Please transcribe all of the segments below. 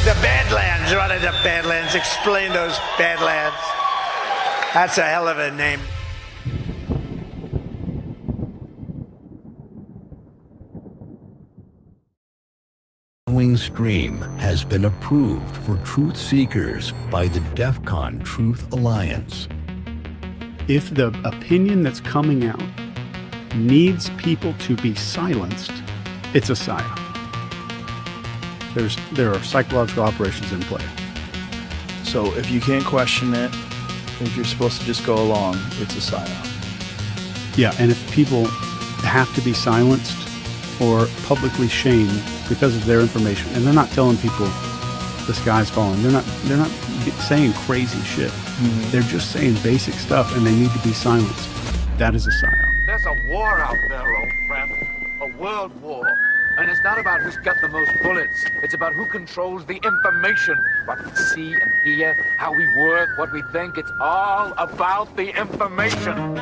The Badlands, what are the Badlands? Explain those Badlands. That's a hell of a name. The following stream has been approved for truth seekers by the DEFCON Truth Alliance. If the opinion that's coming out needs people to be silenced, it's a psyop. There are psychological operations in play. So if you can't question it, if you're supposed to just go along, it's a psyop. Yeah, and if people have to be silenced or publicly shamed because of their information, and they're not telling people the sky's falling, they're not saying crazy shit. Mm-hmm. They're just saying basic stuff, and they need to be silenced. That is a psyop. There's a war out there, old friend. A world war. And it's not about who's got the most bullets. It's about who controls the information. What we see and hear, how we work, what we think. It's all about the information.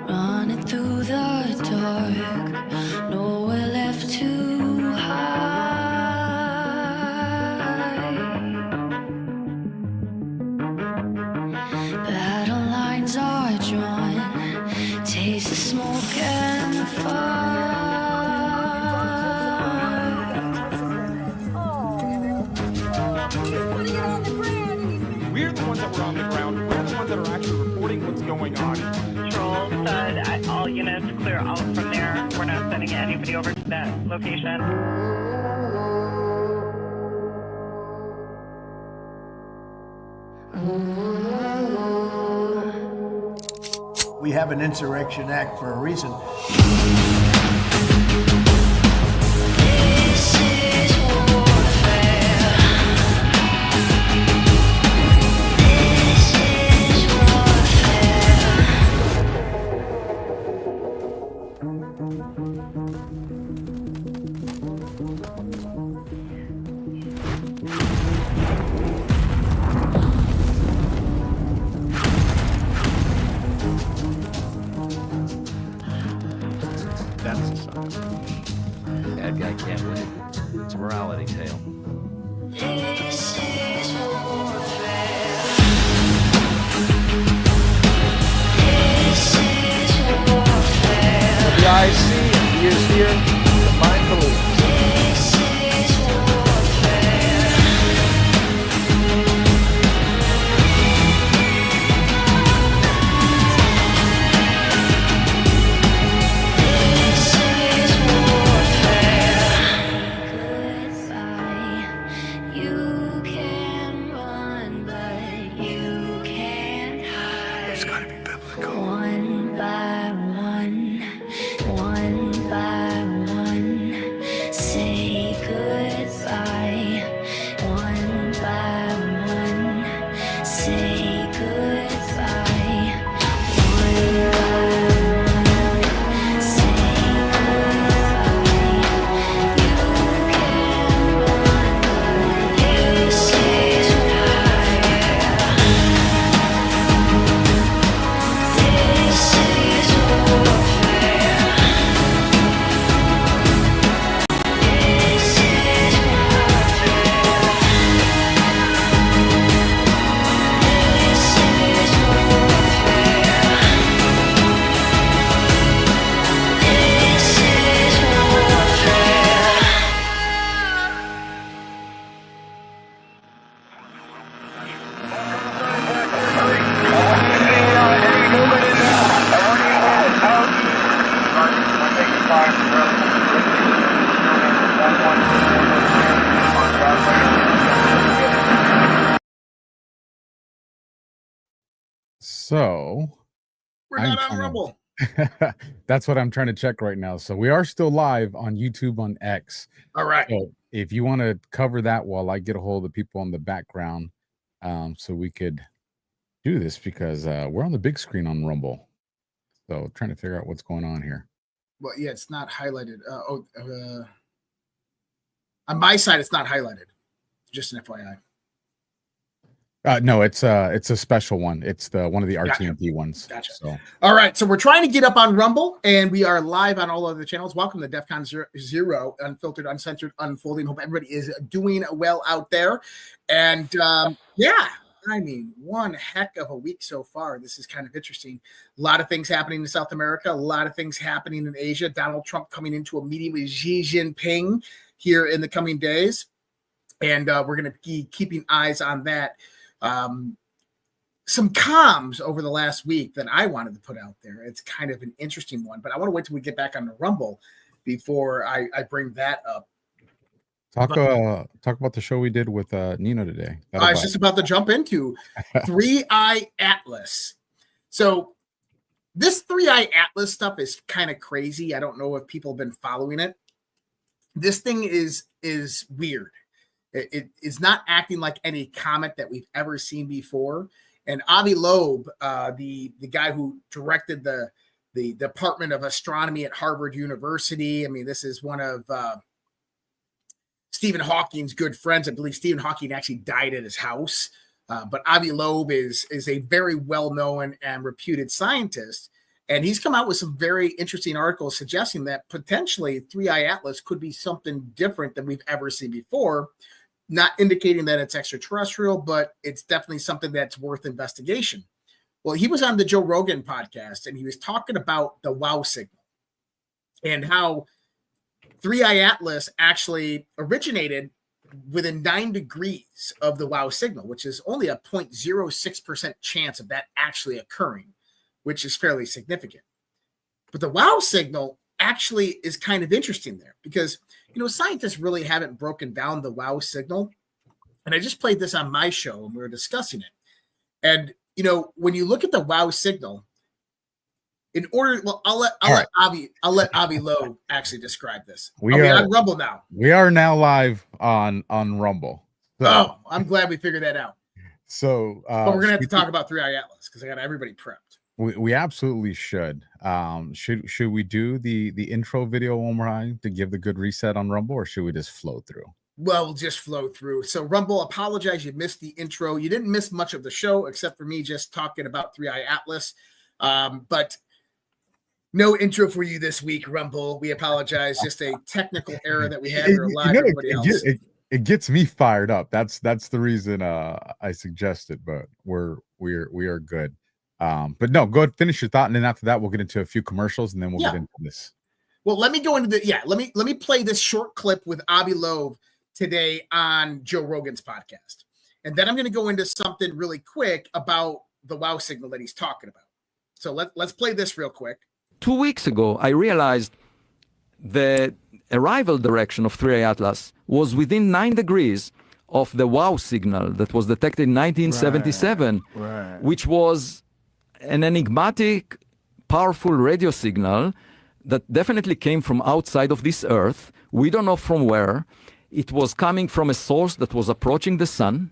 Running through the dark, nowhere left to hide. Battle lines are drawn, taste the smoke and fire. We're the ones that were on the ground. We're the ones that are actually reporting what's going on. Patrol said all units clear out from there. We're not sending anybody over to that location. We have an Insurrection Act for a reason. This is warfare. This is warfare. That is a psyop. Bad guy can't win. It's a morality tale. This is warfare. This is warfare. The eyes see and ears hear, the mind believes. This is warfare. This is warfare. Goodbye. You can run, but you can't hide. It's gotta be biblical. One by one, one by one, say goodbye. One by one, say goodbye. One by one, say goodbye. You can run, but this is warfare. This is warfare. This is warfare. This is warfare. This is warfare. So We're I'm not on coming. Rumble. That's what I'm trying to check right now. So we are still live on YouTube on X. All right. So if you want to cover that while I get a hold of the people in the background, so we could do this because we're on the big screen on Rumble. So trying to figure out what's going on here. Well, yeah, it's not highlighted. On my side, it's not highlighted. Just an FYI. No, it's a special one. It's the one of the RTMP ones. Gotcha. So all right, so we're trying to get up on Rumble, and we are live on all other channels. Welcome to DEFCON Zero, unfiltered, uncensored, unfolding. Hope everybody is doing well out there. And yeah, I mean, one heck of a week so far. This is kind of interesting. A lot of things happening in South America, a lot of things happening in Asia. Donald Trump coming into a meeting with Xi Jinping here in the coming days. And we're going to be keeping eyes on that. Some comms over the last week that I wanted to put out there. It's kind of an interesting one, but I want to wait till we get back on the Rumble before I bring that up. Talk about the show we did with Nino today. I was just about to jump into 3-Eye Atlas. So this 3-Eye Atlas stuff is kind of crazy. I don't know if people have been following it. This thing is weird. It is not acting like any comet that we've ever seen before. And Avi Loeb, the guy who directed the Department of Astronomy at Harvard University. I mean, this is one of Stephen Hawking's good friends. I believe Stephen Hawking actually died at his house. But Avi Loeb is a very well-known and reputed scientist. And he's come out with some very interesting articles suggesting that potentially 3-Eye Atlas could be something different than we've ever seen before. Not indicating that it's extraterrestrial, but it's definitely something that's worth investigation. Well, he was on the Joe Rogan podcast, and he was talking about the WOW signal and how 3-Eye Atlas actually originated within 9 degrees of the WOW signal, which is only a 0.06% chance of that actually occurring, which is fairly significant. But the WOW signal actually is kind of interesting there because, you know, scientists really haven't broken down the WOW signal. And I just played this on my show and we were discussing it. And, you know, when you look at the WOW signal, in order, well, I'll let Avi Loeb actually describe this. We are on Rumble now. We are now live on Rumble. So, I'm glad we figured that out. So but we're gonna have to talk about 3-Eye Atlas because I got everybody prepped. We absolutely should. Should we do the intro video one more time to give the good reset on Rumble, or should we just flow through? Well, we'll just flow through. So Rumble, apologize, you missed the intro. You didn't miss much of the show except for me just talking about 3-Eye Atlas. But no intro for you this week, Rumble. We apologize. Just a technical error that we had here live. Everybody else. It gets me fired up. That's the reason I suggested. But we are good. But no, go ahead, finish your thought, and then after that, we'll get into a few commercials, and then we'll get into this. Well, let me go into let me play this short clip with Avi Loeb today on Joe Rogan's podcast, and then I'm going to go into something really quick about the WOW signal that he's talking about. So let's play this real quick. 2 weeks ago, I realized the arrival direction of 3-Eye Atlas was within 9 degrees of the WOW signal that was detected in 1977, which was an enigmatic, powerful radio signal that definitely came from outside of this Earth. We don't know from where. It was coming from a source that was approaching the sun.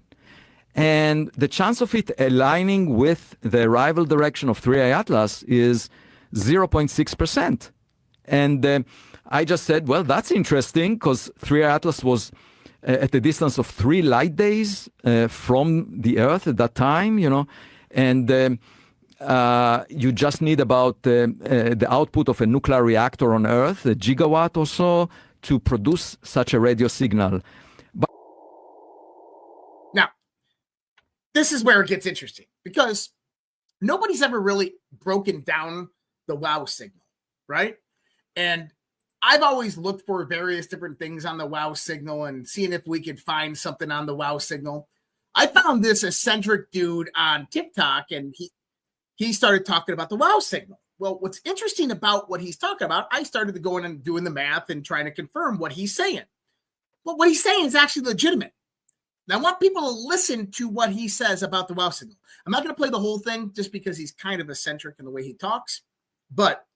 And the chance of it aligning with the arrival direction of 3-Eye Atlas is 0.6%. And I just said, well, that's interesting because 3-Eye Atlas was at a distance of 3 light days from the Earth at that time, you know, and you just need about the output of a nuclear reactor on Earth, a gigawatt or so, to produce such a radio signal. But now, this is where it gets interesting because nobody's ever really broken down the WOW signal, right? And I've always looked for various different things on the WOW signal and seeing if we could find something on the WOW signal. I found this eccentric dude on TikTok, and he started talking about the WOW signal. Well, what's interesting about what he's talking about, I started to go in and doing the math and trying to confirm what he's saying. But what he's saying is actually legitimate. Now, I want people to listen to what he says about the WOW signal. I'm not going to play the whole thing just because he's kind of eccentric in the way he talks, but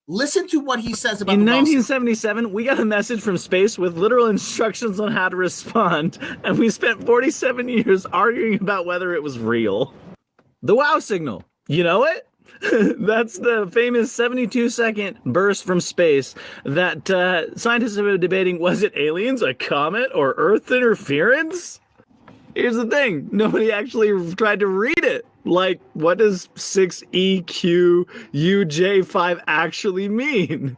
listen to what he says about in the WOW 1977, we got a message from space with literal instructions on how to respond, and we spent 47 years arguing about whether it was real. The WOW signal. You know it? That's the famous 72-second burst from space that scientists have been debating. Was it aliens, a comet, or Earth interference? Here's the thing. Nobody actually tried to read it. Like, what does 6EQUJ5 actually mean?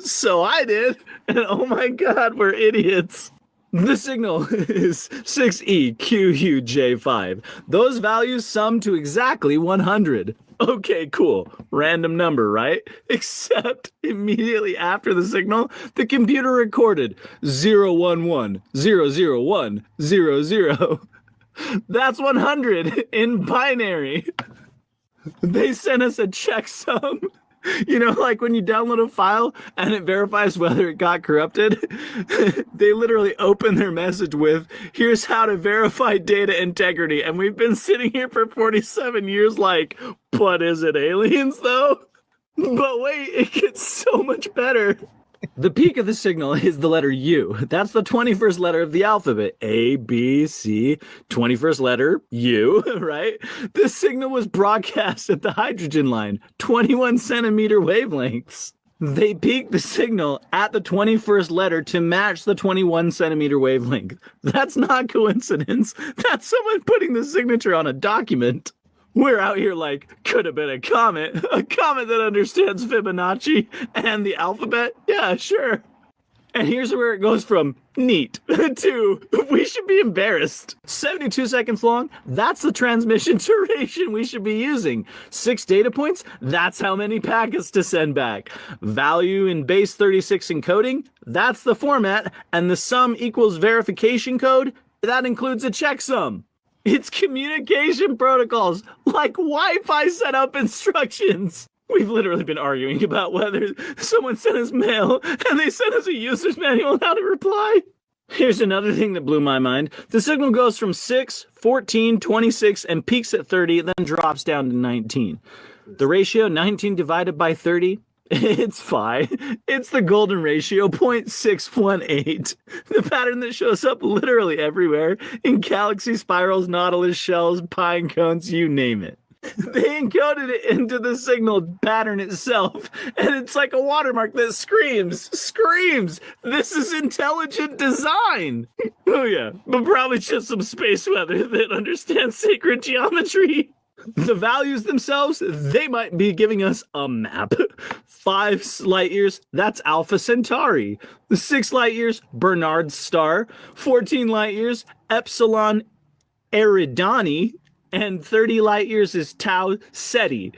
So I did, and oh my god, we're idiots. The signal is 6EQUJ5. Those values sum to exactly 100. Okay, cool. Random number, right? Except immediately after the signal, the computer recorded 011001000. That's 100 in binary. They sent us a checksum. You know, like when you download a file and it verifies whether it got corrupted, they literally open their message with, here's how to verify data integrity. And we've been sitting here for 47 years like, what is it, aliens though? But wait, it gets so much better. The peak of the signal is the letter U. That's the 21st letter of the alphabet. A, B, C, 21st letter, U, right? This signal was broadcast at the hydrogen line, 21 centimeter wavelengths. They peaked the signal at the 21st letter to match the 21 centimeter wavelength. That's not coincidence. That's someone putting the signature on a document. We're out here like, could have been a comet that understands Fibonacci and the alphabet. Yeah, sure. And here's where it goes from neat to we should be embarrassed. 72 seconds long, that's the transmission duration we should be using. 6 data points, that's how many packets to send back. Value in base 36 encoding, that's the format. And the sum equals verification code, that includes a checksum. It's communication protocols, like Wi-Fi setup instructions. We've literally been arguing about whether someone sent us mail and they sent us a user's manual on how to reply. Here's another thing that blew my mind. The signal goes from 6, 14, 26, and peaks at 30, then drops down to 19. The ratio, 19 divided by 30, it's phi. It's the golden ratio, 0.618. The pattern that shows up literally everywhere in galaxy spirals, nautilus shells, pine cones, you name it. They encoded it into the signal pattern itself, and it's like a watermark that screams, this is intelligent design. Oh yeah, but probably just some space weather that understands sacred geometry. The values themselves, they might be giving us a map. 5 light years, that's Alpha Centauri. 6 light years, Bernard's star. 14 light years, Epsilon Eridani. And 30 light years is Tau Ceti.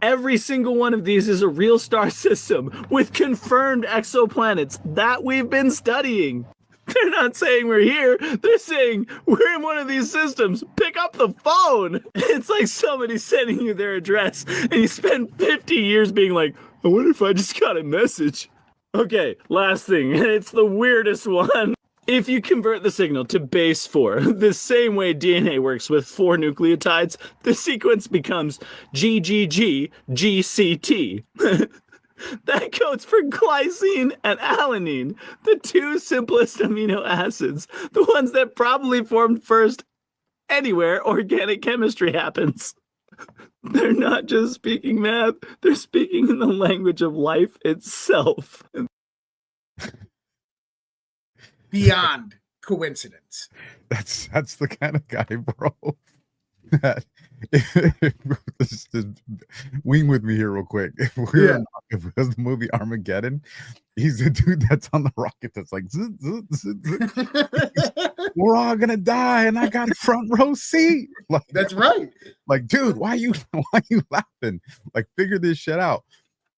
Every single one of these is a real star system with confirmed exoplanets that we've been studying. They're not saying we're here. They're saying we're in one of these systems. Pick up the phone. It's like somebody sending you their address and you spend 50 years being like, I wonder if I just got a message. Okay, last thing. It's the weirdest one. If you convert the signal to base 4, the same way DNA works with 4 nucleotides, the sequence becomes GGG GCT. That codes for glycine and alanine, the 2 simplest amino acids, the ones that probably formed first anywhere organic chemistry happens. They're not just speaking math, they're speaking in the language of life itself. Beyond coincidence. That's the kind of guy, bro. That just wing with me here real quick. If it was the movie Armageddon, he's the dude that's on the rocket that's like we're all gonna die and I got a front row seat. Like, that's right. Like, dude, why you laughing? Like, figure this shit out.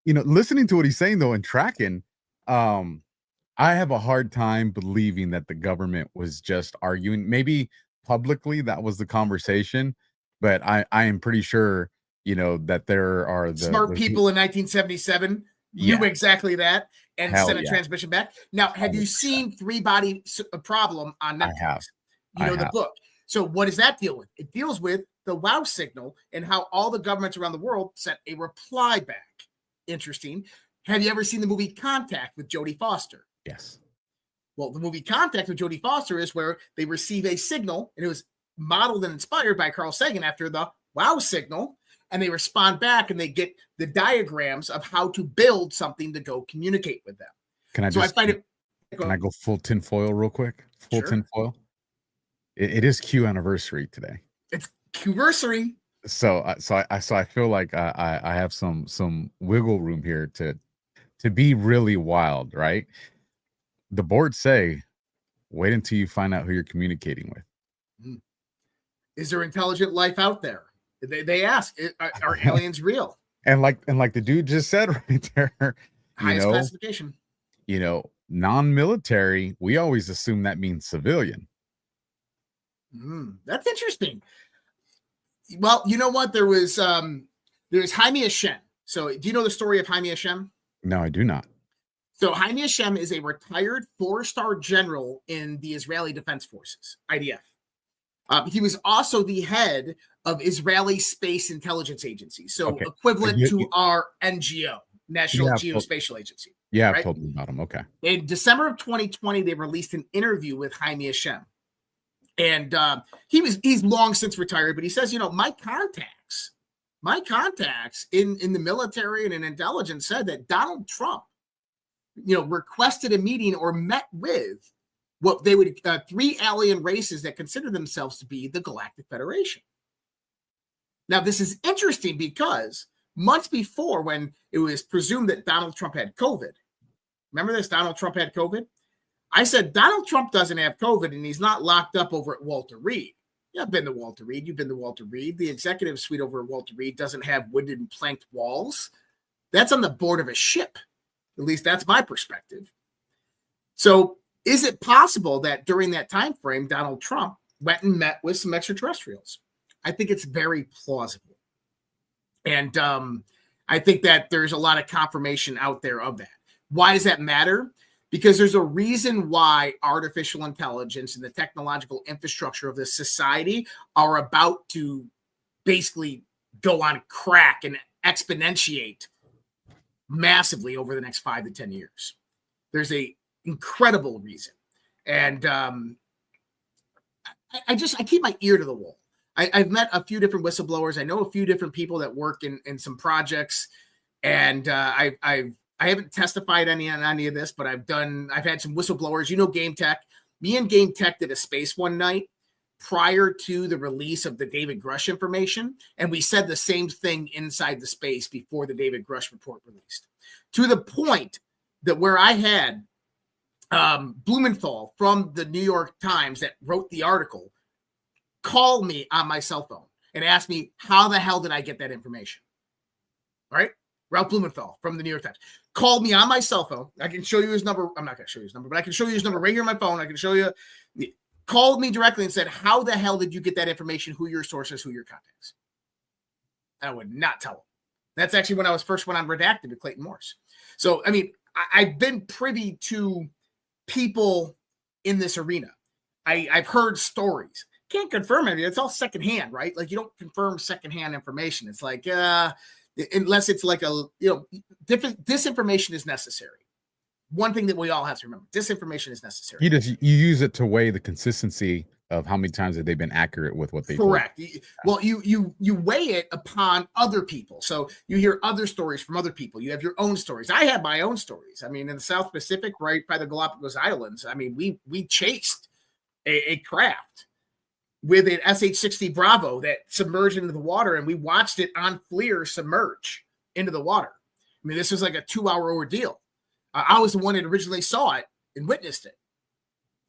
You know, listening to what he's saying though and tracking, I have a hard time believing that the government was just arguing. Maybe publicly that was the conversation, but I am pretty sure, you know, that there are the smart people in 1977 knew exactly that and sent a transmission back. Now, have 100%. You seen 3-Body Problem on Netflix? I have. You know the book. So what does that deal with? It deals with the wow signal and how all the governments around the world sent a reply back. Interesting. Have you ever seen the movie Contact with Jodie Foster? Yes. Well, the movie Contact with Jodie Foster is where they receive a signal, and it was modeled and inspired by Carl Sagan after the wow signal, and they respond back and they get the diagrams of how to build something to go communicate with them. Can I So just I find it. can I go full tinfoil real quick? Full Sure. tinfoil. It is Q anniversary today. It's Qversary. So I feel like I have some wiggle room here to be really wild, right? The boards say, wait until you find out who you're communicating with. Is there intelligent life out there? They ask, are aliens real? And like the dude just said right there, Highest classification. Non-military, we always assume that means civilian. That's interesting. Well, you know what? There's Jaime Hashem. So do you know the story of Jaime Hashem? No, I do not. So Jaime Hashem is a retired 4-star general in the Israeli Defense Forces, IDF. He was also the head of Israeli Space Intelligence Agency, so equivalent to our NGO, National Geospatial Agency. Yeah, right? I've told you about him. Okay. In December of 2020, they released an interview with Jaime Hashem. And he's long since retired, but he says, my contacts in the military and in intelligence said that Donald Trump, requested a meeting or met with what they would 3 alien races that consider themselves to be the Galactic Federation. Now, this is interesting because months before, when it was presumed that Donald Trump had COVID, remember this? Donald Trump had COVID. I said, Donald Trump doesn't have COVID and he's not locked up over at Walter Reed. Yeah, I've been to Walter Reed. You've been to Walter Reed. The executive suite over at Walter Reed doesn't have wooded and planked walls. That's on the board of a ship. At least that's my perspective. So is it possible that during that time frame, Donald Trump went and met with some extraterrestrials? I think it's very plausible. And I think that there's a lot of confirmation out there of that. Why does that matter? Because there's a reason why artificial intelligence and the technological infrastructure of this society are about to basically go on crack and exponentiate massively over the next 5 to 10 years. There's a incredible reason. And I keep my ear to the wall. I've met a few different whistleblowers. I know a few different people that work in some projects, and I haven't testified on any of this, but I've had some whistleblowers. Game Tech. Me and Game Tech did a space one night prior to the release of the David Grush information, and we said the same thing inside the space before the David Grush report released. To the point that where I had Blumenthal from the New York Times that wrote the article call me on my cell phone and ask me, how the hell did I get that information? All right? Ralph Blumenthal from the New York Times called me on my cell phone. I can show you his number. I'm not going to show you his number, but I can show you his number right here on my phone. I can show you. Called me directly and said, how the hell did you get that information? Who your sources, who your contacts? I would not tell him. That's actually when I first went on Redacted with Clayton Morse. So, I mean, I've been privy to people in this arena. I've heard stories. Can't confirm anything. It's all secondhand, right? Like, you don't confirm secondhand information. It's like, unless it's like disinformation is necessary. One thing that we all have to remember: disinformation is necessary. You use it to weigh the consistency of how many times have they been accurate with what they correct. Well, you weigh it upon other people. So you hear other stories from other people. You have your own stories. I have my own stories. I mean, in the South Pacific, right by the Galapagos Islands, I mean, we chased a craft with an SH-60 Bravo that submerged into the water, and we watched it on FLIR submerge into the water. I mean, this was like a 2-hour ordeal. I was the one that originally saw it and witnessed it.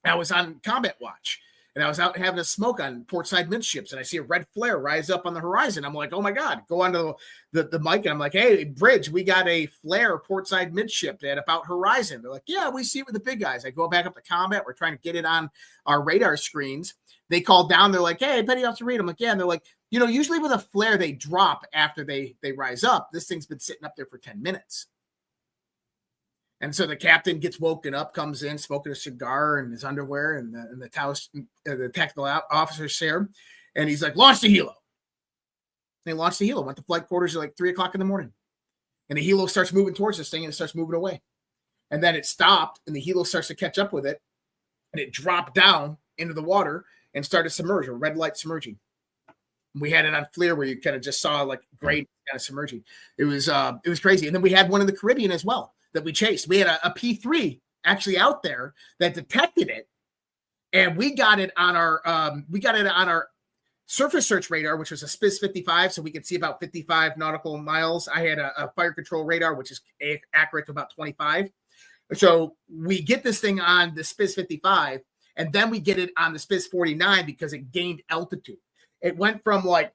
I was on combat watch, and I was out having a smoke on portside midships, and I see a red flare rise up on the horizon. I'm like, oh my God, go onto the mic, and I'm like, hey, Bridge, we got a flare portside midship at about horizon. They're like, yeah, we see it with the big guys. I go back up to combat. We're trying to get it on our radar screens. They call down. They're like, hey, Petty Officer Reid. I'm like, yeah. And they're like, usually with a flare, they drop after they rise up. This thing's been sitting up there for 10 minutes. And so the captain gets woken up, comes in, smoking a cigar in his underwear, and the tactical officer's there. And he's like, launch the helo. They launched the helo, went to flight quarters at like 3:00 in the morning. And the helo starts moving towards this thing, and it starts moving away. And then it stopped, and the helo starts to catch up with it. And it dropped down into the water and started submerging, red light submerging. We had it on FLIR where you kind of just saw like gray kind of submerging. It was crazy. And then we had one in the Caribbean as well that we chased. We had a P3 actually out there that detected it, and we got it on our surface search radar, which was a SPIS 55, so we could see about 55 nautical miles. I had a fire control radar, which is accurate to about 25. So we get this thing on the SPIS 55, and then we get it on the SPIS 49 because it gained altitude. It went from like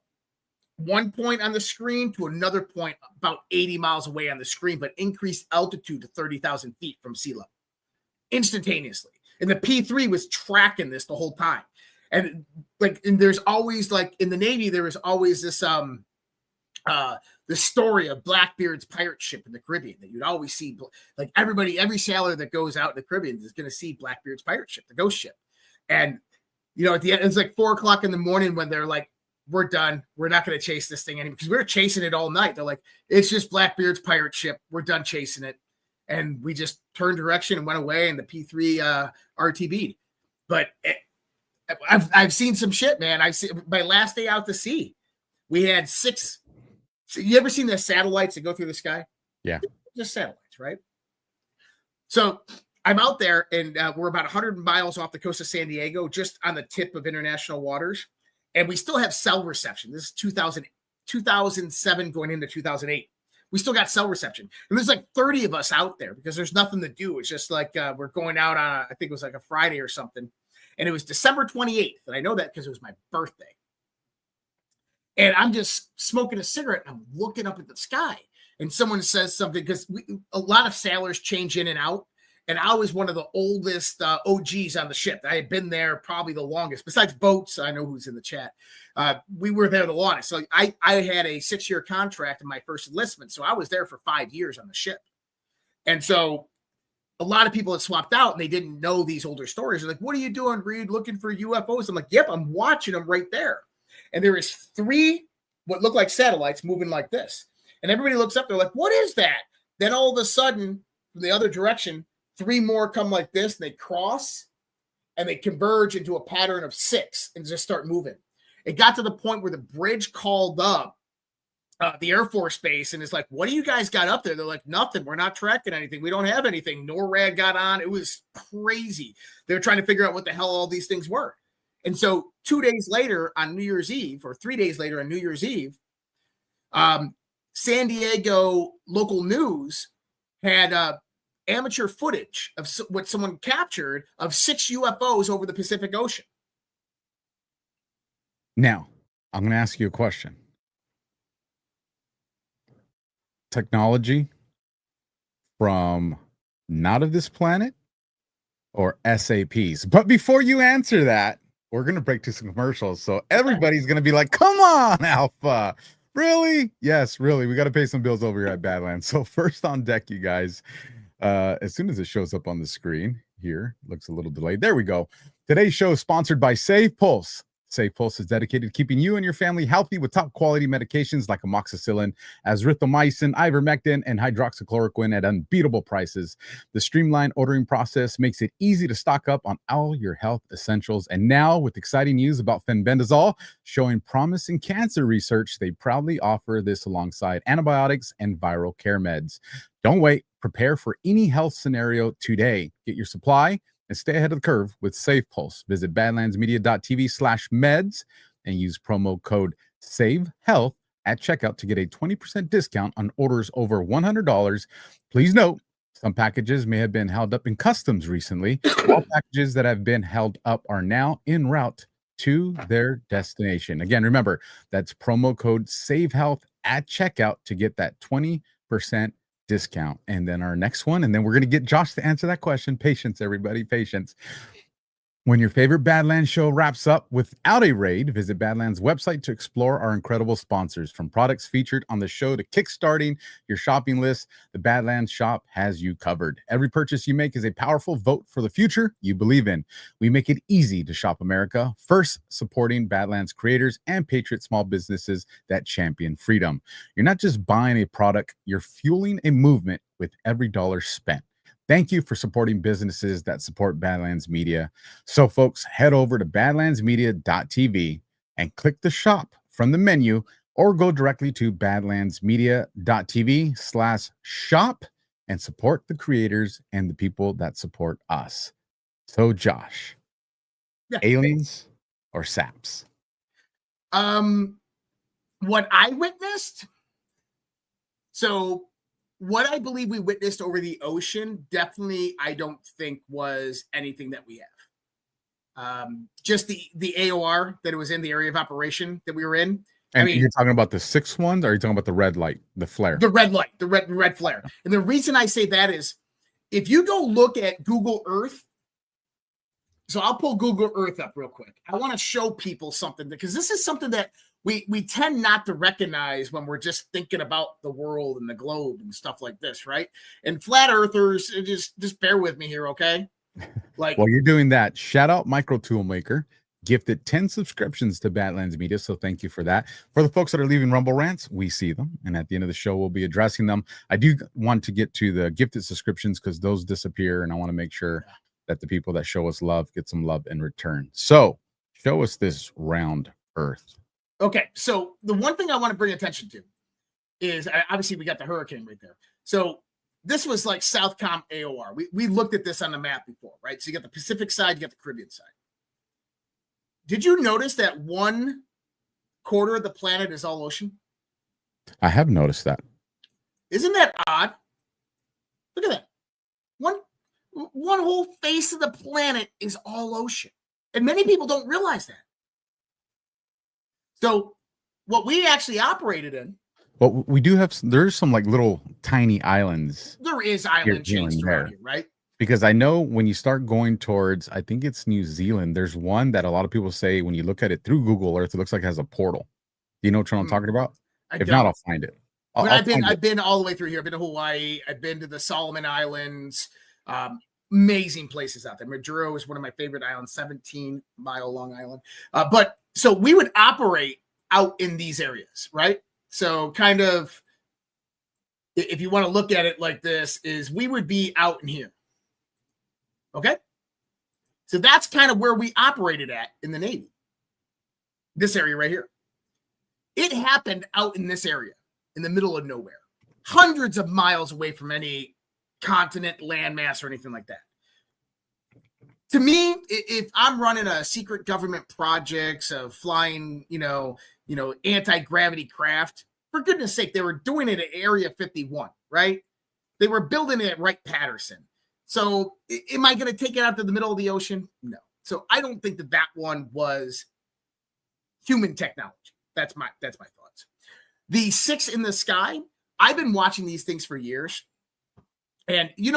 one point on the screen to another point about 80 miles away on the screen, but increased altitude to 30,000 feet from sea level instantaneously. And the P3 was tracking this the whole time. And there's always, like in the Navy, there was always this the story of Blackbeard's pirate ship in the Caribbean that you'd always see. Like every sailor that goes out in the Caribbean is going to see Blackbeard's pirate ship, the ghost ship. And at the end, it's like 4:00 in the morning when they're like, "We're done. We're not going to chase this thing anymore," because we were chasing it all night. They're like, "It's just Blackbeard's pirate ship. We're done chasing it," and we just turned direction and went away. And the P3 RTB'd. But I've seen some shit, man. I've seen my last day out to sea. We had 6. So you ever seen the satellites that go through the sky? Yeah, just satellites, right? So I'm out there, and we're about 100 miles off the coast of San Diego, just on the tip of international waters, and we still have cell reception. This is 2007 going into 2008. We still got cell reception, and there's like 30 of us out there because there's nothing to do. It's just like we're going out on I think it was like a Friday or something. And it was December 28th. And I know that because it was my birthday. And I'm just smoking a cigarette. And I'm looking up at the sky. And someone says something, because a lot of sailors change in and out. And I was one of the oldest OGs on the ship. I had been there probably the longest. Besides boats, I know who's in the chat. We were there the longest. So I had a 6-year contract in my first enlistment. So I was there for 5 years on the ship. And so a lot of people had swapped out and they didn't know these older stories. They're like, "What are you doing, Reid? Looking for UFOs?" I'm like, "Yep, I'm watching them right there." And there is 3 what look like satellites moving like this. And everybody looks up. They're like, "What is that?" Then all of a sudden, from the other direction, 3 more come like this, and they cross and they converge into a pattern of 6 and just start moving. It got to the point where the bridge called up the Air Force Base and is like, "What do you guys got up there?" They're like, "Nothing. We're not tracking anything. We don't have anything." NORAD got on. It was crazy. They were trying to figure out what the hell all these things were. And so 2 days later on New Year's Eve, or 3 days later on New Year's Eve, San Diego local news had amateur footage of what someone captured of 6 UFOs over the Pacific Ocean. Now, I'm going to ask you a question. Technology from not of this planet or SAPs? But before you answer that, we're going to break to some commercials. So everybody's going to be like, "Come on, Alpha. Really?" Yes, really. We got to pay some bills over here at Badlands. So first on deck, you guys, as soon as it shows up on the screen here, looks a little delayed. There we go. Today's show is sponsored by Save Pulse. Save Pulse is dedicated to keeping you and your family healthy with top quality medications like amoxicillin, azithromycin, ivermectin, and hydroxychloroquine at unbeatable prices. The streamlined ordering process makes it easy to stock up on all your health essentials. And now, with exciting news about fenbendazole showing promise in cancer research, they proudly offer this alongside antibiotics and viral care meds. Don't wait. Prepare for any health scenario today. Get your supply and stay ahead of the curve with Save Pulse. Visit badlandsmedia.tv/meds and use promo code SAVEHEALTH at checkout to get a 20% discount on orders over $100. Please note, some packages may have been held up in customs recently. All packages that have been held up are now en route to their destination. Again, remember, that's promo code SAVEHEALTH at checkout to get that 20% discount. And then our next one, and then we're going to get Josh to answer that question. Patience, everybody, patience. When your favorite Badlands show wraps up without a raid, visit Badlands' website to explore our incredible sponsors. From products featured on the show to kickstarting your shopping list, the Badlands shop has you covered. Every purchase you make is a powerful vote for the future you believe in. We make it easy to shop America, first supporting Badlands creators and patriot small businesses that champion freedom. You're not just buying a product, you're fueling a movement with every dollar spent. Thank you for supporting businesses that support Badlands Media. So, folks, head over to badlandsmedia.tv and click the shop from from the menu or go directly to badlandsmedia.tv/shop and support the creators and the people that support us. So, Josh, aliens or saps? What I witnessed. So, what I believe we witnessed over the ocean, definitely, I don't think was anything that we have. Just the AOR that it was in the area of operation that we were in. And you're talking about the 6 ones, or are you talking about the red light, the flare? The red light, the red flare. And the reason I say that is, if you go look at Google Earth, so I'll pull Google Earth up real quick. I want to show people something, because this is something that we tend not to recognize when we're just thinking about the world and the globe and stuff like this, right? And flat earthers, just bear with me here, okay? Like, while you're doing that, shout out Micro Toolmaker, gifted 10 subscriptions to Badlands Media, so thank you for that. For the folks that are leaving Rumble Rants, we see them, and at the end of the show, we'll be addressing them. I do want to get to the gifted subscriptions because those disappear, and I want to make sure that the people that show us love get some love in return. So, show us this round Earth. Okay, so the one thing I want to bring attention to is, obviously we got the hurricane right there. So this was like Southcom AOR. We looked at this on the map before, right? So you got the Pacific side, you got the Caribbean side. Did you notice that 1/4 of the planet is all ocean? I have noticed that. Isn't that odd? Look at that. One whole face of the planet is all ocean. And many people don't realize that. So what we actually operated in. Well, we do have, there's some like little tiny islands. There is island chains around here, right? Because I know when you start going towards, I think it's New Zealand, there's one that a lot of people say when you look at it through Google Earth, it looks like it has a portal. Do you know what I'm talking about? If not, I'll find it. I've been all the way through here. I've been to Hawaii. I've been to the Solomon Islands. Amazing places out there. Majuro is one of my favorite islands, 17-mile long island. But so we would operate out in these areas, right? So kind of, if you want to look at it like this, is we would be out in here. Okay? So that's kind of where we operated at in the Navy. This area right here. It happened out in this area, in the middle of nowhere, hundreds of miles away from any continent, landmass, or anything like that. To me, if I'm running a secret government projects of flying, anti-gravity craft, for goodness sake, they were doing it at Area 51, right? They were building it at Wright-Patterson. So am I going to take it out to the middle of the ocean? No. So I don't think that one was human technology. That's my thoughts. The 6 in the sky, I've been watching these things for years. And you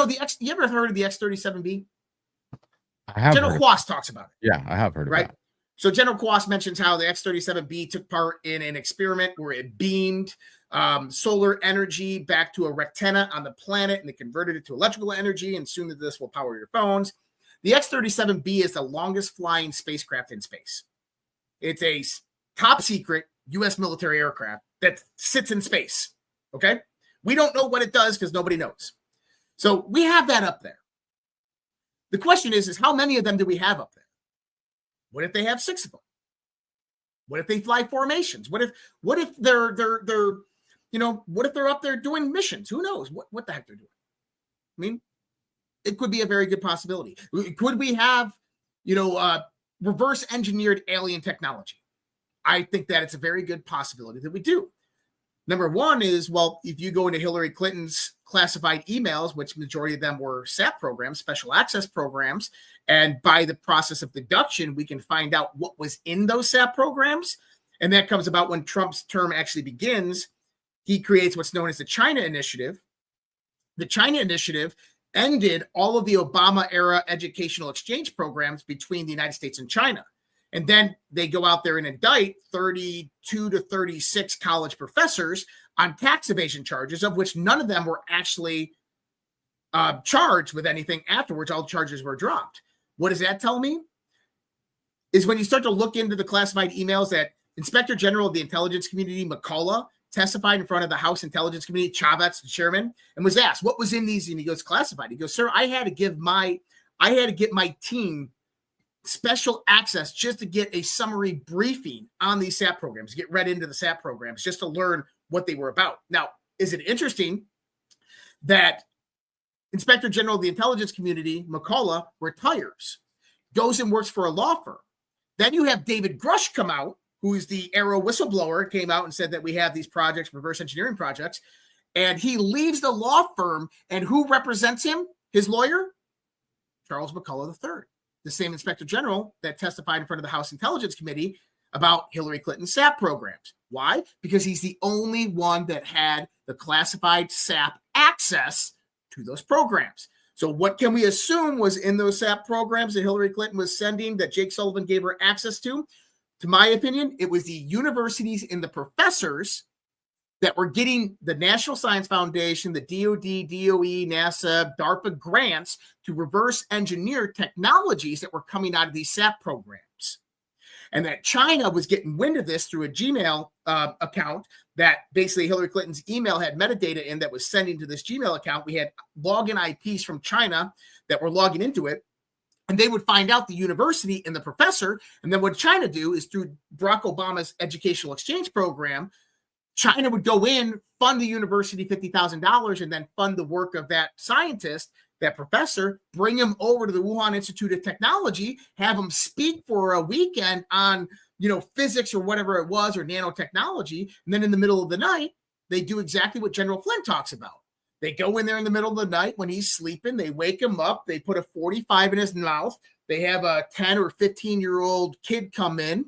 ever heard of the X-37B? I have. General Quast talks about it. Yeah, I have heard of right? that. So General Quast mentions how the X-37B took part in an experiment where it beamed solar energy back to a rectenna on the planet, and it converted it to electrical energy, and soon this will power your phones. The X-37B is the longest flying spacecraft in space. It's a top secret U.S. military aircraft that sits in space, okay? We don't know what it does because nobody knows. So we have that up there. The question is how many of them do we have up there? What if they have 6 of them? What if they fly formations? What if they're what if they're up there doing missions? Who knows what the heck they're doing? I mean, it could be a very good possibility. Could we have, reverse engineered alien technology? I think that it's a very good possibility that we do. Number one is, well, if you go into Hillary Clinton's classified emails, which majority of them were SAP programs, special access programs, and by the process of deduction, we can find out what was in those SAP programs. And that comes about when Trump's term actually begins. He creates what's known as the China Initiative. The China Initiative ended all of the Obama-era educational exchange programs between the United States and China. And then they go out there and indict 32 to 36 college professors on tax evasion charges, of which none of them were actually charged with anything afterwards. All charges were dropped. What does that tell me? Is when you start to look into the classified emails that Inspector General of the Intelligence Community, McCullough, testified in front of the House Intelligence Committee, Chavez, the chairman, and was asked, what was in these? And he goes, classified. He goes, sir, I had to get my team special access just to get a summary briefing on these SAP programs, get read into the SAP programs just to learn what they were about. Now, is it interesting that Inspector General of the Intelligence Community, McCullough, retires, goes and works for a law firm? Then you have David Grush come out, who is the Arrow whistleblower, came out and said that we have these projects, reverse engineering projects, and he leaves the law firm, and who represents him? His lawyer? Charles McCullough III, the same Inspector General that testified in front of the House Intelligence Committee about Hillary Clinton's SAP programs. Why? Because he's the only one that had the classified SAP access to those programs. So what can we assume was in those SAP programs that Hillary Clinton was sending that Jake Sullivan gave her access to? To my opinion, it was the universities and the professors that were getting the National Science Foundation, the DOD, DOE, NASA, DARPA grants to reverse engineer technologies that were coming out of these SAP programs. And that China was getting wind of this through a Gmail account that basically Hillary Clinton's email had metadata in that was sending to this Gmail account. We had login IPs from China that were logging into it. And they would find out the university and the professor. And then what China do is through Barack Obama's educational exchange program, China would go in, fund the university $50,000, and then fund the work of that scientist, that professor, bring him over to the Wuhan Institute of Technology, have him speak for a weekend on, physics or whatever it was, or nanotechnology. And then in the middle of the night, they do exactly what General Flynn talks about. They go in there in the middle of the night when he's sleeping, they wake him up, they put a 45 in his mouth, they have a 10 or 15-year-old kid come in,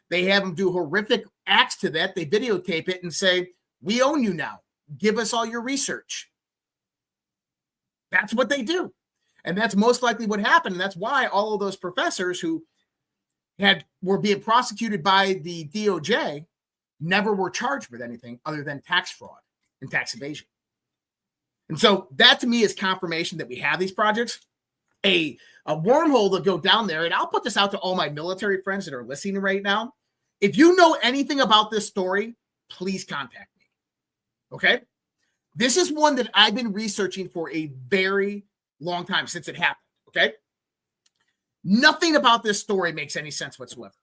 they have him do horrific acts to that. They videotape it and say, we own you now. Give us all your research. That's what they do. And that's most likely what happened. And that's why all of those professors who were being prosecuted by the DOJ never were charged with anything other than tax fraud and tax evasion. And so that to me is confirmation that we have these projects. A wormhole to go down there. And I'll put this out to all my military friends that are listening right now. If you know anything about this story, please contact me. Okay? This is one that I've been researching for a very long time since it happened. Okay? Nothing about this story makes any sense whatsoever.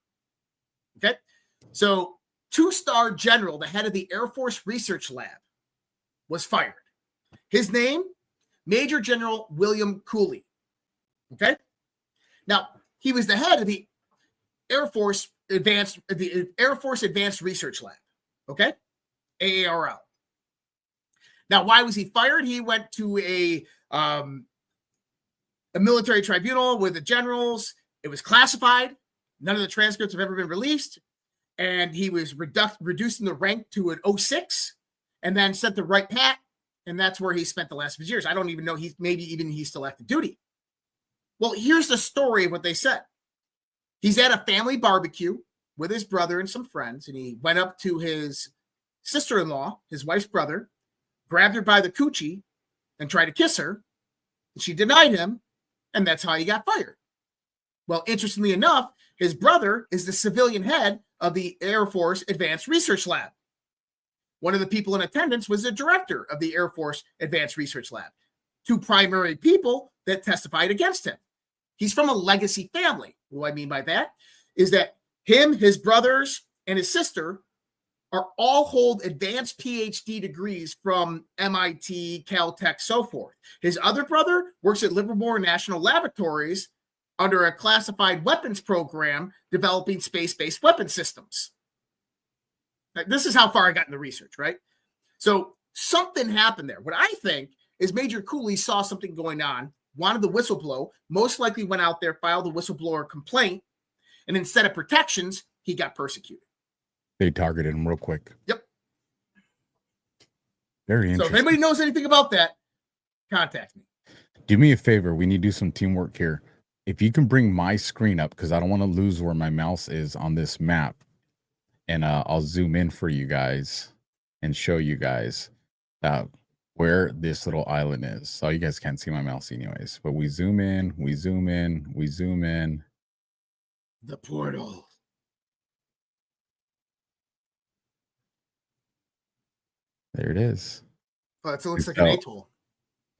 Okay? So, two-star general, the head of the Air Force Research Lab, was fired. His name, Major General William Cooley. Okay? Now, he was the head of the Air Force Advanced Research Lab. Okay? AARL. Now, why was he fired? He went to a military tribunal with the generals. It was classified. None of the transcripts have ever been released. And he was reduced in the rank to an 06 and then sent to Wright Pat. And that's where he spent the last of his years. I don't even know. He's still active duty. Well, here's the story of what they said. He's at a family barbecue with his brother and some friends. And he went up to his sister-in-law, his wife's brother, grabbed her by the coochie and tried to kiss her. And she denied him. And that's how he got fired. Well, interestingly enough, his brother is the civilian head of the Air Force Advanced Research Lab. One of the people in attendance was the director of the Air Force Advanced Research Lab. Two primary people that testified against him. He's from a legacy family. What I mean by that is that him, his brothers, and his sister are all hold advanced PhD degrees from MIT, Caltech, so forth. His other brother works at Livermore National Laboratories under a classified weapons program developing space-based weapon systems. This is how far I got in the research, right? So something happened there. What I think is Major Cooley saw something going on, wanted the whistleblow, most likely went out there, filed a whistleblower complaint, and instead of protections, he got persecuted. They targeted him real quick. Yep. Very interesting. So if anybody knows anything about that, contact me. Do me a favor. We need to do some teamwork here. If you can bring my screen up, because I don't want to lose where my mouse is on this map. And I'll zoom in for you guys and show you guys where this little island is. So you guys can't see my mouse anyways. But we zoom in, we zoom in, we zoom in. The portal. There it is. Oh, it looks like an atoll.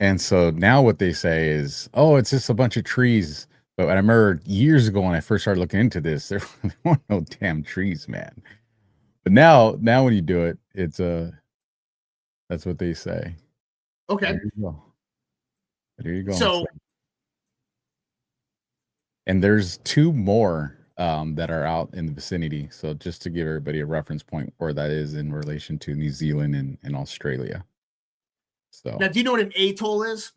And so now what they say is, oh, it's just a bunch of trees But I remember years ago when I first started looking into this, there weren't no damn trees, man. But now when you do it, it's that's what they say. Okay. There you go. There you go. So, and there's 2 more that are out in the vicinity. So just to give everybody a reference point where that is in relation to New Zealand and Australia. So now do you know what an atoll is?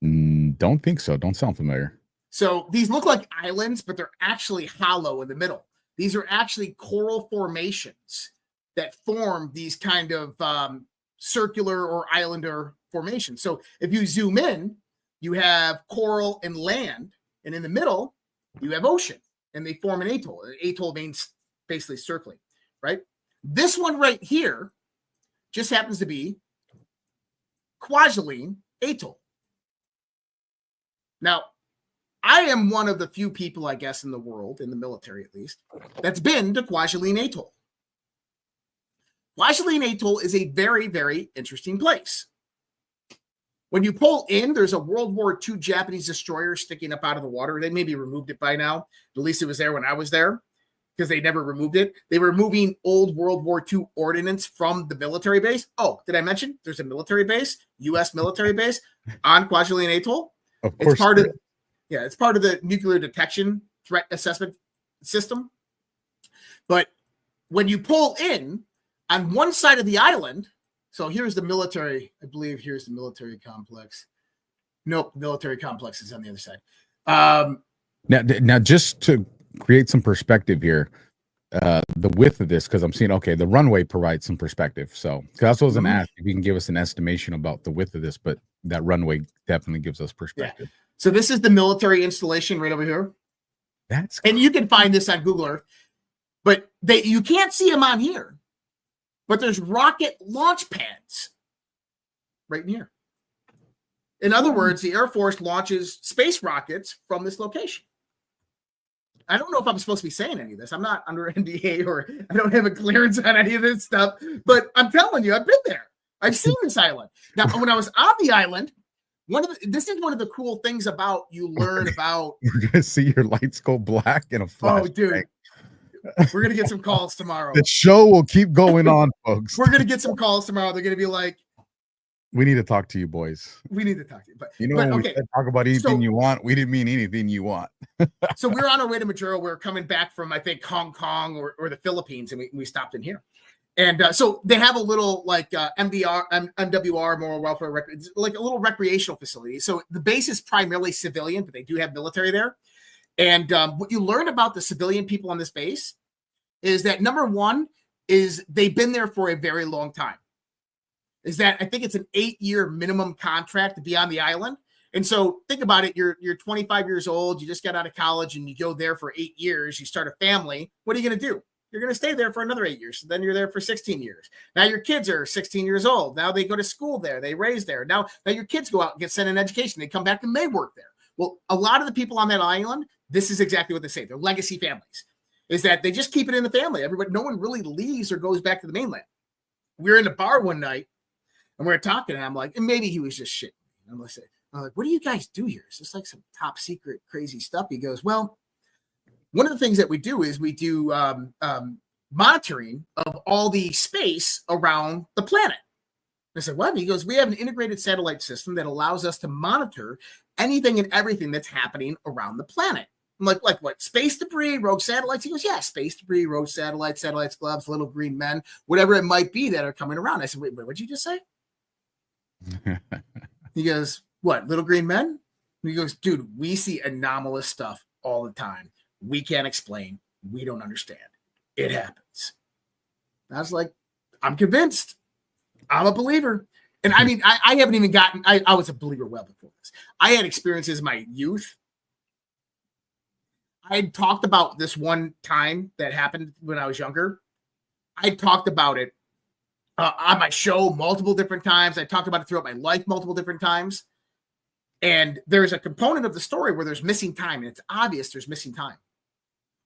Don't think so. Don't sound familiar. So these look like islands, but they're actually hollow in the middle. These are actually coral formations that form these kind of circular or islander formations. So if you zoom in, you have coral and land, and in the middle, you have ocean, and they form an atoll. An atoll means basically circling, right? This one right here just happens to be Kwajalein Atoll. Now, I am one of the few people, I guess, in the world, in the military at least, that's been to Kwajalein Atoll. Kwajalein Atoll is a very, very interesting place. When you pull in, there's a World War II Japanese destroyer sticking up out of the water. They maybe removed it by now. At least it was there when I was there because they never removed it. They were removing old World War II ordnance from the military base. Oh, did I mention there's a military base, U.S. military base on Kwajalein Atoll? Of course. It's part of, yeah, it's part of the nuclear detection threat assessment system. But when you pull in on one side of the island, so here's the military, I believe here's the military complex. Nope, military complex is on the other side. Now, just to create some perspective here, the width of this, because I'm seeing, okay, the runway provides some perspective. So that's what I was going to ask if you can give us an estimation about the width of this, but that runway definitely gives us perspective. Yeah. So this is the military installation right over here. And you can find this on Google Earth, but you can't see them on here. But there's rocket launch pads right in here. In other words, the Air Force launches space rockets from this location. I don't know if I'm supposed to be saying any of this. I'm not under NDA or I don't have a clearance on any of this stuff, but I'm telling you, I've been there. I've seen this island. Now, when I was on the island, this is one of the cool things about you learn about. You're going to see your lights go black in a flash. Oh, dude. We're going to get some calls tomorrow. The show will keep going on, folks. We're going to get some calls tomorrow. They're going to be like, we need to talk to you, boys. We need to talk to you. But when we said talk about anything you want, we didn't mean anything you want. So we're on our way to Maduro. We're coming back from, I think, Hong Kong or the Philippines, and we stopped in here. And so they have a little like MWR, moral welfare record, like a little recreational facility. So the base is primarily civilian, but they do have military there. And what you learn about the civilian people on this base is that number one is they've been there for a very long time. Is that I think it's an 8-year minimum contract to be on the island. And so think about it. You're 25 years old. You just got out of college and you go there for 8 years. You start a family. What are you going to do? You're going to stay there for another 8 years. So then you're there for 16 years. Now your kids are 16 years old. Now they go to school there. They raise there. Now your kids go out and get sent an education. They come back and they work there. Well, a lot of the people on that island, this is exactly what they say. They're legacy families. Is that they just keep it in the family. No one really leaves or goes back to the mainland. We were in a bar one night and we were talking and I'm like, and maybe he was just shitting. I'm like, what do you guys do here? Is this like some top secret crazy stuff? He goes, well, one of the things that we do is we do monitoring of all the space around the planet. I said, what? He goes, we have an integrated satellite system that allows us to monitor anything and everything that's happening around the planet. I'm like what? Space debris, rogue satellites? He goes, yeah, space debris, rogue satellites, gloves, little green men, whatever it might be that are coming around. I said, wait, what'd you just say? He goes, what, little green men? And he goes, dude, we see anomalous stuff all the time. We can't explain. We don't understand. It happens. And I was like, I'm convinced. I'm a believer. And I mean, I haven't even gotten, I was a believer well before this. I had experiences in my youth. I had talked about this one time that happened when I was younger. I talked about it on my show multiple different times. I talked about it throughout my life multiple different times. And there's a component of the story where there's missing time. And it's obvious there's missing time.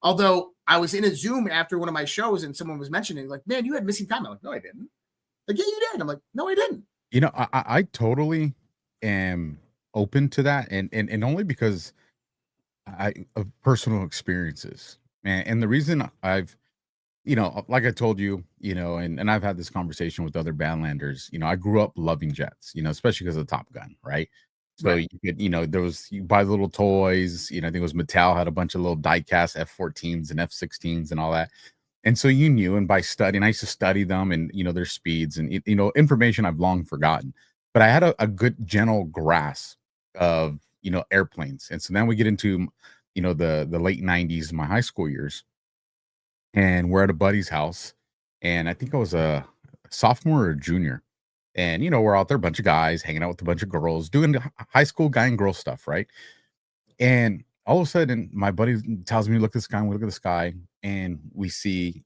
Although I was in a Zoom after one of my shows and someone was mentioning, like, man, you had missing time. I'm like, no, I didn't. Like, yeah, you did. I'm like, no, I didn't. You know, I totally am open to that. And only because of personal experiences, and the reason I've, like I told you, and I've had this conversation with other Badlanders. I grew up loving jets, especially because of Top Gun, right? So Right. you could, you buy little toys. I think it was Mattel had a bunch of little die-cast F-14s and F-16s and all that. And so you knew, and by studying, I used to study them and their speeds and information I've long forgotten. But I had a good general grasp of airplanes. And so then we get into the late 90s, my high school years, and we're at a buddy's house, and I think I was a sophomore or a junior. And we're out there, a bunch of guys hanging out with a bunch of girls, doing high school guy and girl stuff, right? And all of a sudden, my buddy tells me, "Look at the sky." And we look at the sky, and we see,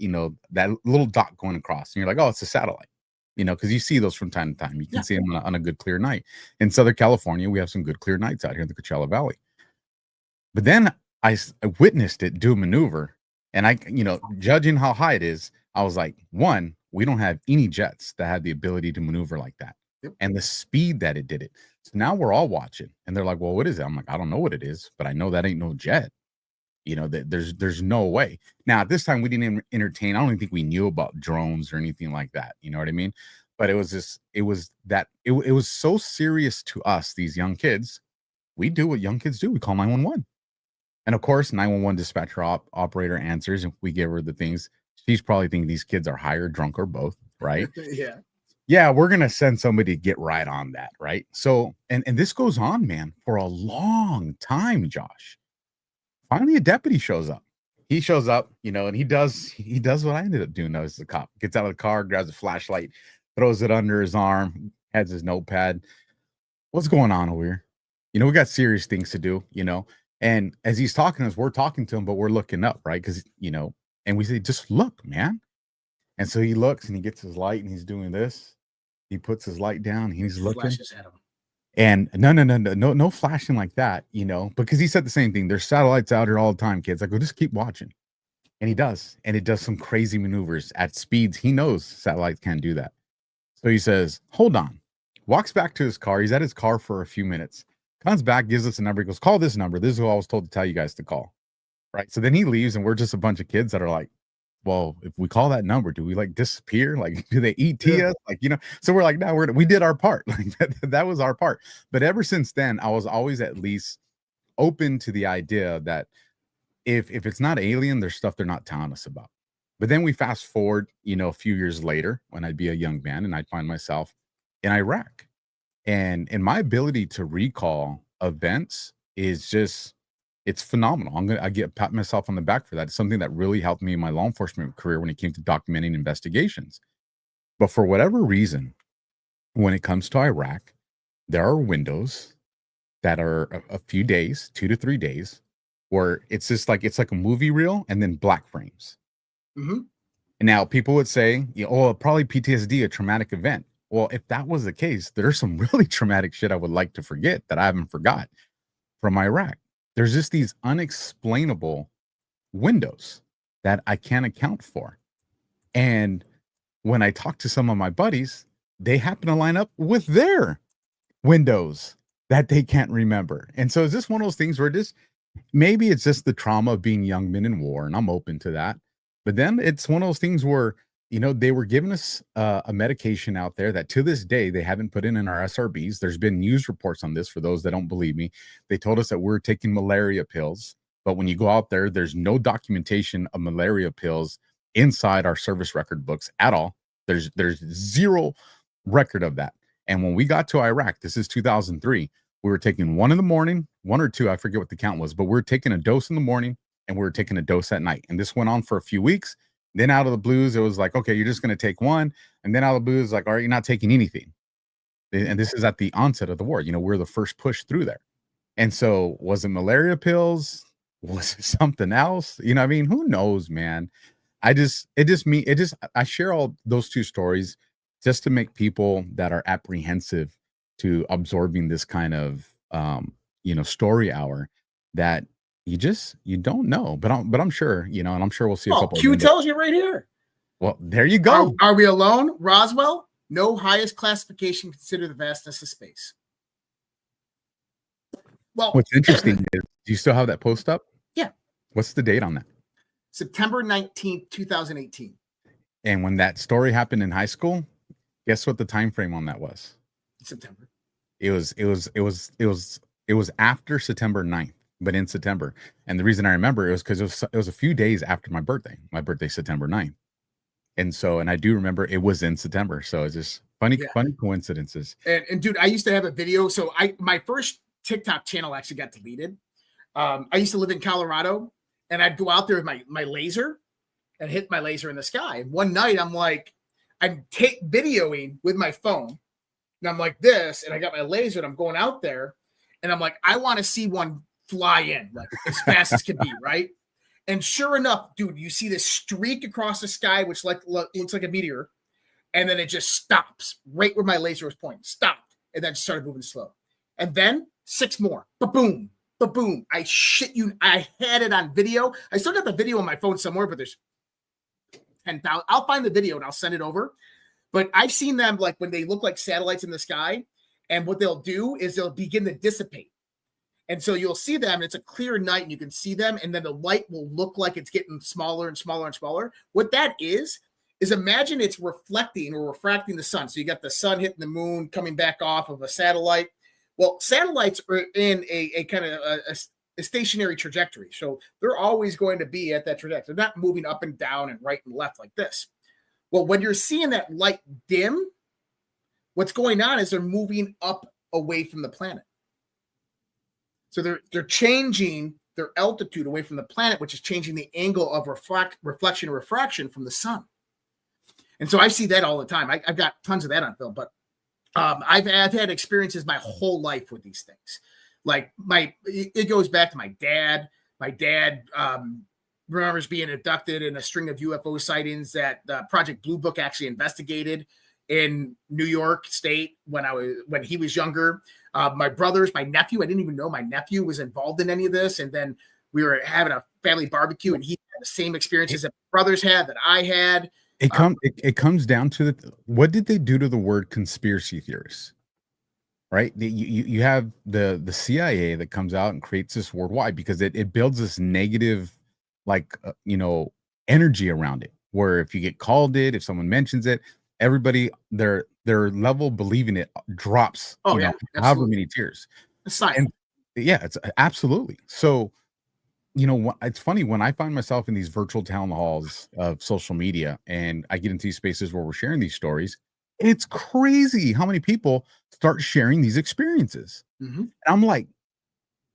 that little dot going across. And you're like, "Oh, it's a satellite," because you see those from time to time. You can see them on a good clear night. In Southern California, we have some good clear nights out here in the Coachella Valley. But then I witnessed it do a maneuver, and I, judging how high it is, I was like, one, we don't have any jets that had the ability to maneuver like that, and the speed that it did it. So now we're all watching, and they're like, "Well, what is it?" I'm like, "I don't know what it is, but I know that ain't no jet." That there's no way. Now at this time we didn't entertain. I don't even think we knew about drones or anything like that. You know what I mean? But it was so serious to us, these young kids. We do what young kids do. We call 911, and of course 911 dispatcher operator answers, and we give her the things. She's probably thinking these kids are high or drunk or both, right? Yeah, we're gonna send somebody to get right on that, right? So, and this goes on, man, for a long time, Josh. Finally, a deputy shows up. He shows up, and he does what I ended up doing as the cop. Gets out of the car, grabs a flashlight, throws it under his arm, has his notepad. What's going on over here? We got serious things to do, And as he's talking to us, we're talking to him, but we're looking up, right? Because, and we say, "Just look, man." And so he looks and he gets his light and he's doing this. He puts his light down and he's looking. Flashes at him. And no flashing like that, because he said the same thing. There's satellites out here all the time, kids. I go, just keep watching. And he does. And it does some crazy maneuvers at speeds. He knows satellites can't do that. So he says, "Hold on." Walks back to his car. He's at his car for a few minutes. Comes back, gives us a number. He goes, "Call this number. This is who I was told to tell you guys to call." Right. So then he leaves, and we're just a bunch of kids that are like, "Well, if we call that number, do we like disappear? Like, do they ET us?" Like, so we're like, "No, we did our part." Like that was our part. But ever since then, I was always at least open to the idea that if it's not alien, there's stuff they're not telling us about. But then we fast forward, a few years later, when I'd be a young man and I'd find myself in Iraq, and my ability to recall events is just, it's phenomenal. I pat myself on the back for that. It's something that really helped me in my law enforcement career when it came to documenting investigations. But for whatever reason, when it comes to Iraq, there are windows that are a few days, 2 to 3 days, where it's just like, it's like a movie reel and then black frames. Mm-hmm. And now people would say, "Oh, probably PTSD, a traumatic event." Well, if that was the case, there's some really traumatic shit I would like to forget that I haven't forgot from Iraq. There's just these unexplainable windows that I can't account for. And when I talk to some of my buddies, they happen to line up with their windows that they can't remember. And so is this one of those things where maybe it's just the trauma of being young men in war, and I'm open to that. But then it's one of those things where, they were giving us a medication out there that to this day they haven't put in our SRBs. There's been news reports on this for those that don't believe me. They told us that we're taking malaria pills, but when you go out there, there's no documentation of malaria pills inside our service record books at all. There's zero record of that. And when we got to Iraq, this is 2003, we were taking one in the morning, one or two, I forget what the count was, but we were taking a dose in the morning and we were taking a dose at night. And this went on for a few weeks. Then out of the blues, it was like, "Okay, you're just going to take one." And then out of the blues, like, "All right, you're not taking anything." And this is at the onset of the war. We're the first push through there. And so was it malaria pills? Was it something else? I mean, who knows, man? I share all those two stories just to make people that are apprehensive to absorbing this kind of, story hour that you don't know, but I'm sure, and I'm sure we'll see a couple. Q tells you right here. Well, there you go. Are we alone? Roswell, no highest classification consider the vastness of space. Well, what's interesting is Do you still have that post up? Yeah. What's the date on that? September 19th, 2018. And when that story happened in high school, guess what the time frame on that was? September. It was after September 9th, but in September. And the reason I remember it was because it was a few days after my birthday. My birthday, September 9th. And I do remember it was in September. So it's just funny coincidences. And dude, I used to have a video. So my first TikTok channel actually got deleted. I used to live in Colorado, and I'd go out there with my laser and hit my laser in the sky. And one night I'm videoing with my phone, and I'm like this, and I got my laser, and I'm going out there, and I'm like, I want to see one fly in like as fast as can be, right? And sure enough, dude, you see this streak across the sky, which looks like a meteor, and then it just stops right where my laser was pointing. Stopped, and then started moving slow. And then 6 more. Ba-boom, ba-boom. I shit you, I had it on video. I still got the video on my phone somewhere, but there's 10,000. I'll find the video and I'll send it over. But I've seen them like when they look like satellites in the sky, and what they'll do is they'll begin to dissipate. And so you'll see them, and it's a clear night, and you can see them, and then the light will look like it's getting smaller and smaller and smaller. What that is imagine it's reflecting or refracting the sun. So you got the sun hitting the moon, coming back off of a satellite. Well, satellites are in a kind of a stationary trajectory. So they're always going to be at that trajectory. They're not moving up and down and right and left like this. Well, when you're seeing that light dim, what's going on is they're moving up away from the planet. So they're changing their altitude away from the planet, which is changing the angle of reflection or refraction from the sun. And so I see that all the time. I've got tons of that on film, but I've had experiences my whole life with these things. Like it goes back to my dad. My dad remembers being abducted in a string of UFO sightings that Project Blue Book actually investigated in New York State when he was younger. My brothers, my nephew, I didn't even know my nephew was involved in any of this. And then we were having a family barbecue, and he had the same experiences that my brothers had, that I had. It comes down to what did they do to the word conspiracy theorists? Right? You have the CIA that comes out and creates this worldwide because it builds this negative, energy around it, where if you get called it, if someone mentions it, everybody their level of believing it drops. However many tiers. And it's absolutely. So it's funny when I find myself in these virtual town halls of social media, and I get into these spaces where we're sharing these stories. It's crazy how many people start sharing these experiences. Mm-hmm. And I'm like,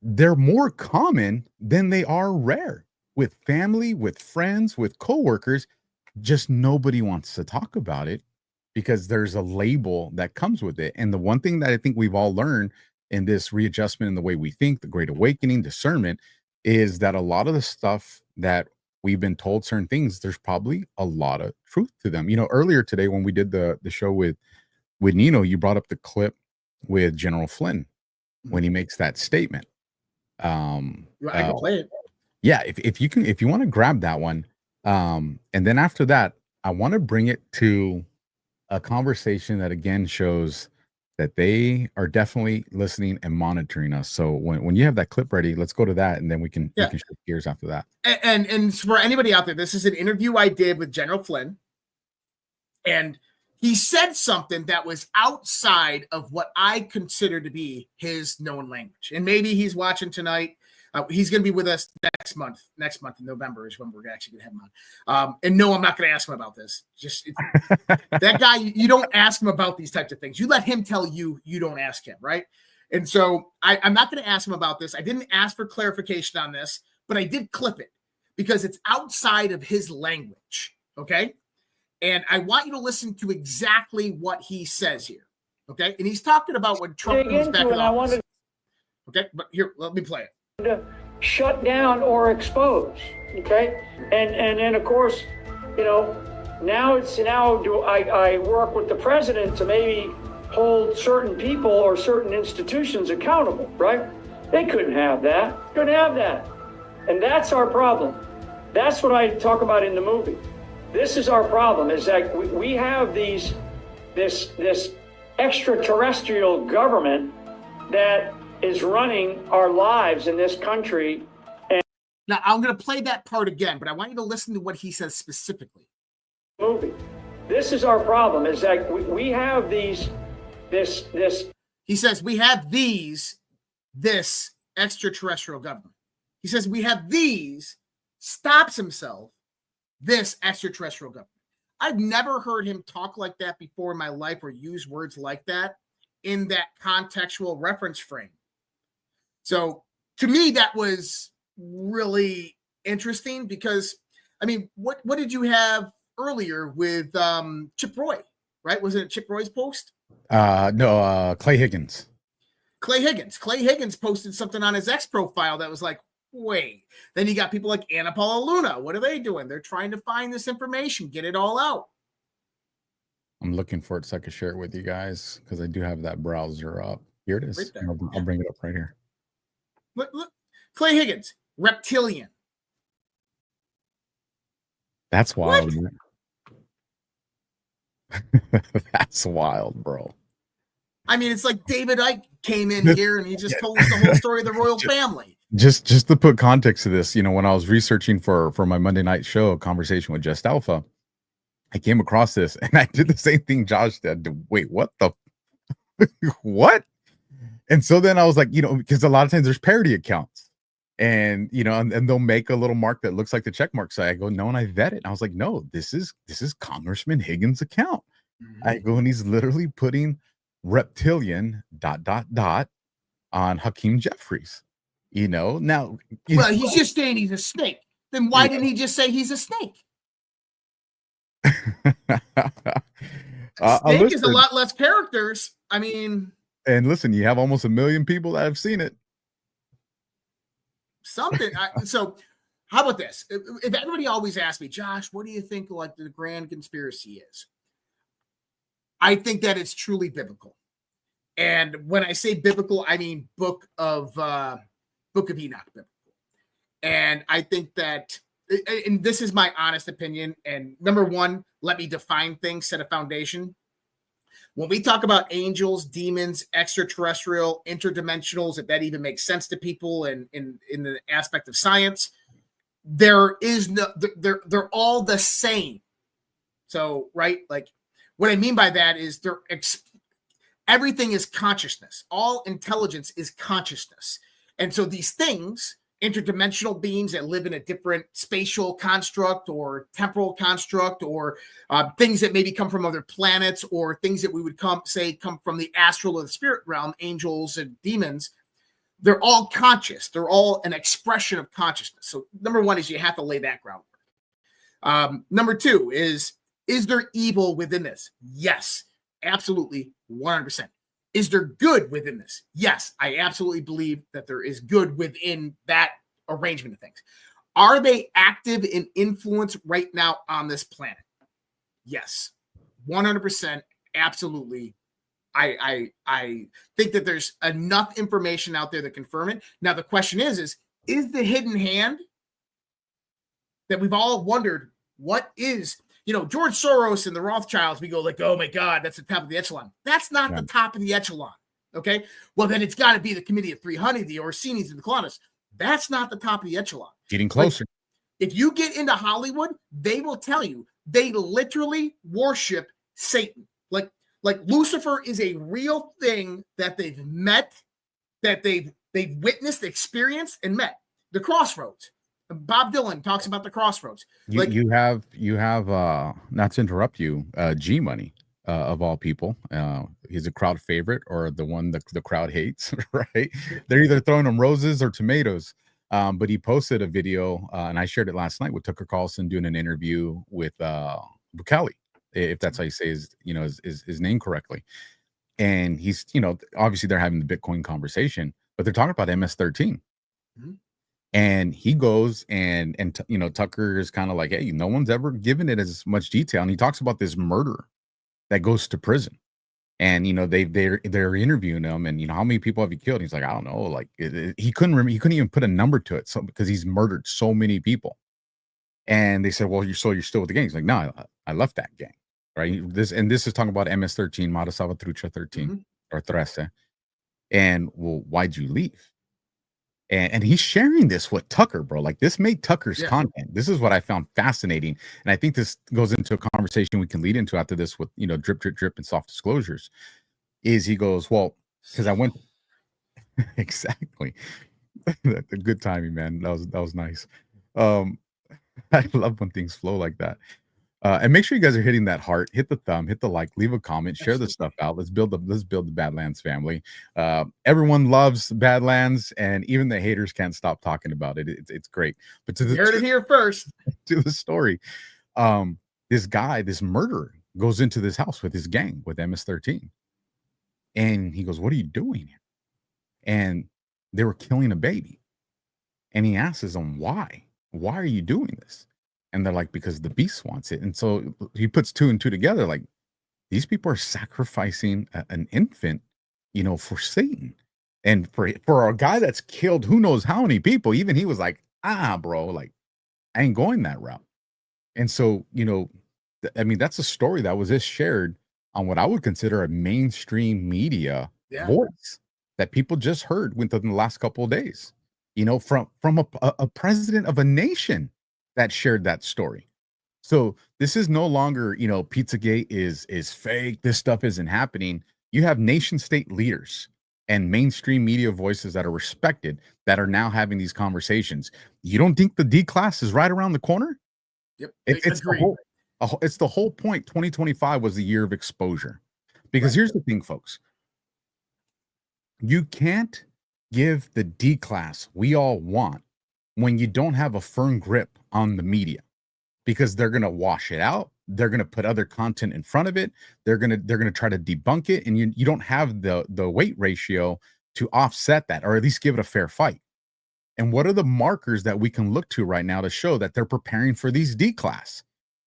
they're more common than they are rare with family, with friends, with coworkers. Just nobody wants to talk about it because there's a label that comes with it. And the one thing that I think we've all learned in this readjustment in the way we think, the Great Awakening, discernment, is that a lot of the stuff that we've been told certain things, there's probably a lot of truth to them. Earlier today when we did the show with Nino, you brought up the clip with General Flynn when he makes that statement. I can play it. Yeah, if you want to grab that one, and then after that, I want to bring it to a conversation that again shows that they are definitely listening and monitoring us. So when you have that clip ready, let's go to that, and then we can shift gears after that. And for anybody out there, this is an interview I did with General Flynn, and he said something that was outside of what I consider to be his known language. And maybe he's watching tonight. He's going to be with us next month. Next month in November is when we're actually going to have him on. And no, I'm not going to ask him about this. That guy, you don't ask him about these types of things. You let him tell you, you don't ask him, right? And so I'm not going to ask him about this. I didn't ask for clarification on this, but I did clip it because it's outside of his language, okay? And I want you to listen to exactly what he says here, okay? And he's talking about when Trump comes back in office. Okay, but here, let me play it. To shut down or expose, okay, and then of course, now do I work with the president to maybe hold certain people or certain institutions accountable, right? They couldn't have that, and that's our problem. That's what I talk about in the movie. This is our problem: is that we have this extraterrestrial government that is running our lives in this country. And now I'm going to play that part again, but I want you to listen to what he says specifically. Movie. This is our problem, is that we have these, this. He says we have this extraterrestrial government. He says we have these, stops himself, this extraterrestrial government. I've never heard him talk like that before in my life or use words like that in that contextual reference frame. So to me, that was really interesting because, I mean, what did you have earlier with Chip Roy, right? Was it Chip Roy's post? No, Clay Higgins. Clay Higgins posted something on his X profile that was like, wait. Then you got people like Anna Paula Luna. What are they doing? They're trying to find this information, get it all out. I'm looking for it so I can share it with you guys because I do have that browser up. Here it is. Right there. I'll bring it up right here. Look, Clay Higgins, reptilian. That's wild. That's wild, bro. I mean, it's like David Icke came in here and he just told us the whole story of the royal family. Just to put context to this, you know, when I was researching for my Monday night show, a conversation with Just Alpha, I came across this and I did the same thing Josh did. Wait, what the what? And so then I was like, you know, because a lot of times there's parody accounts and, you know, and they'll make a little mark that looks like the check mark. So I go, no, and I vet it. And I was like, no, this is Congressman Higgins' account. Mm-hmm. I go, and he's literally putting reptilian ... on Hakeem Jeffries. You know, now well, he's just saying he's a snake. Then why didn't he just say he's a snake? Snake is a lot less characters. I mean, and listen, you have almost 1 million people that have seen it. Something. So, how about this? If everybody always asks me, Josh, what do you think like the grand conspiracy is? I think that it's truly biblical. And when I say biblical, I mean Book of Enoch biblical. And I think that, and this is my honest opinion, and number one, let me define things, set a foundation. When we talk about angels, demons, extraterrestrial, interdimensionals, if that even makes sense to people and in the aspect of science, there is no, they're all the same. So, right, like what I mean by that is everything is consciousness. All intelligence is consciousness. And so these things, interdimensional beings that live in a different spatial construct or temporal construct, or things that maybe come from other planets, or things that we would come from the astral or the spirit realm, angels and demons, they're all conscious. They're all an expression of consciousness. So number one is you have to lay that groundwork. Number two is there evil within this? Yes, absolutely, 100%. Is there good within this? Yes, I absolutely believe that there is good within that arrangement of things. Are they active in influence right now on this planet? Yes, 100%, absolutely. I think that there's enough information out there to confirm it. Now, the question is the hidden hand that we've all wondered, what is, you know, George Soros and the Rothschilds, we go like, oh my God, that's the top of the echelon. That's not the top of the echelon. Okay. Well, then it's got to be the Committee of 300, the Orsini's and the Colonnas. That's not the top of the echelon. Getting closer. Like, if you get into Hollywood, they will tell you they literally worship Satan. Like Lucifer is a real thing that they've met, that they've witnessed, experienced, and met. The crossroads. Bob Dylan talks about the crossroads. You have not to interrupt you, G Money, of all people. He's a crowd favorite, or the one that the crowd hates, right? They're either throwing him roses or tomatoes. But he posted a video, and I shared it last night with Tucker Carlson doing an interview with Bukali, if that's how you say his name correctly. And he's, you know, obviously they're having the Bitcoin conversation, but they're talking about MS-13. Mm-hmm. And he goes and you know, Tucker is kind of like, hey, no one's ever given it as much detail. And he talks about this murderer that goes to prison. And, you know, they're interviewing him, and, you know, how many people have you killed? And he's like, I don't know. Like he couldn't remember. He couldn't even put a number to it. So because he's murdered so many people. And they said, well, you're still with the gang. He's like, no, I left that gang. Right. This is talking about MS-13, Mata Salvatrucha 13, mm-hmm. or 13. And well, why'd you leave? And he's sharing this with Tucker, bro. Like this made Tucker's content. This is what I found fascinating. And I think this goes into a conversation we can lead into after this with, you know, drip, drip, drip and soft disclosures. Is he goes, well, because I went exactly. The good timing, man. That was nice. I love when things flow like that. And make sure you guys are hitting that heart, hit the thumb, hit the like, leave a comment, share the stuff out. Let's build the Badlands family. Everyone loves Badlands, and even the haters can't stop talking about it. It's great. But You heard it here first. To the story, this guy, this murderer, goes into this house with his gang with MS-13, and he goes, "What are you doing here?" And they were killing a baby, and he asks them, "Why? Why are you doing this?" And they're like, because the beast wants it. And so he puts two and two together. Like, these people are sacrificing an infant, you know, for Satan. And for a guy that's killed who knows how many people, even he was like, bro, like, I ain't going that route. And so, you know, I mean, that's a story that was just shared on what I would consider a mainstream media voice that people just heard within the last couple of days, you know, from a president of a nation that shared that story. So this is no longer, you know, Pizzagate is fake. This stuff isn't happening. You have nation state leaders and mainstream media voices that are respected that are now having these conversations. You don't think the D class is right around the corner? Yep. It's the whole point. 2025 was the year of exposure. Because here's the thing, folks. You can't give the D class we all want when you don't have a firm grip on the media, because they're going to wash it out. They're going to put other content in front of it. They're going to try to debunk it. And you don't have the weight ratio to offset that, or at least give it a fair fight. And what are the markers that we can look to right now to show that they're preparing for these D class?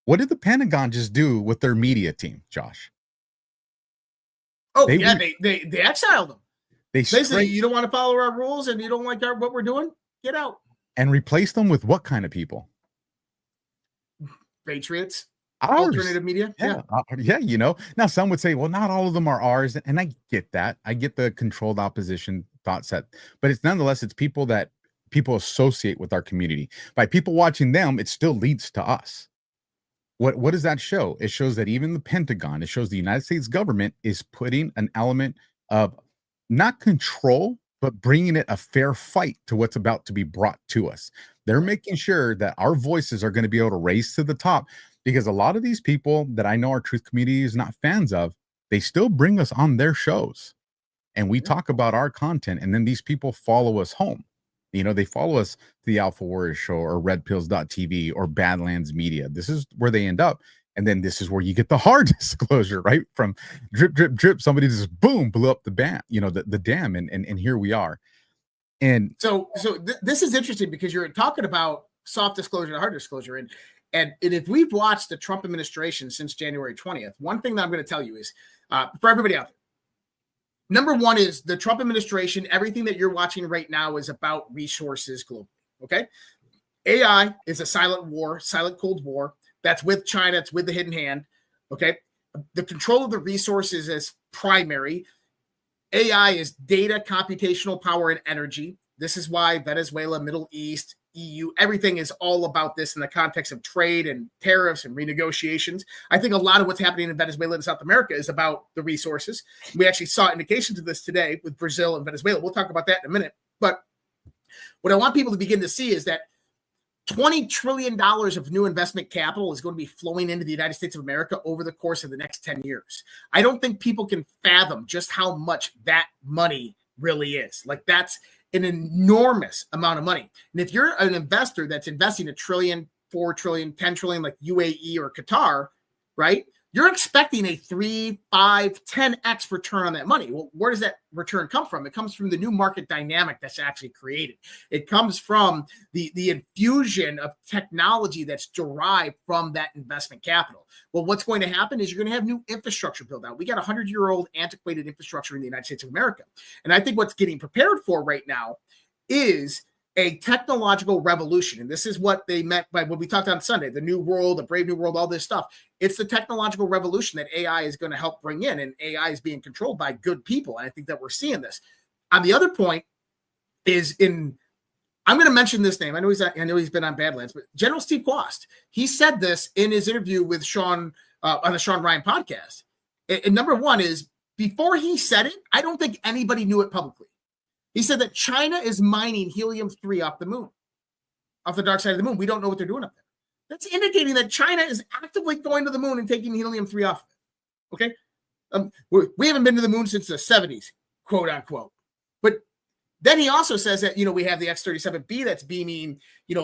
What did the Pentagon just do with their media team, Josh? Oh, they exiled them. They basically, you don't want to follow our rules and you don't like what we're doing, get out. And replace them with what kind of people? Patriots, alternative media. Yeah, you know. Now some would say, well, not all of them are ours, and I get that. I get the controlled opposition thought set, but it's nonetheless, it's people that people associate with our community. By people watching them, it still leads to us. What does that show? It shows that even the Pentagon, it shows the United States government is putting an element of not control, but bringing it a fair fight to what's about to be brought to us. They're making sure that our voices are going to be able to raise to the top, because a lot of these people that I know our truth community is not fans of, they still bring us on their shows and we talk about our content, and then these people follow us home. You know, they follow us to the Alpha Warrior Show or redpills.tv or Badlands Media. This is where they end up. And then this is where you get the hard disclosure, right? From drip, drip, drip. Somebody just boom, blew up the dam, the dam. And here we are. And so this is interesting because you're talking about soft disclosure and hard disclosure. And if we've watched the Trump administration since January 20th, one thing that I'm going to tell you is for everybody out there, number one is the Trump administration, everything that you're watching right now is about resources globally. Okay. AI is a silent war, silent Cold War. That's with China. It's with the hidden hand. Okay. The control of the resources is primary. AI is data, computational power, and energy. This is why Venezuela, Middle East, EU, everything is all about this in the context of trade and tariffs and renegotiations. I think a lot of what's happening in Venezuela and South America is about the resources. We actually saw indications of this today with Brazil and Venezuela. We'll talk about that in a minute. But what I want people to begin to see is that $20 trillion of new investment capital is going to be flowing into the United States of America over the course of the next 10 years. I don't think people can fathom just how much that money really is. Like, that's an enormous amount of money. And if you're an investor that's investing $1 trillion, $4 trillion, $10 trillion, like UAE or Qatar, right? You're expecting a 3, 5, 10x return on that money. Well, where does that return come from? It comes from the new market dynamic that's actually created. It comes from the infusion of technology that's derived from that investment capital. Well, what's going to happen is you're going to have new infrastructure built out. We got 100-year-old antiquated infrastructure in the United States of America. And I think what's getting prepared for right now is a technological revolution. And this is what they meant by what we talked on Sunday, the new world, the brave new world, all this stuff. It's the technological revolution that AI is going to help bring in, and AI is being controlled by good people. And I think that we're seeing this. On the other point is I'm going to mention this name. I know he's been on Badlands, but General Steve Quast. He said this in his interview with Sean on the Sean Ryan podcast. And number one is, before he said it, I don't think anybody knew it publicly. He said that China is mining helium-3 off the moon, off the dark side of the moon. We don't know what they're doing up there. That's indicating that China is actively going to the moon and taking helium-3 off of it. Okay? We haven't been to the moon since the 70s, quote unquote. But then he also says that, we have the X-37B that's beaming,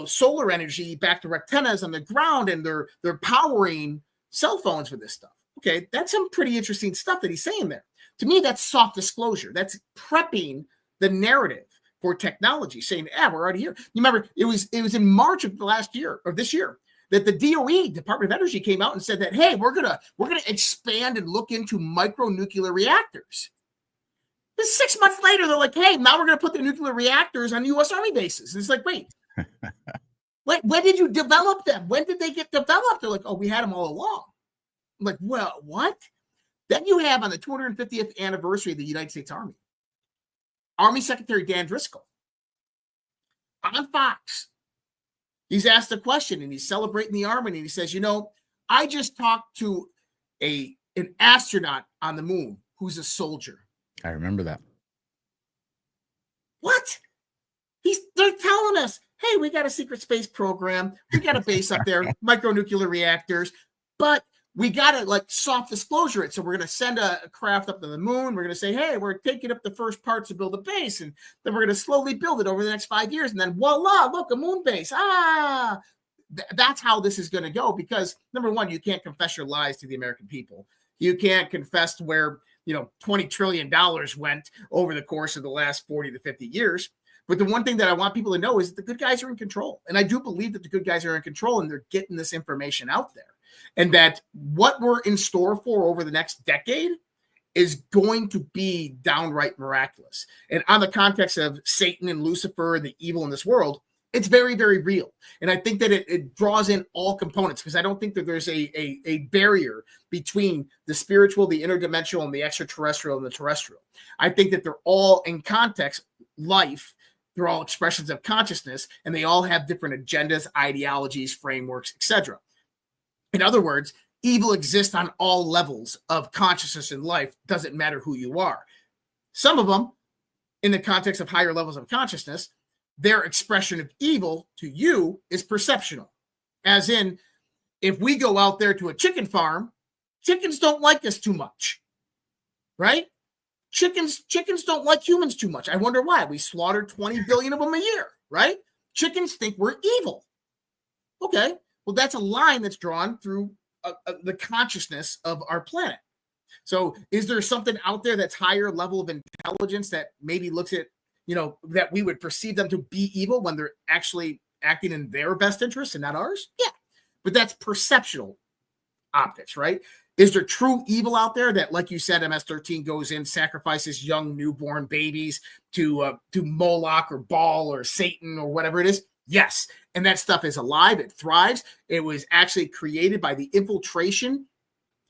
solar energy back to antennas on the ground, and they're powering cell phones with this stuff. Okay, that's some pretty interesting stuff that he's saying there. To me, that's soft disclosure. That's prepping the narrative for technology, saying, we're already here. You remember, it was in March of this year, that the DOE, Department of Energy, came out and said that, hey, we're gonna expand and look into micronuclear reactors. Then 6 months later, they're like, hey, now we're gonna put the nuclear reactors on U.S. Army bases. And it's like, wait, when did you develop them? When did they get developed? They're like, oh, we had them all along. I'm like, well, what? Then you have, on the 250th anniversary of the United States Army Secretary Dan Driscoll on Fox. He's asked a question and he's celebrating the Army, and he says, I just talked to an astronaut on the moon who's a soldier. I remember that. What? They're telling us, hey, we got a secret space program. We got a base up there, micronuclear reactors, but we got to soft disclosure it. So we're going to send a craft up to the moon. We're going to say, hey, we're taking up the first parts to build a base. And then we're going to slowly build it over the next 5 years. And then voila, look, a moon base. That's how this is going to go. Because number one, you can't confess your lies to the American people. You can't confess to where, $20 trillion went over the course of the last 40 to 50 years. But the one thing that I want people to know is that the good guys are in control. And I do believe that the good guys are in control, and they're getting this information out there. And that what we're in store for over the next decade is going to be downright miraculous. And on the context of Satan and Lucifer and the evil in this world, it's very, very real. And I think that it draws in all components, because I don't think that there's a barrier between the spiritual, the interdimensional, and the extraterrestrial and the terrestrial. I think that they're all in context, life. They're all expressions of consciousness, and they all have different agendas, ideologies, frameworks, etc. In other words, evil exists on all levels of consciousness in life. Doesn't matter who you are. Some of them, in the context of higher levels of consciousness, their expression of evil to you is perceptional. As in, if we go out there to a chicken farm, chickens don't like us too much, right? Chickens don't like humans too much. I wonder why. We slaughter 20 billion of them a year, right? Chickens think we're evil. Okay. Well, that's a line that's drawn through the consciousness of our planet. So is there something out there that's higher level of intelligence that maybe looks at, that we would perceive them to be evil when they're actually acting in their best interest and not ours? Yeah. But that's perceptual optics, right? Is there true evil out there that, like you said, MS-13 goes in, sacrifices young newborn babies to Moloch or Baal or Satan or whatever it is? Yes. And that stuff is alive. It thrives. It was actually created by the infiltration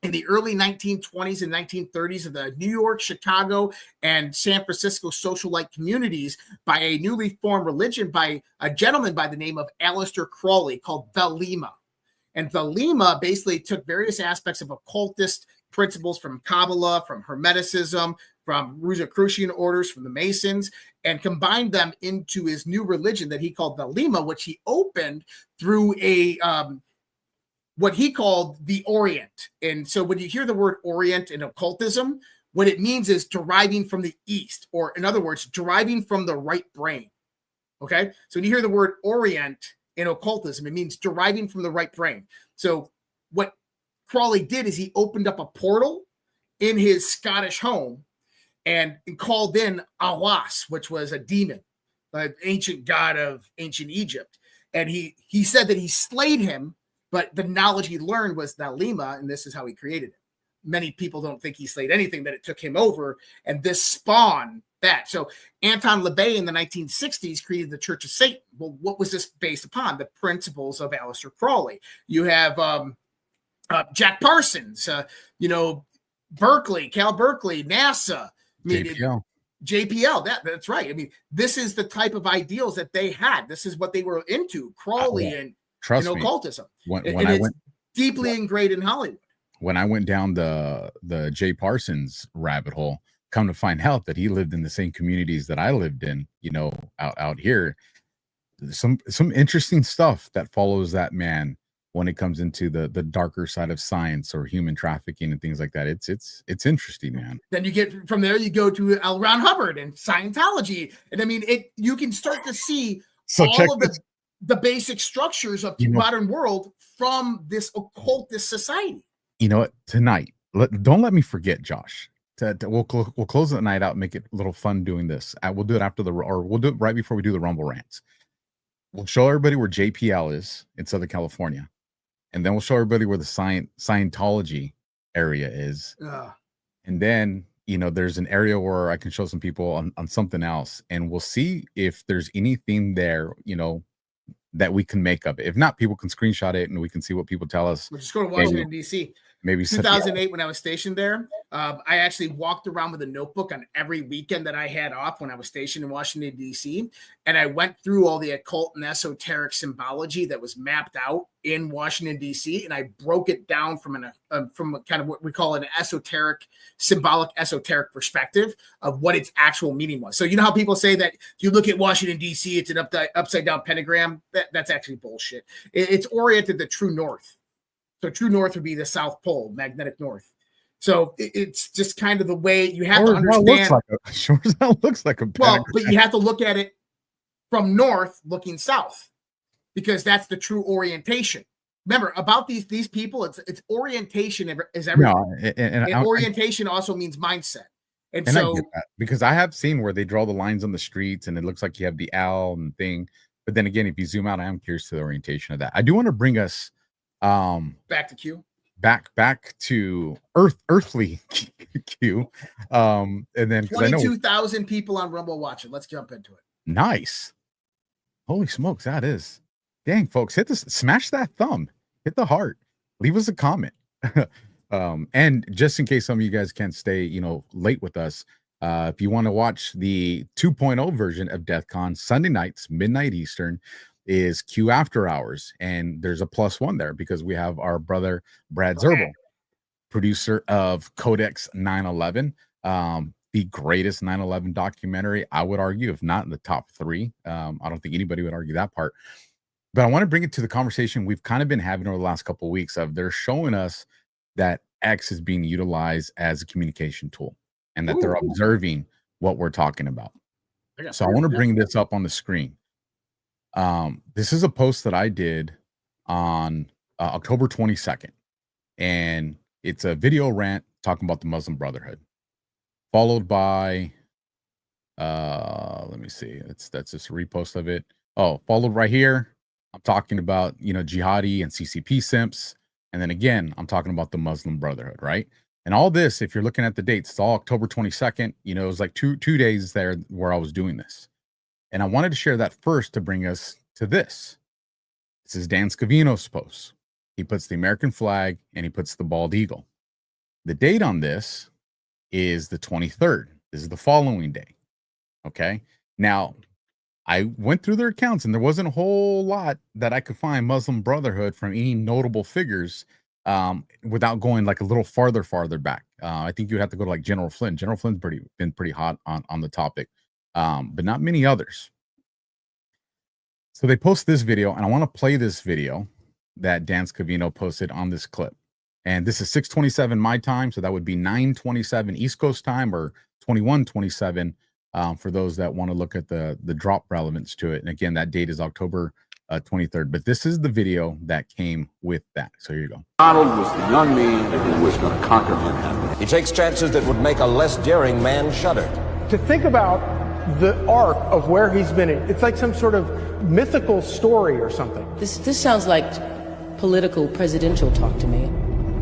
in the early 1920s and 1930s of the New York, Chicago, and San Francisco socialite communities by a newly formed religion by a gentleman by the name of Aleister Crowley called Thelema. And Thelema basically took various aspects of occultist principles from Kabbalah, from Hermeticism, from Rosicrucian orders, from the Masons, and combined them into his new religion that he called Thelema, which he opened through what he called the Orient. And so when you hear the word Orient in occultism, what it means is deriving from the East, or in other words, deriving from the right brain. Okay? So when you hear the word Orient in occultism, it means deriving from the right brain. So what Crowley did is he opened up a portal in his Scottish home and called in Awas, which was a demon, an ancient god of ancient Egypt. And he said that he slayed him, but the knowledge he learned was Thelema, and this is how he created it. Many people don't think he slayed anything, that it took him over, and this spawned that. So Anton LaVey in the 1960s created the Church of Satan. Well, what was this based upon? The principles of Aleister Crowley. You have Jack Parsons, Berkeley, Cal Berkeley, NASA. JPL. JPL, that's right. I mean, this is the type of ideals that they had. This is what they were into, Crowley and occultism. When and I it's went deeply ingrained in Hollywood. When I went down the Jay Parsons rabbit hole, come to find out that he lived in the same communities that I lived in, out here. Some interesting stuff that follows that man when it comes into the darker side of science or human trafficking and things like that. It's interesting, man. Then you get from there, you go to L. Ron Hubbard and Scientology. And I mean, you can start to see all of the basic structures of the modern world from this occultist society. You know what? Tonight, don't let me forget, Josh. We'll close the night out, make it a little fun doing this. We'll do it we'll do it right before we do the Rumble rants. We'll show everybody where JPL is in Southern California. And then we'll show everybody where the Scientology area is. And then, there's an area where I can show some people on something else. And we'll see if there's anything there, that we can make of it. If not, people can screenshot it and we can see what people tell us. We'll just go to Washington, D.C. Maybe 2008, when I was stationed there, I actually walked around with a notebook on every weekend that I had off when I was stationed in Washington, D.C. And I went through all the occult and esoteric symbology that was mapped out in Washington, D.C. And I broke it down from from kind of what we call an symbolic esoteric perspective of what its actual meaning was. So you know how people say that if you look at Washington, D.C., it's an upside down pentagram? That's actually bullshit. It's oriented to true north. So true north would be the South Pole, magnetic north. So it's just kind of the way you have to understand. Looks like a pentagram. Well, but you have to look at it from north looking south, because that's the true orientation. Remember, about these people, it's orientation is everything. No, and orientation also means mindset. And so so I get that, because I have seen where they draw the lines on the streets and it looks like you have the owl and thing. But then again, if you zoom out, I am curious to the orientation of that. I do want to bring us back to Q. Back to earthly Q. And then 22,000 people on Rumble watching. Let's jump into it. Nice. Holy smokes, that is. Dang, folks, smash that thumb. Hit the heart. Leave us a comment. And just in case some of you guys can't stay, late with us, if you want to watch the 2.0 version of DEFCON, Sunday nights, midnight Eastern, is Q After Hours, and there's a +1 there because we have our brother Brad Zerbel, producer of Codex 9/11, the greatest 9/11 documentary, I would argue, if not in the top 3. I don't think anybody would argue that part. But I want to bring it to the conversation we've kind of been having over the last couple of weeks of they're showing us that X is being utilized as a communication tool and that they're observing what we're talking about. So I want to bring this up on the screen. This is a post that I did on October 22nd, and it's a video rant talking about the Muslim Brotherhood, followed by let me see, that's just a repost of it. Followed right here, I'm talking about jihadi and CCP simps, and then again I'm talking about the Muslim Brotherhood, right? And all this, if you're looking at the dates, it's all October 22nd. It was like two days there where I was doing this. And I wanted to share that first to bring us to this. This is Dan Scavino's post. He puts the American flag and he puts the bald eagle. The date on this is the 23rd. This is the following day. Okay. Now, I went through their accounts and there wasn't a whole lot that I could find Muslim Brotherhood from any notable figures without going like a little farther back. I think you'd have to go to like General Flynn. General Flynn's been pretty hot on the topic. But not many others. So they post this video, and I want to play this video that Dan Scavino posted on this clip. And this is 6:27 my time, so that would be 9:27 East Coast time, or 21:27 for those that want to look at the drop relevance to it. And again, that date is October 23rd. But this is the video that came with that. So here you go. Donald was the young man who was going to conquer Manhattan. He takes chances that would make a less daring man shudder. To think about the arc of where he's been in, it's like some sort of mythical story or something. This sounds like political presidential talk to me.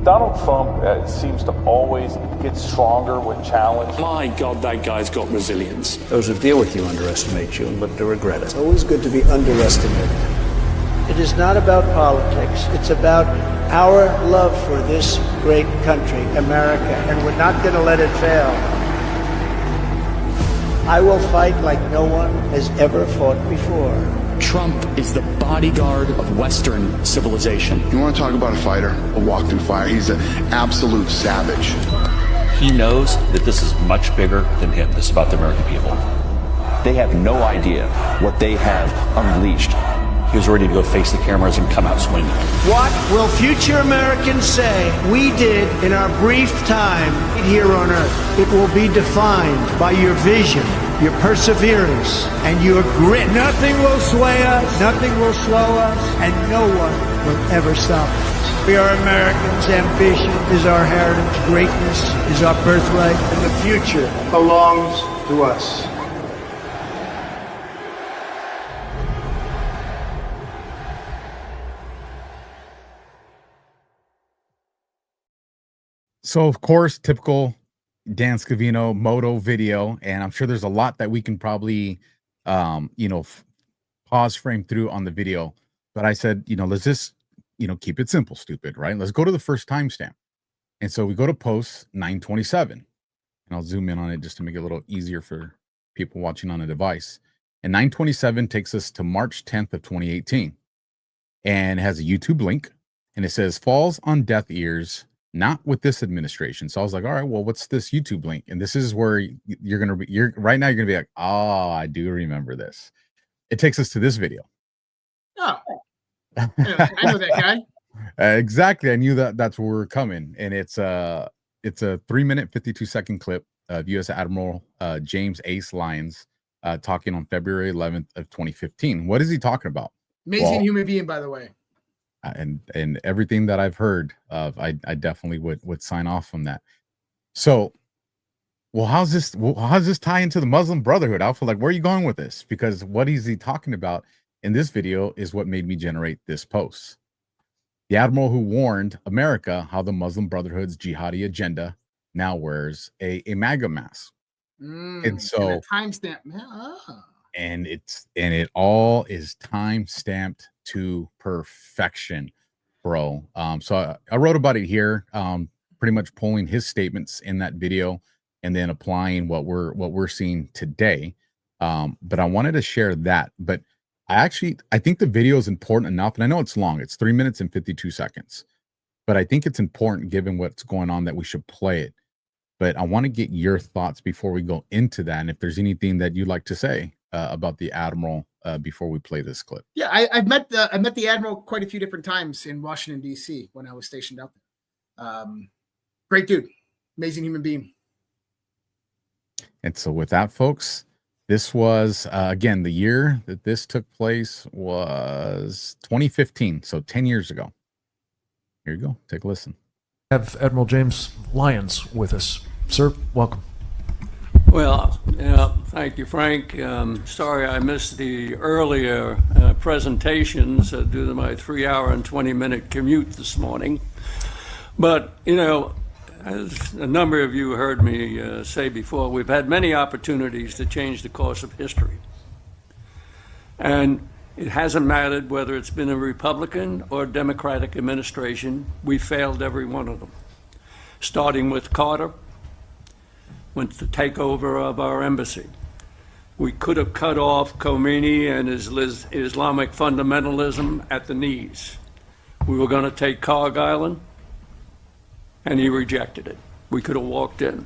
Donald Trump seems to always get stronger with challenge. My God, that guy's got resilience. Those who deal with you underestimate you and live to regret it. It's always good to be underestimated. It is not about politics. It's about our love for this great country, America, and we're not going to let it fail. I will fight like no one has ever fought before. Trump is the bodyguard of Western civilization. You want to talk about a fighter, a walk through fire? He's an absolute savage. He knows that this is much bigger than him. This is about the American people. They have no idea what they have unleashed. He was ready to go face the cameras and come out swinging. What will future Americans say we did in our brief time here on Earth? It will be defined by your vision, your perseverance, and your grit. Nothing will sway us, nothing will slow us, and no one will ever stop us. We are Americans. Ambition is our heritage. Greatness is our birthright. And the future belongs to us. So, of course, typical Dan Scavino moto video, and I'm sure there's a lot that we can probably, pause frame through on the video. But I said, let's just, keep it simple, stupid, right? Let's go to the first timestamp. And so we go to post 927, and I'll zoom in on it just to make it a little easier for people watching on a device. And 927 takes us to March 10th of 2018, and has a YouTube link, and it says falls on deaf ears. Not with this administration. So I was like, all right, well, what's this YouTube link? And this is where you're right now, you're going to be like, oh, I do remember this. It takes us to this video. Oh, I know that guy. Exactly. I knew that's where we're coming. And it's a 3-minute, 52-second clip of U.S. Admiral James Ace Lyons talking on February 11th of 2015. What is he talking about? Amazing human being, by the way. And everything that I've heard of, I definitely would sign off from that. So, well, how's this tie into the Muslim Brotherhood? I feel like, where are you going with this? Because what is he talking about in this video is what made me generate this post. The admiral who warned America how the Muslim Brotherhood's jihadi agenda now wears a MAGA mask. And so timestamp, man. And it all is time stamped to perfection, bro. So I wrote about it here, pretty much pulling his statements in that video and then applying what we're seeing today. But I wanted to share that. But I think the video is important enough, and I know it's long. It's 3 minutes and 52 seconds. But I think it's important, given what's going on, that we should play it. But I want to get your thoughts before we go into that, and if there's anything that you'd like to say about the admiral before we play this clip. Yeah, I met the admiral quite a few different times in Washington, D.C. when I was stationed out there. Great dude, amazing human being. And so with that, folks, this was again, the year that this took place was 2015, so 10 years ago. Here you go. Take a listen. Have Admiral James Lyons with us. Sir, welcome. Well, thank you, Frank. Sorry I missed the earlier presentations due to my 3-hour and 20-minute commute this morning. But, as a number of you heard me say before, we've had many opportunities to change the course of history. And it hasn't mattered whether it's been a Republican or Democratic administration. We failed every one of them, starting with Carter, with the takeover of our embassy. We could have cut off Khomeini and his Islamic fundamentalism at the knees. We were going to take Cargill, and he rejected it. We could have walked in.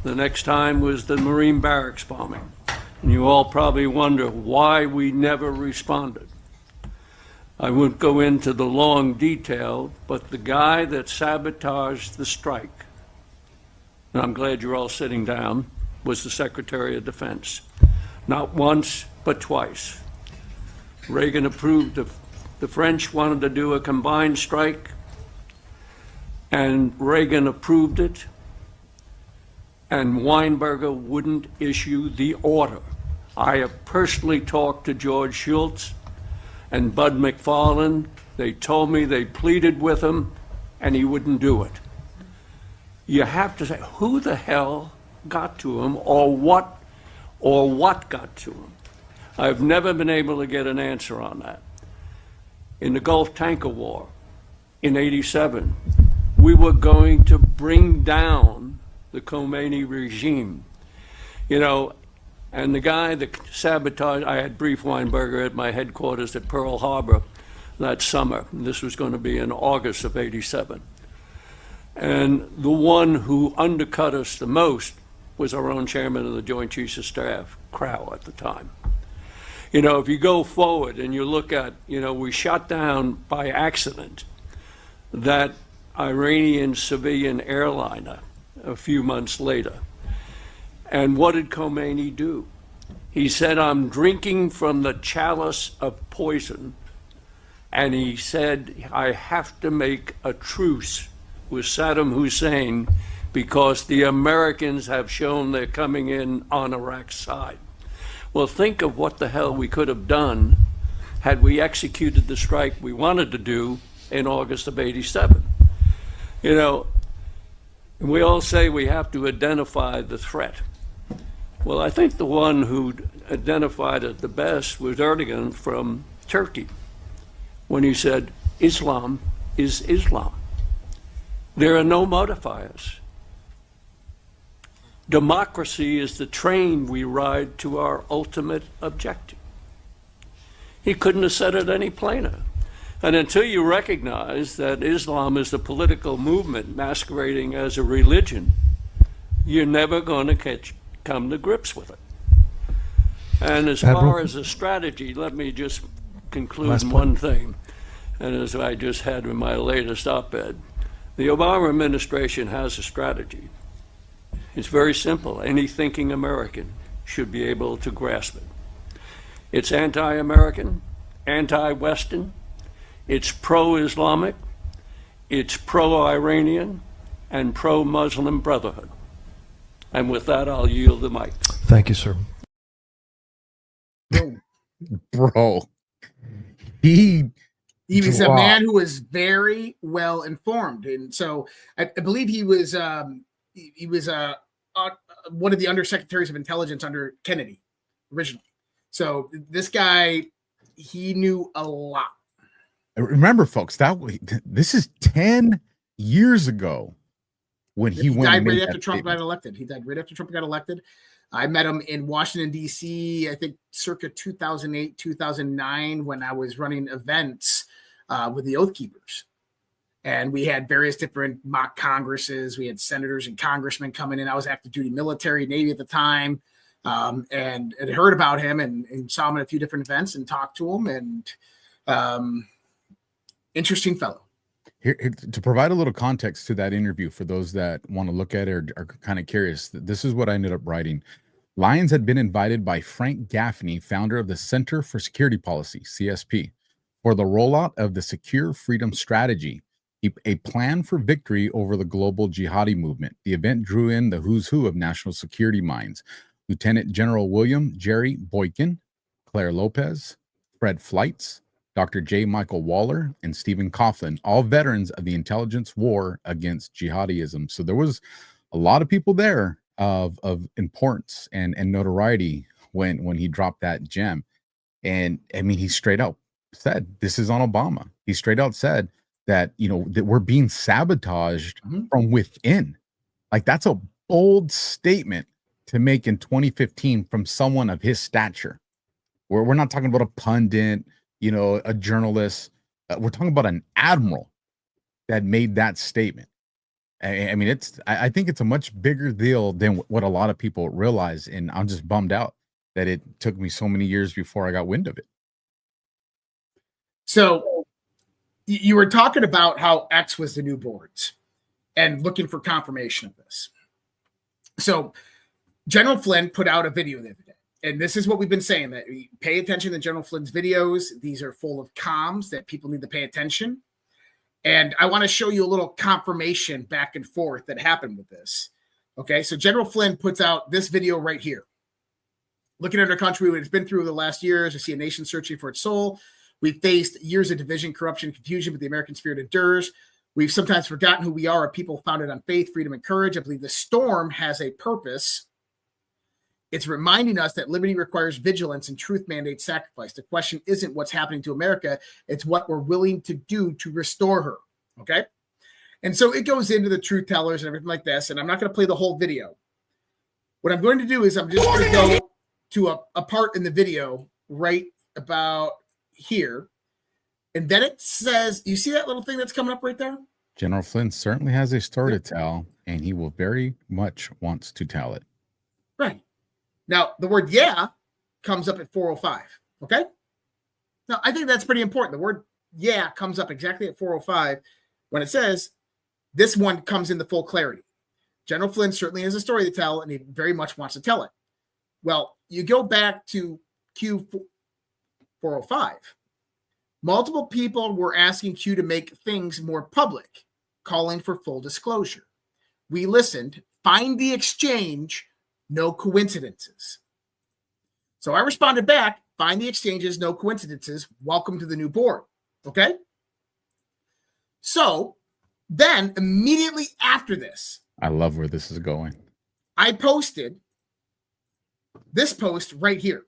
The next time was the Marine barracks bombing. And you all probably wonder why we never responded. I won't go into the long detail, but the guy that sabotaged the strike, and I'm glad you're all sitting down, was the Secretary of Defense. Not once, but twice. Reagan approved the French wanted to do a combined strike, and Reagan approved it, and Weinberger wouldn't issue the order. I have personally talked to George Shultz and Bud McFarlane. They told me they pleaded with him, and he wouldn't do it. You have to say, who the hell got to him, or what got to him? I've never been able to get an answer on that. In the Gulf Tanker War in '87, we were going to bring down the Khomeini regime. And the guy that sabotaged, I had Brief Weinberger at my headquarters at Pearl Harbor that summer. This was going to be in August of '87. And the one who undercut us the most was our own chairman of the Joint Chiefs of Staff, Crow, at the time. You know, if you go forward and you look at, you know, we shot down by accident that Iranian civilian airliner a few months later. And what did Khomeini do? He said, I'm drinking from the chalice of poison. And he said, I have to make a truce with Saddam Hussein because the Americans have shown they're coming in on Iraq's side. Well, think of what the hell we could have done had we executed the strike we wanted to do in August of '87. You know, we all say we have to identify the threat. Well, I think the one who identified it the best was Erdogan from Turkey, when he said, Islam is Islam. There are no modifiers. Democracy is the train we ride to our ultimate objective. He couldn't have said it any plainer. And until you recognize that Islam is a political movement masquerading as a religion, you're never going to come to grips with it. And as far as a strategy, let me just conclude one thing. And as I just had in my latest op-ed, the Obama administration has a strategy. It's very simple. Any thinking American should be able to grasp it. It's anti-American, anti-Western, it's pro-Islamic, it's pro-Iranian, and pro-Muslim Brotherhood. And with that, I'll yield the mic. Thank you, sir. Bro, he was a man who was very well informed, and so I believe he was one of the undersecretaries of intelligence under Kennedy originally. So this guy, he knew a lot. Remember, folks, this is 10 years ago when he went died right after Trump got elected. He died right after Trump got elected. I met him in Washington, D.C., I think circa 2008, 2009, when I was running events with the Oath Keepers. And we had various different mock congresses. We had senators and congressmen coming in. I was active duty military, Navy at the time, and had heard about him and saw him at a few different events and talked to him. And interesting fellow. Here, to provide a little context to that interview for those that want to look at it or are kind of curious, this is what I ended up writing. Lyons had been invited by Frank Gaffney, founder of the Center for Security Policy, CSP, for the rollout of the Secure Freedom Strategy, a plan for victory over the global jihadi movement. The event drew in the who's who of national security minds: Lieutenant General William Jerry Boykin, Claire Lopez, Fred Fleitz, Dr. J. Michael Waller, and Stephen Coughlin, all veterans of the intelligence war against jihadism. So there was a lot of people there of importance and notoriety when he dropped that gem. And I mean, he straight out said, this is on Obama. He straight out said that, you know, that we're being sabotaged from within. Like, that's a bold statement to make in 2015 from someone of his stature. We're not talking about a pundit, you know, a journalist. We're talking about an admiral that made that statement. I mean, I think it's a much bigger deal than what a lot of people realize. And I'm just bummed out that it took me so many years before I got wind of it. So you were talking about how X was the new boards and looking for confirmation of this. So General Flynn put out a video the other day. And this is what we've been saying, that we pay attention to General Flynn's videos. These are full of comms that people need to pay attention. And I want to show you a little confirmation back and forth that happened with this. Okay, so General Flynn puts out this video right here. Looking at our country, what it's been through the last years, I see a nation searching for its soul. We've faced years of division, corruption, confusion, but the American spirit endures. We've sometimes forgotten who we are, a people founded on faith, freedom, and courage. I believe the storm has a purpose. It's reminding us that liberty requires vigilance and truth mandates sacrifice. The question isn't what's happening to America. It's what we're willing to do to restore her. Okay. And so it goes into the truth tellers and everything like this. And I'm not going to play the whole video. What I'm going to do is I'm just going to go to a part in the video right about here. And then it says, you see that little thing that's coming up right there? General Flynn certainly has a story to tell, and he will very much wants to tell it. Right. Now, the word yeah comes up at 4:05. Okay? Now, I think that's pretty important. The word yeah comes up exactly at 4:05 when it says this one comes into full clarity. General Flynn certainly has a story to tell, and he very much wants to tell it. Well, you go back to Q 4:05. Multiple people were asking Q to make things more public, calling for full disclosure. We listened, find the exchange, no coincidences. So I responded back, find the exchanges, no coincidences, welcome to the new board. Okay? So then immediately after this, I love where this is going. I posted this post right here.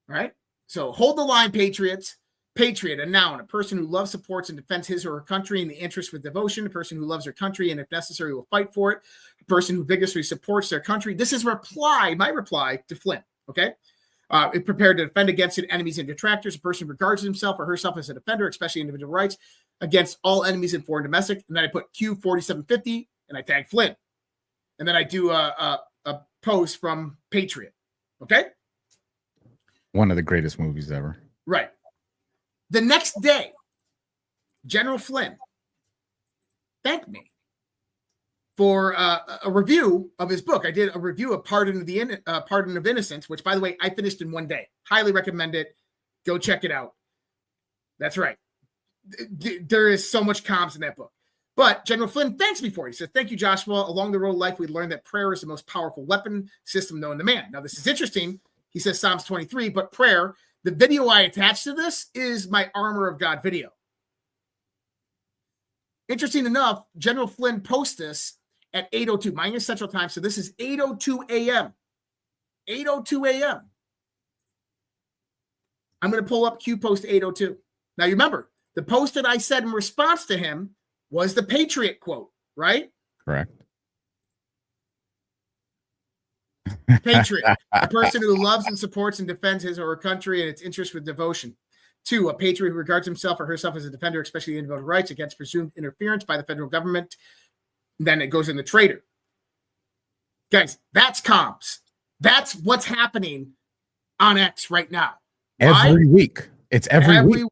All right? So hold the line, patriots. Patriot, a noun, a person who loves, supports, and defends his or her country in the interest with devotion, a person who loves their country and, if necessary, will fight for it, a person who vigorously supports their country. This is my reply to Flynn, okay? Prepared to defend against enemies and detractors, a person who regards himself or herself as a defender, especially individual rights, against all enemies in foreign and domestic. And then I put Q4750, and I tag Flynn. And then I do a post from Patriot, okay? One of the greatest movies ever. Right. The next day, General Flynn thanked me for a review of his book. I did a review of Pardon of Innocence, which, by the way, I finished in one day. Highly recommend it. Go check it out. That's right. There is so much comms in that book. But General Flynn thanks me for it. He says, thank you, Joshua. Along the road of life, we learned that prayer is the most powerful weapon system known to man. Now, this is interesting. He says Psalms 23, but prayer, the video I attached to this is my Armor of God video. Interesting enough, General Flynn posts this at 8:02, mine is Central Time. So this is 8:02 a.m. 8:02 a.m. I'm going to pull up Q post 8:02. Now, you remember, the post that I said in response to him was the Patriot quote, right? Correct. Patriot, a person who loves and supports and defends his or her country and its interests with devotion. 2, a patriot who regards himself or herself as a defender, especially individual rights, against presumed interference by the federal government. Then it goes in the traitor. Guys, that's comms. That's what's happening on X right now. Every week. It's every week.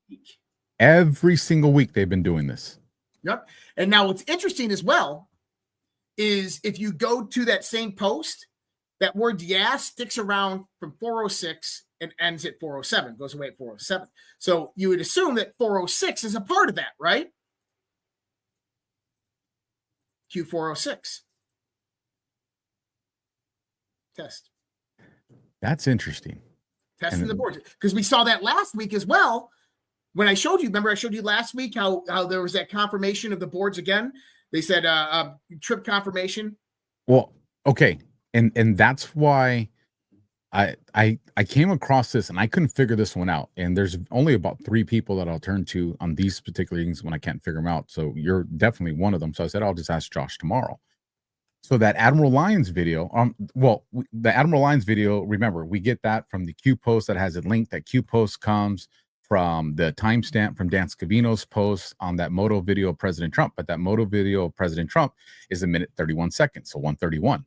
Every single week they've been doing this. Yep. And now what's interesting as well is if you go to that same post, that word yeah sticks around from 4:06 and ends at 4:07, goes away at 4:07. So you would assume that 4:06 is a part of that, right? Q406. Test. That's interesting. Testing the boards. Because we saw that last week as well. When I showed you, remember I showed you last week how there was that confirmation of the boards again? They said trip confirmation. Well, okay. And that's why I came across this and I couldn't figure this one out. And there's only about 3 people that I'll turn to on these particular things when I can't figure them out. So you're definitely one of them. So I said, I'll just ask Josh tomorrow. So that Admiral Lyons video, the Admiral Lyons video, remember, we get that from the Q post that has a link. That Q post comes from the timestamp from Dan Scavino's post on that moto video of President Trump. But that moto video of President Trump is 1:31, so 1:31.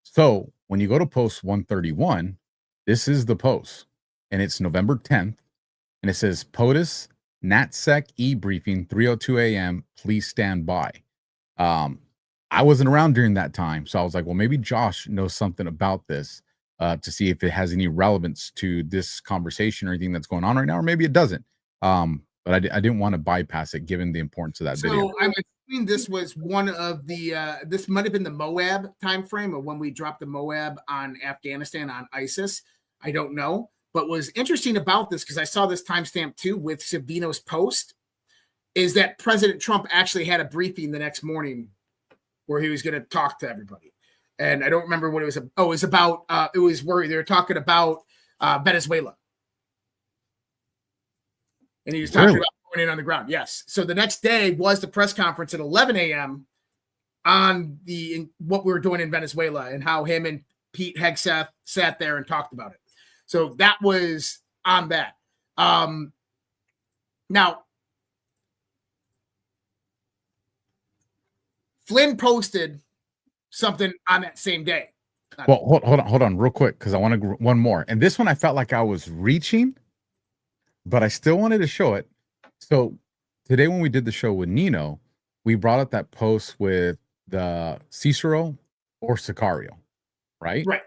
So when you go to post 131, this is the post, and it's November 10th, and it says POTUS NatSec e-briefing 3:02 a.m. Please stand by. I wasn't around during that time, so I was like, well, maybe Josh knows something about this to see if it has any relevance to this conversation or anything that's going on right now, or maybe it doesn't. But I didn't want to bypass it given the importance of that video. So I'm assuming this was one of the this might have been the Moab time frame, or when we dropped the Moab on Afghanistan on ISIS. I don't know. But what's interesting about this, because I saw this timestamp too with Savino's post, is that President Trump actually had a briefing the next morning where he was going to talk to everybody. And I don't remember what it was. Oh, it was about, it was where they were talking about Venezuela. And he was talking about going in on the ground. Yes. So the next day was the press conference at 11 a.m. on what we were doing in Venezuela and how him and Pete Hegseth sat there and talked about it. So that was on that. Now, Flynn posted something on that same day. Well, hold on real quick, because I want to one more. And this one I felt like I was reaching, but I still wanted to show it. So today when we did the show with Nino, we brought up that post with the Cicero or Sicario, right? Right.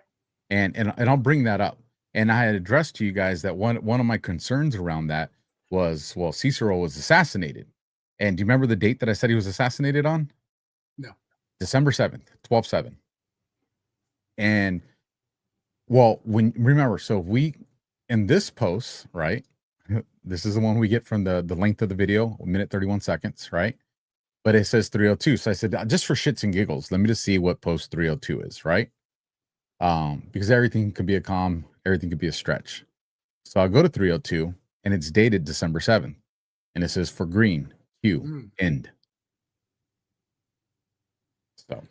And I'll bring that up. And I had addressed to you guys that one of my concerns around that was, well, Cicero was assassinated. And do you remember the date that I said he was assassinated on? No. December 7th, 12/7. And well, remember, so we in this post, right? This is the one we get from the length of the video, 1 minute 31 seconds, right? But it says 302. So I said, just for shits and giggles, let me just see what post 302 is, right? Because everything could be a calm, everything could be a stretch. So I'll go to 302 and it's dated December 7th. And it says for green, Q, end. So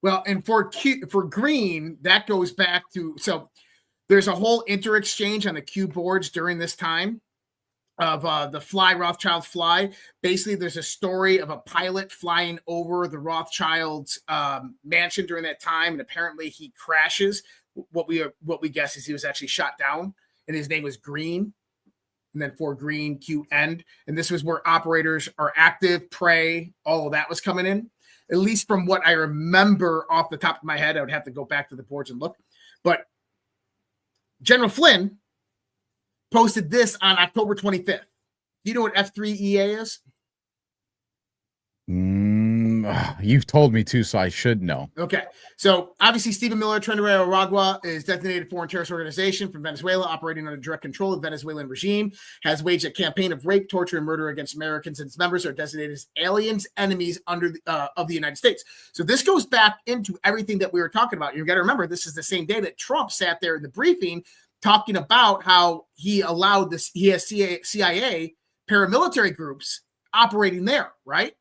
well, and for green, that goes back to, so there's a whole inter-exchange on the Q boards during this time of the Rothschild fly. Basically, there's a story of a pilot flying over the Rothschild's mansion during that time, and apparently he crashes. What we guess is he was actually shot down, and his name was Green. And then for green, Q end. And this was where operators are active, prey, all of that was coming in. At least from what I remember off the top of my head, I would have to go back to the boards and look. But General Flynn posted this on October 25th. Do you know what F3EA is? You've told me to, so I should know. Okay. So obviously, Stephen Miller, Trinidad Aragua is designated foreign terrorist organization from Venezuela operating under direct control of the Venezuelan regime, has waged a campaign of rape, torture, and murder against Americans, and its members are designated as aliens, enemies of the United States. So this goes back into everything that we were talking about. You got to remember, this is the same day that Trump sat there in the briefing talking about how he allowed this, he has CIA paramilitary groups operating there, right?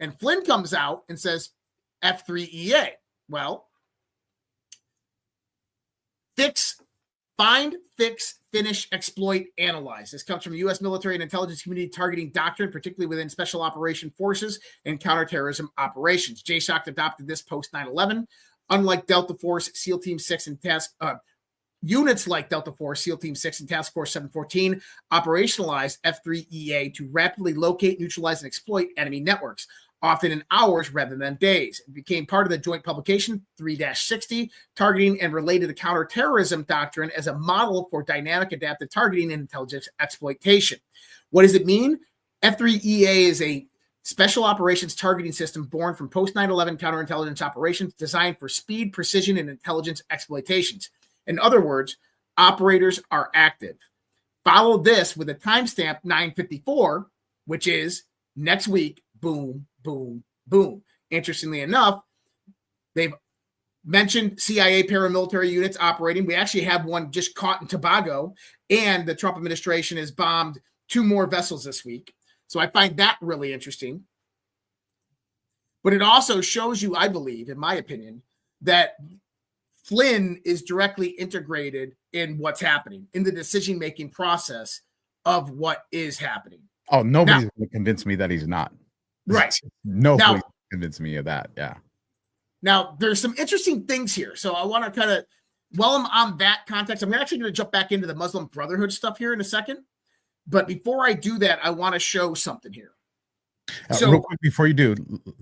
And Flynn comes out and says F3EA. Well, find, fix, finish, exploit, analyze. This comes from U.S. military and intelligence community targeting doctrine, particularly within special operation forces and counterterrorism operations. JSOC adopted this post 9/11. Unlike Delta Force, SEAL Team 6 and units like Delta Force, SEAL Team 6 and Task Force 714 operationalized F3EA to rapidly locate, neutralize, and exploit enemy networks, often in hours rather than days. It became part of the joint publication 3-60, targeting and related to counterterrorism doctrine as a model for dynamic adaptive targeting and intelligence exploitation. What does it mean? F3EA is a special operations targeting system born from post 9/11 counterintelligence operations designed for speed, precision, and intelligence exploitations. In other words, operators are active. Follow this with a timestamp 9:54, which is next week. Boom, boom, boom. Interestingly enough, they've mentioned CIA paramilitary units operating. We actually have one just caught in Tobago, and the Trump administration has bombed 2 more vessels this week. So I find that really interesting. But it also shows you, I believe, in my opinion, that Flynn is directly integrated in what's happening, in the decision-making process of what is happening. Oh, nobody's going to convince me that he's not. Right. Nobody convinced me of that. Yeah. Now, there's some interesting things here. So I want to kind of, while I'm on that context, I'm actually going to jump back into the Muslim Brotherhood stuff here in a second. But before I do that, I want to show something here. So, real quick before you do,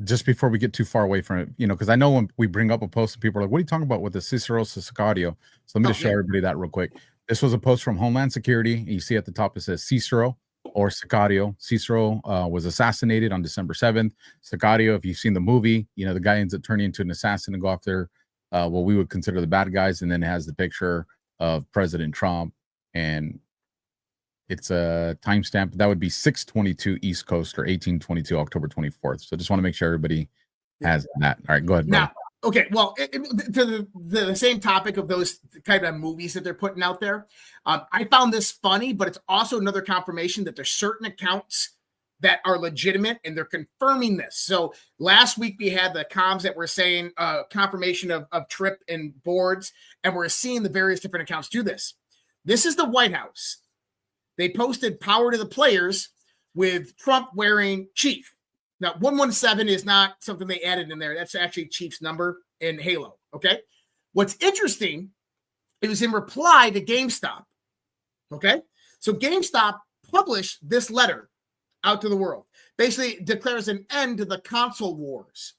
just before we get too far away from it, because I know when we bring up a post and people are like, what are you talking about with the Cicero Sicario? So let me just show everybody that real quick. This was a post from Homeland Security. You see at the top, it says Cicero or Sicario. Cicero was assassinated on December 7th. Sicario, if you've seen the movie, the guy ends up turning into an assassin and go after what we would consider the bad guys. And then it has the picture of President Trump, and it's a timestamp. That would be 6/22 East Coast or 18/22 October 24th. So just want to make sure everybody has that. All right, go ahead. Now, okay, well, to the same topic of those kind of movies that they're putting out there, I found this funny, but it's also another confirmation that there's certain accounts that are legitimate, and they're confirming this. So last week we had the comms that were saying confirmation of trip and boards, and we're seeing the various different accounts do this. This is the White House. They posted power to the players with Trump wearing Chief. Now, 117 is not something they added in there. That's actually Chief's number in Halo, okay? What's interesting, it was in reply to GameStop, okay? So GameStop published this letter out to the world. Basically declares an end to the console wars.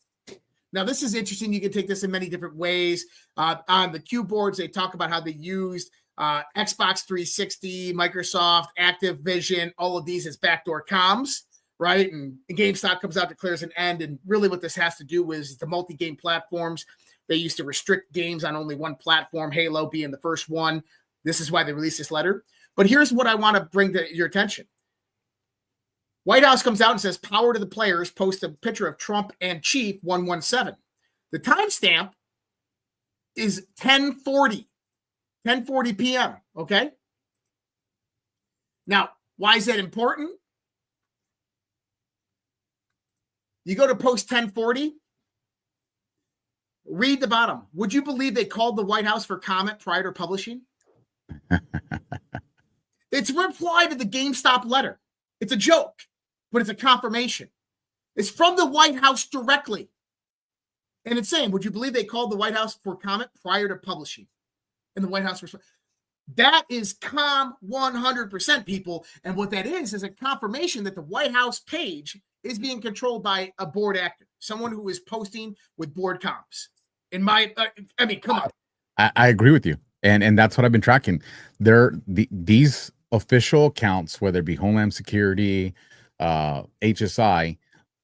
Now, this is interesting. You can take this in many different ways. On the Q boards, they talk about how they used Xbox 360, Microsoft, Activision, all of these as backdoor comms, right? And GameStop comes out, declares an end. And really what this has to do is the multi-game platforms. They used to restrict games on only one platform, Halo being the first one. This is why they released this letter. But here's what I want to bring to your attention. White House comes out and says, power to the players, post a picture of Trump and Chief 117. The timestamp is 10:40 p.m., okay? Now, why is that important? You go to post 10:40, read the bottom. Would you believe they called the White House for comment prior to publishing? It's a reply to the GameStop letter. It's a joke, but it's a confirmation. It's from the White House directly. And it's saying, would you believe they called the White House for comment prior to publishing? And the White House responds. That is calm 100%, people. And what that is a confirmation that the White House page is being controlled by a board actor, someone who is posting with board comms. In my, I mean, come on. I agree with you. And that's what I've been tracking. These official accounts, whether it be Homeland Security, HSI,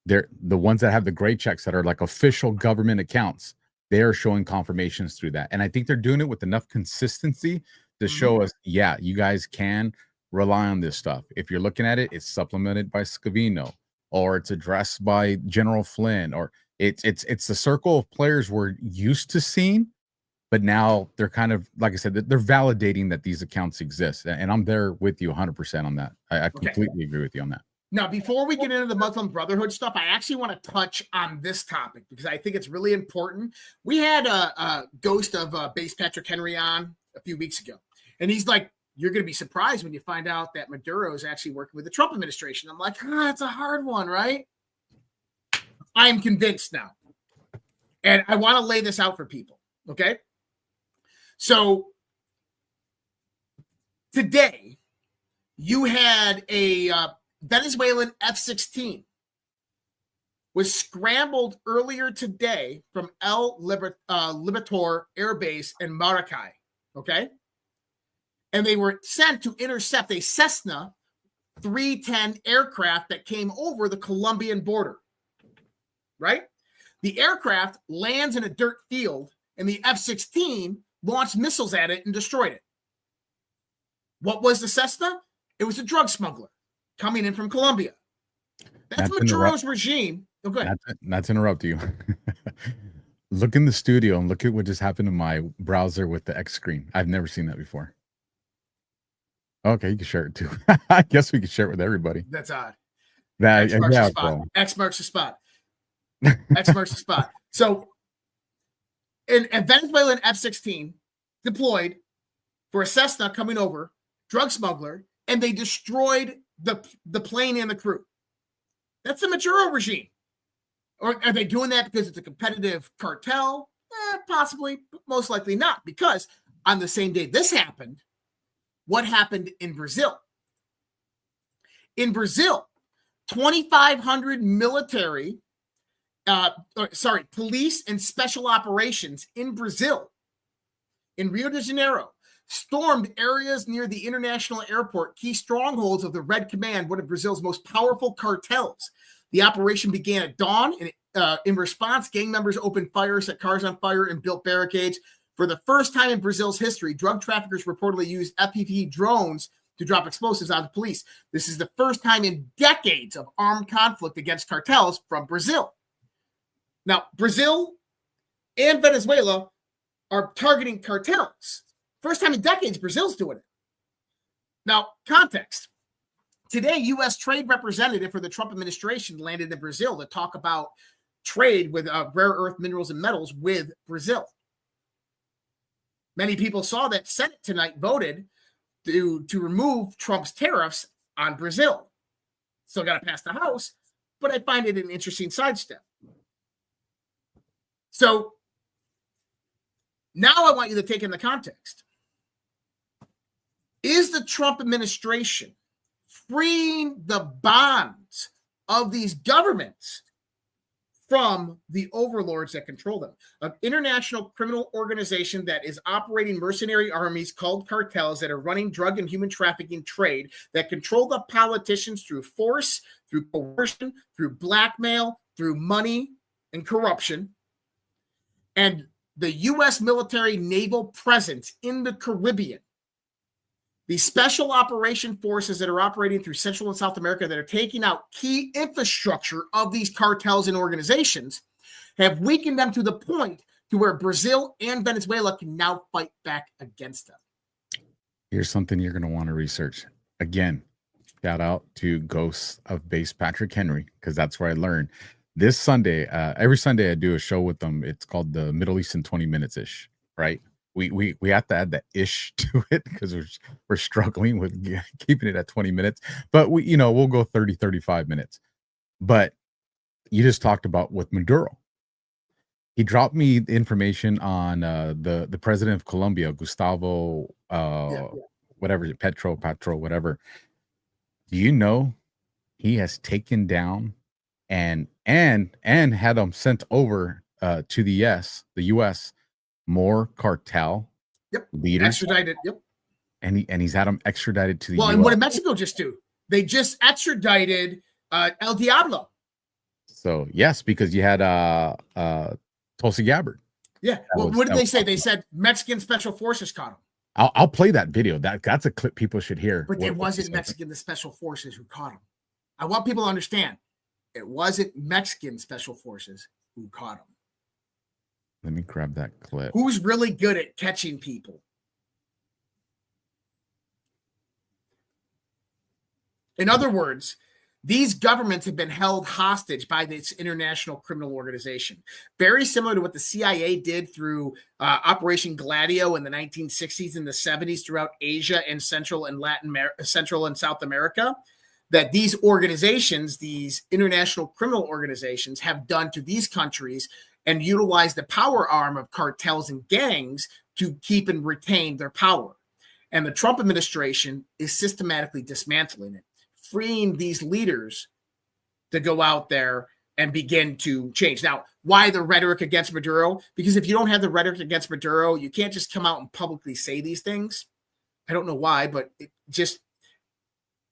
they're the ones that have the gray checks that are like official government accounts. They are showing confirmations through that. And I think they're doing it with enough consistency to show us, yeah, you guys can rely on this stuff. If you're looking at it, it's supplemented by Scavino, or it's addressed by General Flynn, or it's the circle of players we're used to seeing. But now they're kind of, like I said, they're validating that these accounts exist. And I'm there with you 100% on that. I completely agree with you on that. Now, before we get into the Muslim Brotherhood stuff, I actually want to touch on this topic because I think it's really important. We had a ghost of Base Patrick Henry on a few weeks ago. And he's like, you're going to be surprised when you find out that Maduro is actually working with the Trump administration. I'm like, it's a hard one, right? I am convinced now. And I want to lay this out for people, okay? So today, you had a Venezuelan F-16 was scrambled earlier today from El Libertador Air Base in Maracay, okay? And they were sent to intercept a Cessna 310 aircraft that came over the Colombian border, right? The aircraft lands in a dirt field, and the F-16 launched missiles at it and destroyed it. What was the Cessna? It was a drug smuggler coming in from Colombia. That's Maduro's regime. Oh, go ahead. Not to interrupt you. Look in the studio and look at what just happened to my browser with the X screen. I've never seen that before. Okay, you can share it too. I guess we can share it with everybody. That's odd. That, X marks yeah, the spot. bro. X marks the spot. X marks the spot. So, a Venezuelan F-16 deployed for a Cessna coming over, drug smuggler, and they destroyed the plane and the crew. That's the Maduro regime. Or are they doing that because it's a competitive cartel? Possibly, but most likely not. Because on the same day this happened, what happened in Brazil? In Brazil, 2,500 military, police and special operations in Brazil, in Rio de Janeiro, stormed areas near the international airport, key strongholds of the Red Command, one of Brazil's most powerful cartels. The operation began at dawn, and in response, gang members opened fire, set cars on fire, and built barricades. For the first time in Brazil's history, drug traffickers reportedly used FPV drones to drop explosives on the police. This is the first time in decades of armed conflict against cartels from Brazil. Now, Brazil and Venezuela are targeting cartels. First time in decades, Brazil's doing it. Now, context. Today, U.S. trade representative for the Trump administration landed in Brazil to talk about trade with rare earth minerals and metals with Brazil. Many people saw that Senate tonight voted to remove Trump's tariffs on Brazil. Still got to pass the House, but I find it an interesting sidestep. So now I want you to take in the context. Is the Trump administration freeing the bonds of these governments from the overlords that control them? An international criminal organization that is operating mercenary armies called cartels that are running drug and human trafficking trade, that control the politicians through force, through coercion, through blackmail, through money and corruption. And the U.S. military naval presence in the Caribbean, the special operation forces that are operating through Central and South America that are taking out key infrastructure of these cartels and organizations, have weakened them to the point to where Brazil and Venezuela can now fight back against them. Here's something you're going to want to research. Again, shout out to Ghosts of Base Patrick Henry, because that's where I learned. This Sunday, every Sunday I do a show with them. It's called the Middle East in 20 Minutes-ish, right? We have to add that ish to it because we're struggling with keeping it at 20 minutes. But we'll go 30, 35 minutes. But you just talked about with Maduro. He dropped me the information on the president of Colombia, Gustavo, whatever, Petro, whatever. Do you know he has taken down and had them sent over to the U.S. more cartel leaders, extradited. Yep, and he's had them extradited to the U.S. and what did Mexico just do? They just extradited El Diablo. So yes, because you had Tulsi Gabbard. Yeah. Well, what did they say? They said Mexican special forces caught him. I'll play that video. That's a clip people should hear. But it wasn't Mexican the special forces who caught him. I want people to understand. It wasn't Mexican special forces who caught him. Let me grab that clip. Who's really good at catching people? In other words, these governments have been held hostage by this international criminal organization. Very similar to what the CIA did through Operation Gladio in the 1960s and the 70s throughout Asia and Central and South America. That these organizations, these international criminal organizations, have done to these countries and utilize the power arm of cartels and gangs to keep and retain their power. And the Trump administration is systematically dismantling it, freeing these leaders to go out there and begin to change. Now, why the rhetoric against Maduro? Because if you don't have the rhetoric against Maduro, you can't just come out and publicly say these things. I don't know why, but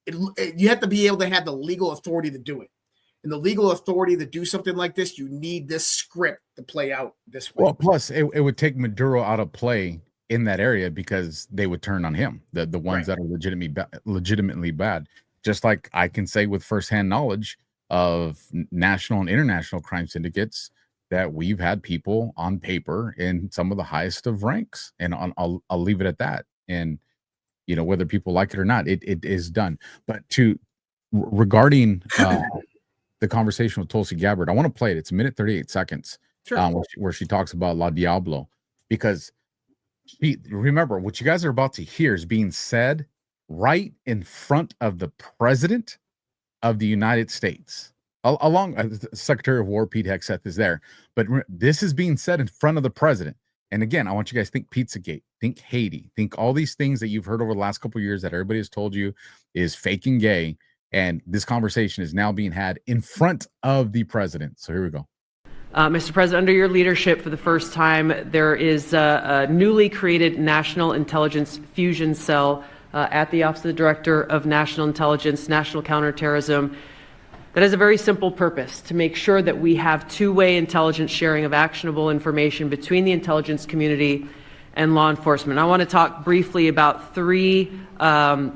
you have to be able to have the legal authority to do it. And the legal authority to do something like this, you need this script to play out this way. Well, plus it would take Maduro out of play in that area because they would turn on him, the ones that are legitimately bad. Just like I can say with firsthand knowledge of national and international crime syndicates that we've had people on paper in some of the highest of ranks, and I'll leave it at that. And whether people like it or not, it is done. But regarding the conversation with Tulsi Gabbard, I want to play it. It's a minute 38 seconds, where she talks about La Diablo, because remember what you guys are about to hear is being said right in front of the president of the United States. Along Secretary of War Pete Hegseth is there, but this is being said in front of the president. And again, I want you guys to think Pizzagate, think Haiti, think all these things that you've heard over the last couple of years that everybody has told you is fake and gay. And this conversation is now being had in front of the president. So here we go. Mr. President, under your leadership for the first time, there is a newly created National Intelligence Fusion Cell at the Office of the Director of National Intelligence, National Counterterrorism, that has a very simple purpose: to make sure that we have two-way intelligence sharing of actionable information between the intelligence community and law enforcement. I want to talk briefly about three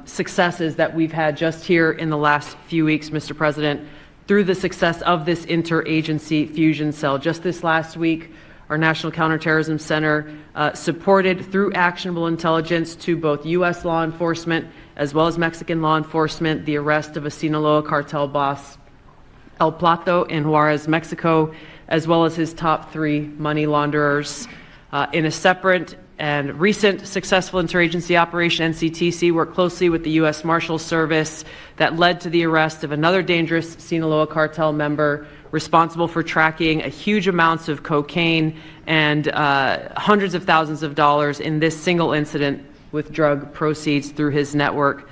successes that we've had just here in the last few weeks, Mr. President, through the success of this interagency fusion cell. Just this last week, our National Counterterrorism Center supported through actionable intelligence to both U.S. law enforcement as well as Mexican law enforcement, the arrest of a Sinaloa cartel boss, El Plato, in Juarez, Mexico, as well as his top 3 money launderers. In a separate and recent successful interagency operation, NCTC worked closely with the U.S. Marshals Service that led to the arrest of another dangerous Sinaloa cartel member responsible for tracking a huge amounts of cocaine and hundreds of thousands of dollars in this single incident with drug proceeds through his network.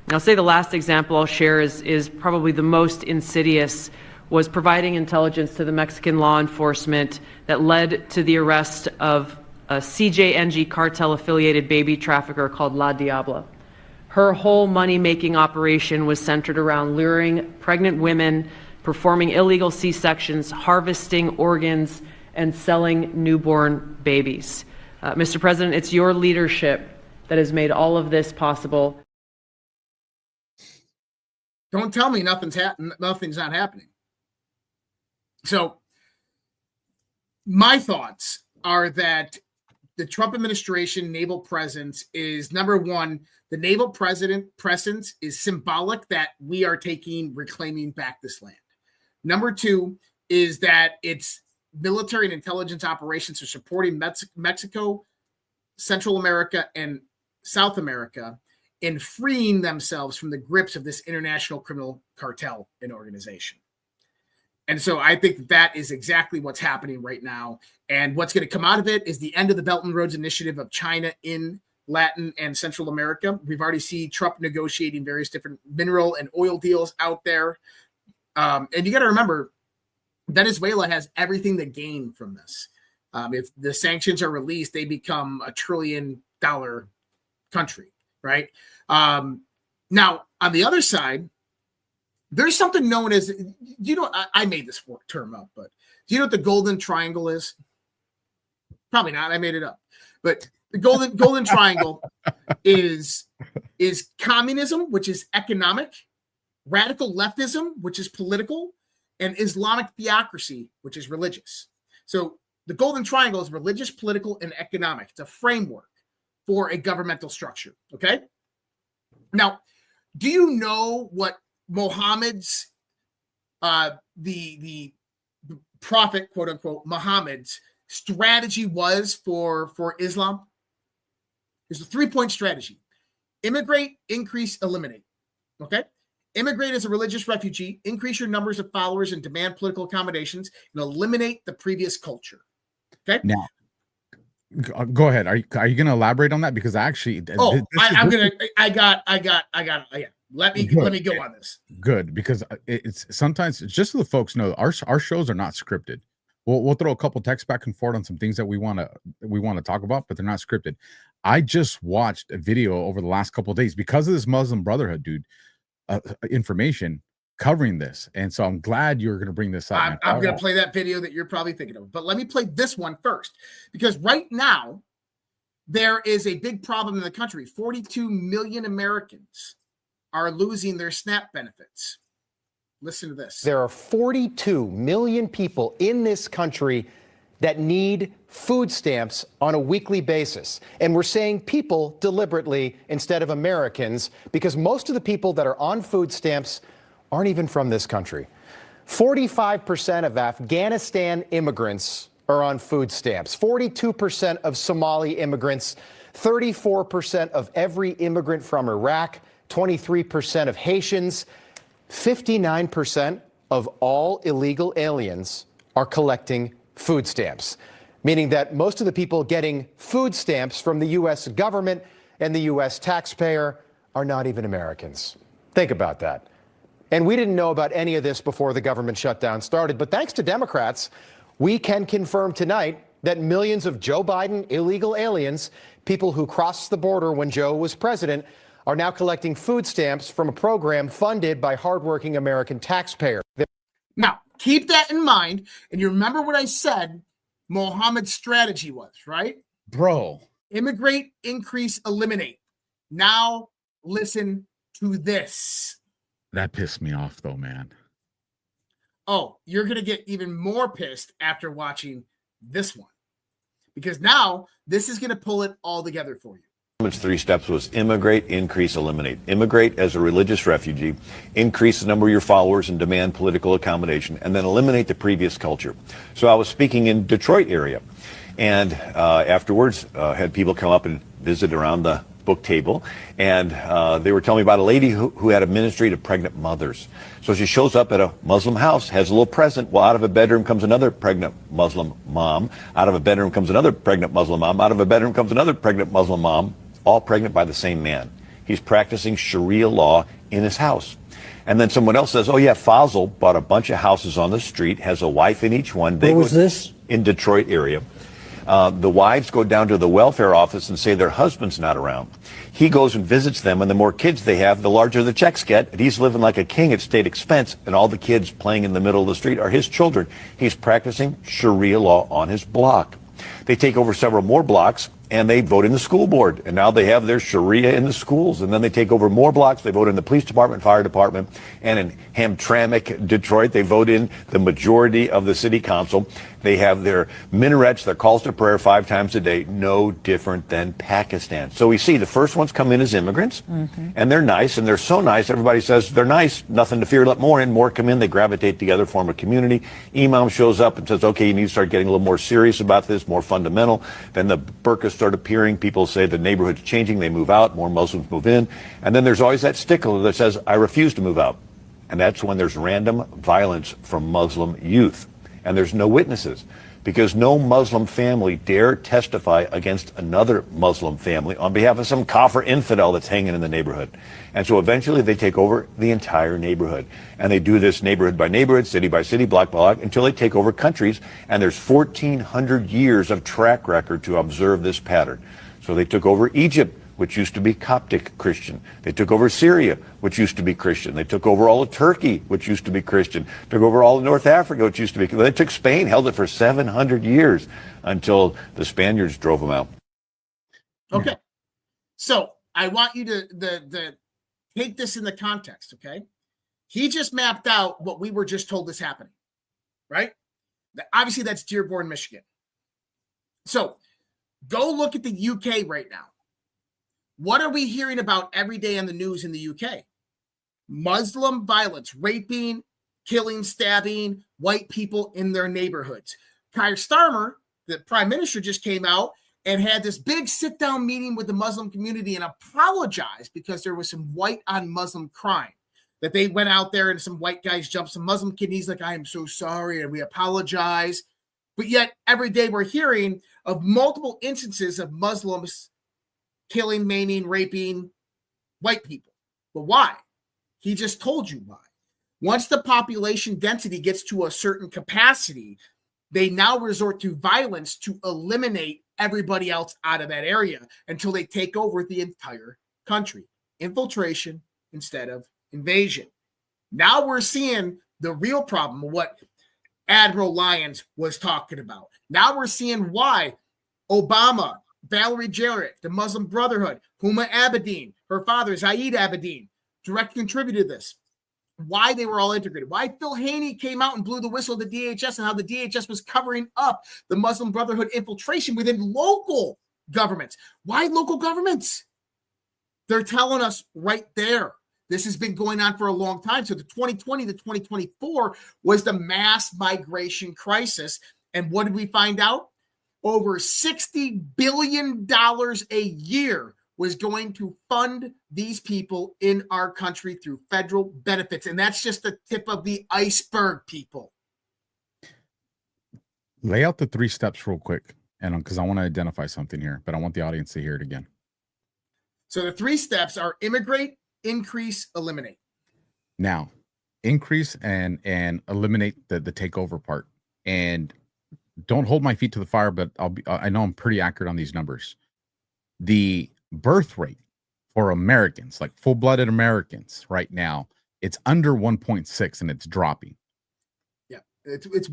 And I'll say the last example I'll share is probably the most insidious, was providing intelligence to the Mexican law enforcement that led to the arrest of a CJNG cartel-affiliated baby trafficker called La Diabla. Her whole money-making operation was centered around luring pregnant women, performing illegal C-sections, harvesting organs, and selling newborn babies. Mr. President, it's your leadership that has made all of this possible. Don't tell me nothing's not happening. So my thoughts are that the Trump administration naval presence is, number one, the naval presence is symbolic that we are reclaiming back this land. Number two is that its military and intelligence operations are supporting Mexico, Central America, and South America in freeing themselves from the grips of this international criminal cartel and organization. And so I think that is exactly what's happening right now. And what's going to come out of it is the end of the Belt and Roads Initiative of China in Latin and Central America. We've already seen Trump negotiating various different mineral and oil deals out there. And you got to remember, Venezuela has everything to gain from this. If the sanctions are released, they become $1 trillion country, right? Now, on the other side, there's something known as, I made this term up, but do you know what the Golden Triangle is? Probably not. I made it up. But the Golden Triangle is communism, which is economic, radical leftism, which is political, and Islamic theocracy, which is religious. So the Golden Triangle is religious, political, and economic. It's a framework for a governmental structure. Okay. Now, do you know what Muhammad's, the prophet, quote unquote, Muhammad's strategy was for Islam? There's a 3-point strategy: immigrate, increase, eliminate. Okay. Immigrate as a religious refugee, increase your numbers of followers and demand political accommodations, and eliminate the previous culture. Okay. Now, go ahead. Are you going to elaborate on that? Because actually, I got it. Let me go on this. Good, because it's sometimes, just so the folks know, our shows are not scripted. We'll throw a couple texts back and forth on some things that we want to talk about, but they're not scripted. I just watched a video over the last couple of days because of this Muslim Brotherhood dude information covering this, and so I'm glad you're going to bring this up. I'm going to play that video that you're probably thinking of, but let me play this one first, because right now there is a big problem in the country. 42 million Americans are losing their SNAP benefits. Listen to this. There are 42 million people in this country that need food stamps on a weekly basis. And we're saying people deliberately instead of Americans, because most of the people that are on food stamps aren't even from this country. 45% of Afghanistan immigrants are on food stamps. 42% of Somali immigrants, 34% of every immigrant from Iraq, 23% of Haitians, 59% of all illegal aliens are collecting food stamps, meaning that most of the people getting food stamps from the U.S. government and the U.S. taxpayer are not even Americans. Think about that. And we didn't know about any of this before the government shutdown started, but thanks to Democrats, we can confirm tonight that millions of Joe Biden illegal aliens, people who crossed the border when Joe was president, are now collecting food stamps from a program funded by hardworking American taxpayers. Now, keep that in mind, and you remember what I said Mohammed's strategy was, right? Bro. Immigrate, increase, eliminate. Now, listen to this. That pissed me off, though, man. Oh, you're going to get even more pissed after watching this one. Because now, this is going to pull it all together for you. Government's 3 steps was immigrate, increase, eliminate. Immigrate as a religious refugee, increase the number of your followers and demand political accommodation, and then eliminate the previous culture. So I was speaking in Detroit area, and afterwards had people come up and visit around the book table, and they were telling me about a lady who had a ministry to pregnant mothers. So she shows up at a Muslim house, has a little present. Well, out of a bedroom comes another pregnant Muslim mom. Out of a bedroom comes another pregnant Muslim mom. Out of a bedroom comes another pregnant Muslim mom, all pregnant by the same man. He's practicing Sharia law in his house. And then someone else says, oh yeah, Fazil bought a bunch of houses on the street, has a wife in each one. Where was this? In Detroit area. The wives go down to the welfare office and say their husband's not around. He goes and visits them, and the more kids they have, the larger the checks get. And he's living like a king at state expense, and all the kids playing in the middle of the street are his children. He's practicing Sharia law on his block. They take over several more blocks, and they vote in the school board. And now they have their Sharia in the schools. And then they take over more blocks. They vote in the police department, fire department. And in Hamtramck, Detroit, they vote in the majority of the city council. They have their minarets, their calls to prayer 5 times a day, no different than Pakistan. So we see the first ones come in as immigrants, and they're nice, and they're so nice, everybody says they're nice, nothing to fear, let more in, more come in, they gravitate together, form a community. Imam shows up and says, okay, you need to start getting a little more serious about this, more fundamental. Then the burqas start appearing, people say the neighborhood's changing, they move out, more Muslims move in, and then there's always that stickler that says, I refuse to move out. And that's when there's random violence from Muslim youth. And there's no witnesses, because no Muslim family dare testify against another Muslim family on behalf of some kafir infidel that's hanging in the neighborhood. And so eventually they take over the entire neighborhood. And they do this neighborhood by neighborhood, city by city, block by block, until they take over countries. And there's 1,400 years of track record to observe this pattern. So they took over Egypt, which used to be Coptic Christian. They took over Syria, which used to be Christian. They took over all of Turkey, which used to be Christian. Took over all of North Africa, which used to be. They took Spain, held it for 700 years until the Spaniards drove them out. Okay. So I want you to take this in the context, okay? He just mapped out what we were just told is happening, right? Obviously, that's Dearborn, Michigan. So go look at the UK right now. What are we hearing about every day in the news in the UK? Muslim violence, raping, killing, stabbing white people in their neighborhoods. Keir Starmer, the prime minister, just came out and had this big sit-down meeting with the Muslim community and apologized because there was some white on Muslim crime. That they went out there and some white guys jumped some Muslim kid. He's like, I am so sorry, and we apologize. But yet every day we're hearing of multiple instances of Muslims killing, maiming, raping white people. But why? He just told you why. Once the population density gets to a certain capacity, they now resort to violence to eliminate everybody else out of that area until they take over the entire country. Infiltration instead of invasion. Now we're seeing the real problem of what Admiral Lyons was talking about. Now we're seeing why Obama, Valerie Jarrett, the Muslim Brotherhood, Huma Abedin, her father, Zaid Abedin, direct contributed to this. Why they were all integrated. Why Phil Haney came out and blew the whistle at the DHS and how the DHS was covering up the Muslim Brotherhood infiltration within local governments. Why local governments? They're telling us right there. This has been going on for a long time. So the 2020 to 2024 was the mass migration crisis. And what did we find out? Over $60 billion a year was going to fund these people in our country through federal benefits. And that's just the tip of the iceberg, people. Lay out the 3 steps real quick, and because I want to identify something here, but I want the audience to hear it again. So the 3 steps are immigrate, increase, eliminate. Now, increase and eliminate the takeover part. And don't hold my feet to the fire, but I know I'm pretty accurate on these numbers. The birth rate for Americans, like full-blooded Americans right now, it's under 1.6 and it's dropping. Yeah. It's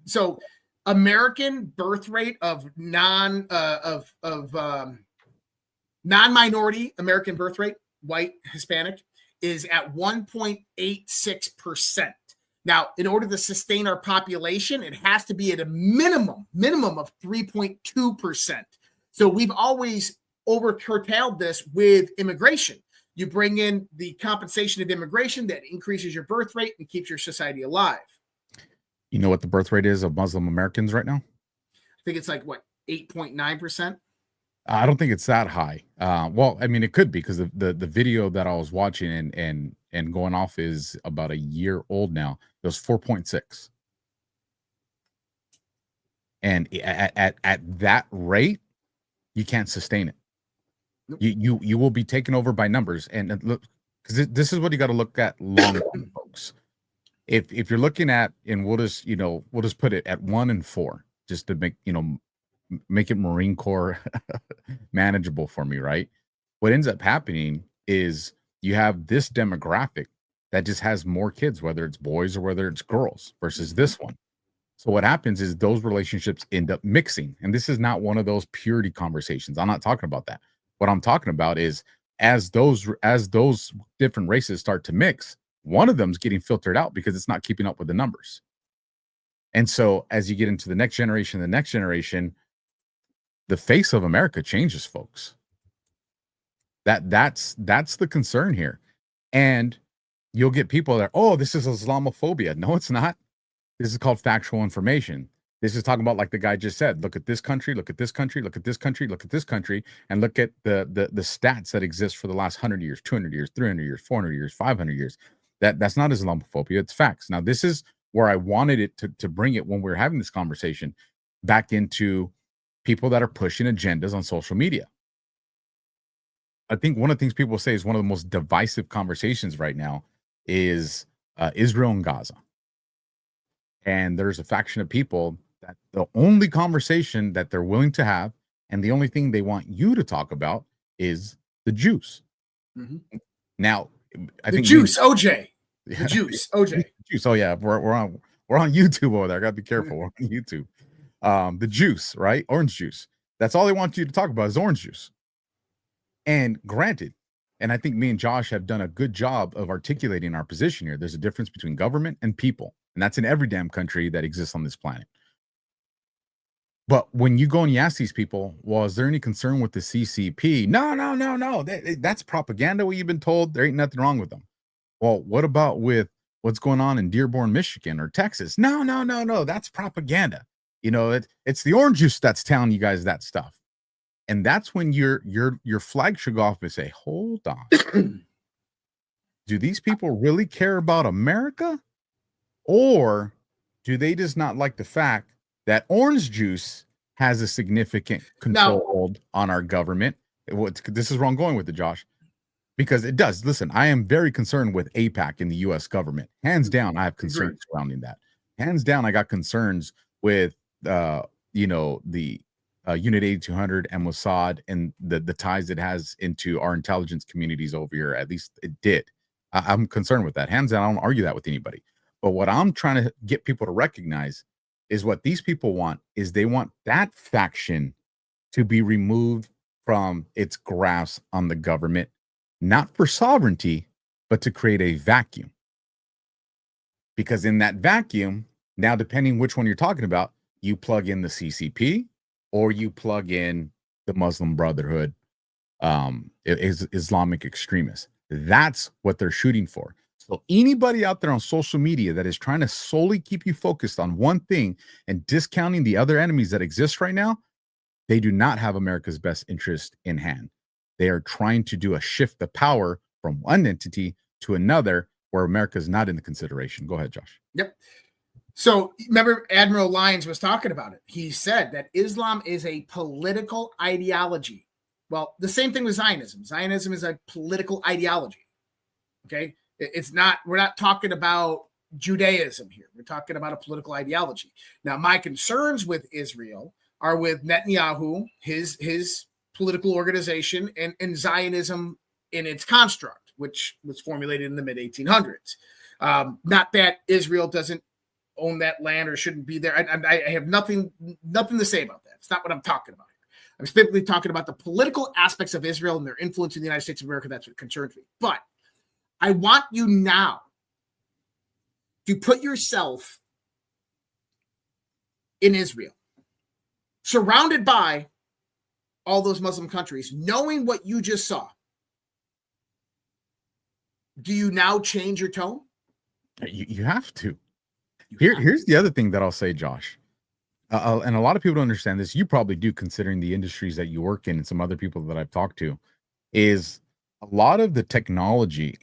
so American birth rate of non-minority American birth rate, white, Hispanic, is at 1.86%. Now, in order to sustain our population, it has to be at a minimum of 3.2%. So we've always over curtailed this with immigration. You bring in the compensation of immigration that increases your birth rate and keeps your society alive. You know what the birth rate is of Muslim Americans right now? I think it's like, what, 8.9%? I don't think it's that high. Well, I mean, it could be, because the video that I was watching and going off is about a year old now. It was 4.6. And at that rate, you can't sustain it. Nope. You will be taken over by numbers. And look, because this is what you got to look at long term, folks. If you're looking at, and we'll just put it at 1 and 4, just to make it Marine Corps manageable for me, right? What ends up happening is you have this demographic that just has more kids, whether it's boys or whether it's girls, versus this one. So what happens is those relationships end up mixing. And this is not one of those purity conversations. I'm not talking about that. What I'm talking about is as those different races start to mix, one of them's getting filtered out because it's not keeping up with the numbers. And so as you get into the next generation, the face of America changes, folks. That's the concern here. And you'll get people that, oh, this is Islamophobia. No, it's not. This is called factual information. This is talking about, like the guy just said, look at this country, look at this country, look at this country, look at this country, and look at the stats that exist for the last 100 years, 200 years, 300 years, 400 years, 500 years. That's not Islamophobia. It's facts. Now, this is where I wanted it to bring it when we were having this conversation back into people that are pushing agendas on social media. I think one of the things people say is one of the most divisive conversations right now is Israel and Gaza. And there's a faction of people that the only conversation that they're willing to have, and the only thing they want you to talk about, is the juice. Mm-hmm. Now, I the think juice, OJ. The juice, OJ. Juice. Oh yeah, we're on YouTube over there. I gotta be careful. We're on YouTube. The juice, right? Orange juice. That's all they want you to talk about is orange juice. And granted, and I think me and Josh have done a good job of articulating our position here. There's a difference between government and people. And that's in every damn country that exists on this planet. But when you go and you ask these people, well, is there any concern with the CCP? No. That's propaganda, what you've been told. There ain't nothing wrong with them. Well, what about with what's going on in Dearborn, Michigan or Texas? No. That's propaganda. It's the orange juice that's telling you guys that stuff. And that's when your flag should go off and say, hold on. Do these people really care about America? Or do they just not like the fact that orange juice has a significant control on our government? This is where I'm going with it, Josh, because it does. Listen, I am very concerned with AIPAC in the U.S. government. Hands down, I have concerns surrounding that. Hands down, I got concerns with, the Unit 8200 and Mossad and the ties it has into our intelligence communities over here. At least it did. I'm concerned with that. Hands down, I don't argue that with anybody. But what I'm trying to get people to recognize is what these people want is they want that faction to be removed from its grasp on the government, not for sovereignty, but to create a vacuum. Because in that vacuum, now depending which one you're talking about, you plug in the CCP or you plug in the Muslim Brotherhood, Islamic extremists. That's what they're shooting for. So anybody out there on social media that is trying to solely keep you focused on one thing and discounting the other enemies that exist right now, they do not have America's best interest in hand. They are trying to do a shift of power from one entity to another where America is not in the consideration. Go ahead, Josh. Yep. So remember Admiral Lyons was talking about it. He said that Islam is a political ideology. Well, the same thing with Zionism. Zionism is a political ideology. Okay. It's not, we're not talking about Judaism here. We're talking about a political ideology. Now, my concerns with Israel are with Netanyahu, his political organization, and Zionism in its construct, which was formulated in the mid-1800s. Not that Israel doesn't own that land or shouldn't be there. I have nothing to say about that. It's not what I'm talking about here. I'm specifically talking about the political aspects of Israel and their influence in the United States of America. That's what concerns me. But I want you now to put yourself in Israel, surrounded by all those Muslim countries, knowing what you just saw, do you now change your tone? You have to. Here's the other thing that I'll say, Josh. And a lot of people don't understand this. You probably do, considering the industries that you work in and some other people that I've talked to, is a lot of the technology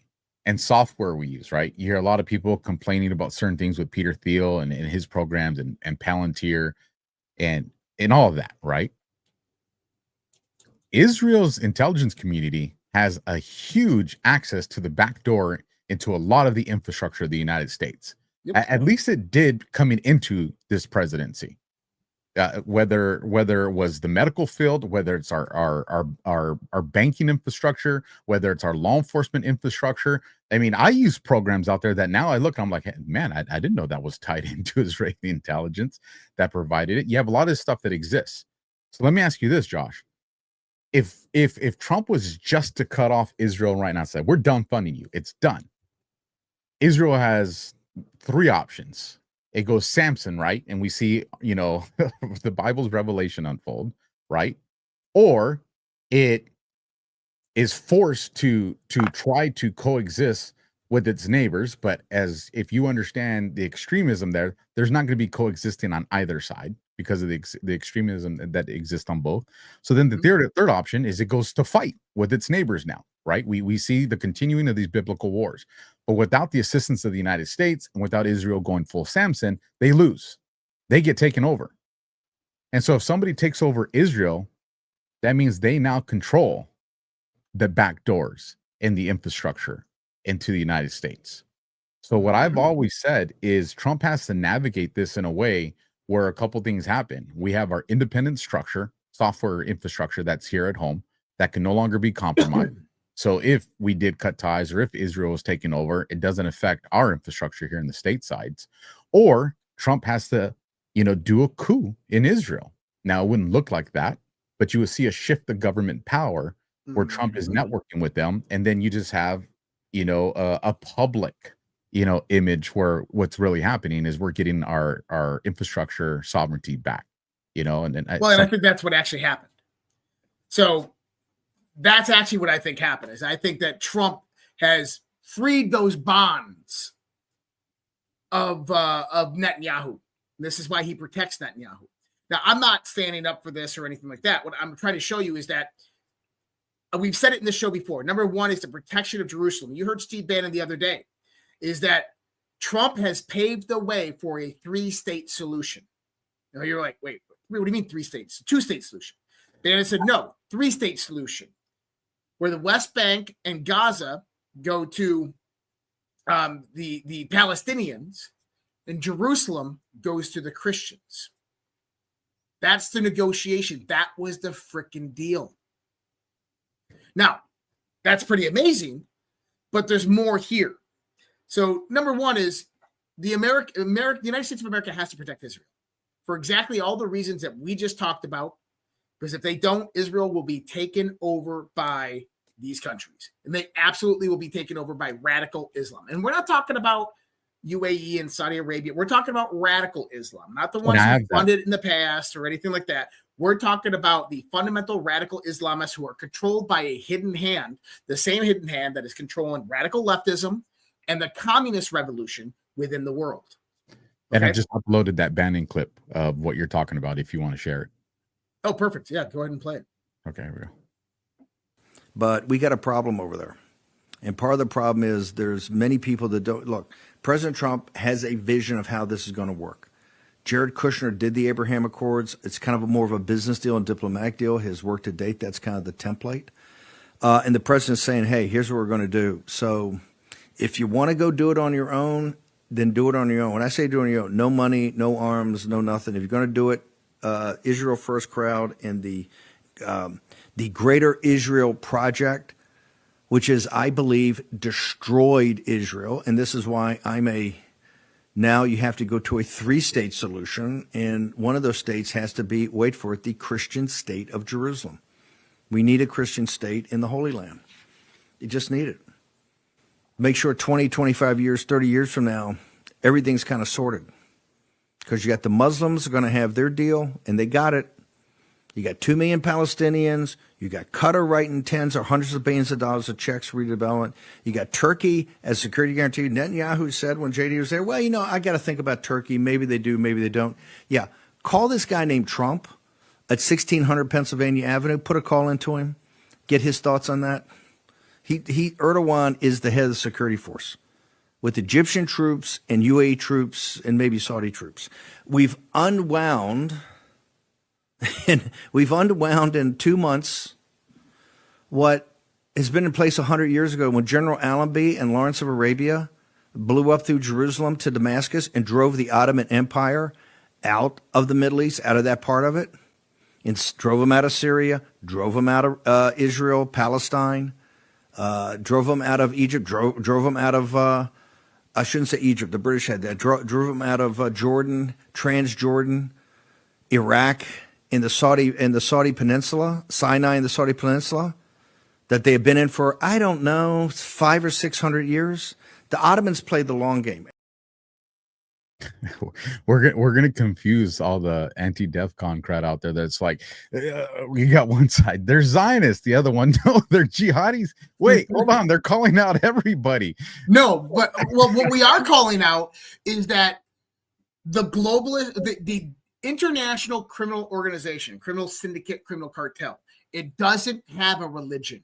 and software we use, right? You hear a lot of people complaining about certain things with Peter Thiel and his programs and Palantir and all of that, right? Israel's intelligence community has a huge access to the back door into a lot of the infrastructure of the United States. Yep. At least it did coming into this presidency. Whether it was the medical field, whether it's our banking infrastructure, whether it's our law enforcement infrastructure. I mean, I use programs out there that now I look, I'm like, hey, man, I didn't know that was tied into Israeli intelligence that provided it. You have a lot of stuff that exists. So let me ask you this, Josh. If Trump was just to cut off Israel right now, say, we're done funding you, it's done. Israel has three options. It goes Samson, right? And we see, the Bible's revelation unfold, right? Or it is forced to try to coexist with its neighbors. But if you understand the extremism there's not going to be coexisting on either side because of the extremism that exists on both. So then the third option is it goes to fight with its neighbors now, right? We see the continuing of these biblical wars. But without the assistance of the United States and without Israel going full Samson, they lose. They get taken over. And so if somebody takes over Israel, that means they now control the back doors and the infrastructure into the United States. So what I've always said is Trump has to navigate this in a way where a couple things happen. We have our independent structure, software infrastructure that's here at home that can no longer be compromised. So if we did cut ties or if Israel was taken over, it doesn't affect our infrastructure here in the statesides. Or Trump has to, do a coup in Israel. Now, it wouldn't look like that, but you would see a shift of government power where Trump is networking with them. And then you just have, a public, image where what's really happening is we're getting our infrastructure sovereignty back, and I think that's what actually happened. So that's actually what I think happened. Is I think that Trump has freed those bonds of Netanyahu. This is why he protects Netanyahu. Now, I'm not standing up for this or anything like that. What I'm trying to show you is that we've said it in this show before. Number one is the protection of Jerusalem. You heard Steve Bannon the other day, is that Trump has paved the way for a 3-state solution. Now you're like, wait, what do you mean 3 states? 2-state solution. Bannon said, no, 3-state solution, where the West Bank and Gaza go to the Palestinians and Jerusalem goes to the Christians. That's the negotiation. That was the freaking deal. Now, that's pretty amazing, but there's more here. So number one is the United States of America has to protect Israel for exactly all the reasons that we just talked about, because if they don't, Israel will be taken over by these countries, and they absolutely will be taken over by radical Islam. And we're not talking about UAE and Saudi Arabia. We're talking about radical Islam, not the ones who funded in the past or anything like that. We're talking about the fundamental radical Islamists who are controlled by a hidden hand, the same hidden hand that is controlling radical leftism and the communist revolution within the world. Okay? And I just uploaded that Bannon clip of what you're talking about if you want to share it. Oh, perfect. Yeah, go ahead and play it. Okay, here we go. But we got a problem over there. And part of the problem is there's many people that don't look. President Trump has a vision of how this is going to work. Jared Kushner did the Abraham Accords. It's kind of more of a business deal and diplomatic deal. His work to date, that's kind of the template. And the president's saying, hey, here's what we're going to do. So if you want to go do it on your own, then do it on your own. When I say do it on your own, no money, no arms, no nothing. If you're going to do it, Israel First Crowd and the Greater Israel Project, which is, I believe, destroyed Israel. And this is why now you have to go to a 3-state solution. And one of those states has to be, wait for it, the Christian state of Jerusalem. We need a Christian state in the Holy Land. You just need it. Make sure 20, 25 years, 30 years from now, everything's kind of sorted. Because you got the Muslims are going to have their deal, and they got it. You got 2 million Palestinians. You got Qatar writing tens or hundreds of billions of dollars of checks for redevelopment. You got Turkey as security guarantee. Netanyahu said when JD was there, well, you know, I got to think about Turkey. Maybe they do, maybe they don't. Yeah. Call this guy named Trump at 1600 Pennsylvania Avenue. Put a call into him. Get his thoughts on that. Erdogan is the head of the security force with Egyptian troops and UAE troops and maybe Saudi troops. We've unwound in 2 months what has been in place 100 years ago when General Allenby and Lawrence of Arabia blew up through Jerusalem to Damascus and drove the Ottoman Empire out of the Middle East, out of that part of it, and drove them out of Syria, drove them out of Israel, Palestine, drove them out of Egypt, drove them out of, I shouldn't say Egypt, the British had that, drove them out of Jordan, Transjordan, Iraq, in the Saudi Peninsula, Sinai in the Saudi Peninsula, that they have been in for, I don't know, 500 or 600 years. The Ottomans played the long game. We're gonna confuse all the anti-DEFCON crowd out there. That's like, we got one side, they're Zionists, the other one, no, they're jihadis. Wait, hold on, they're calling out everybody. No, but well, what we are calling out is that the globalist, the international criminal organization, criminal syndicate, criminal cartel, it doesn't have a religion.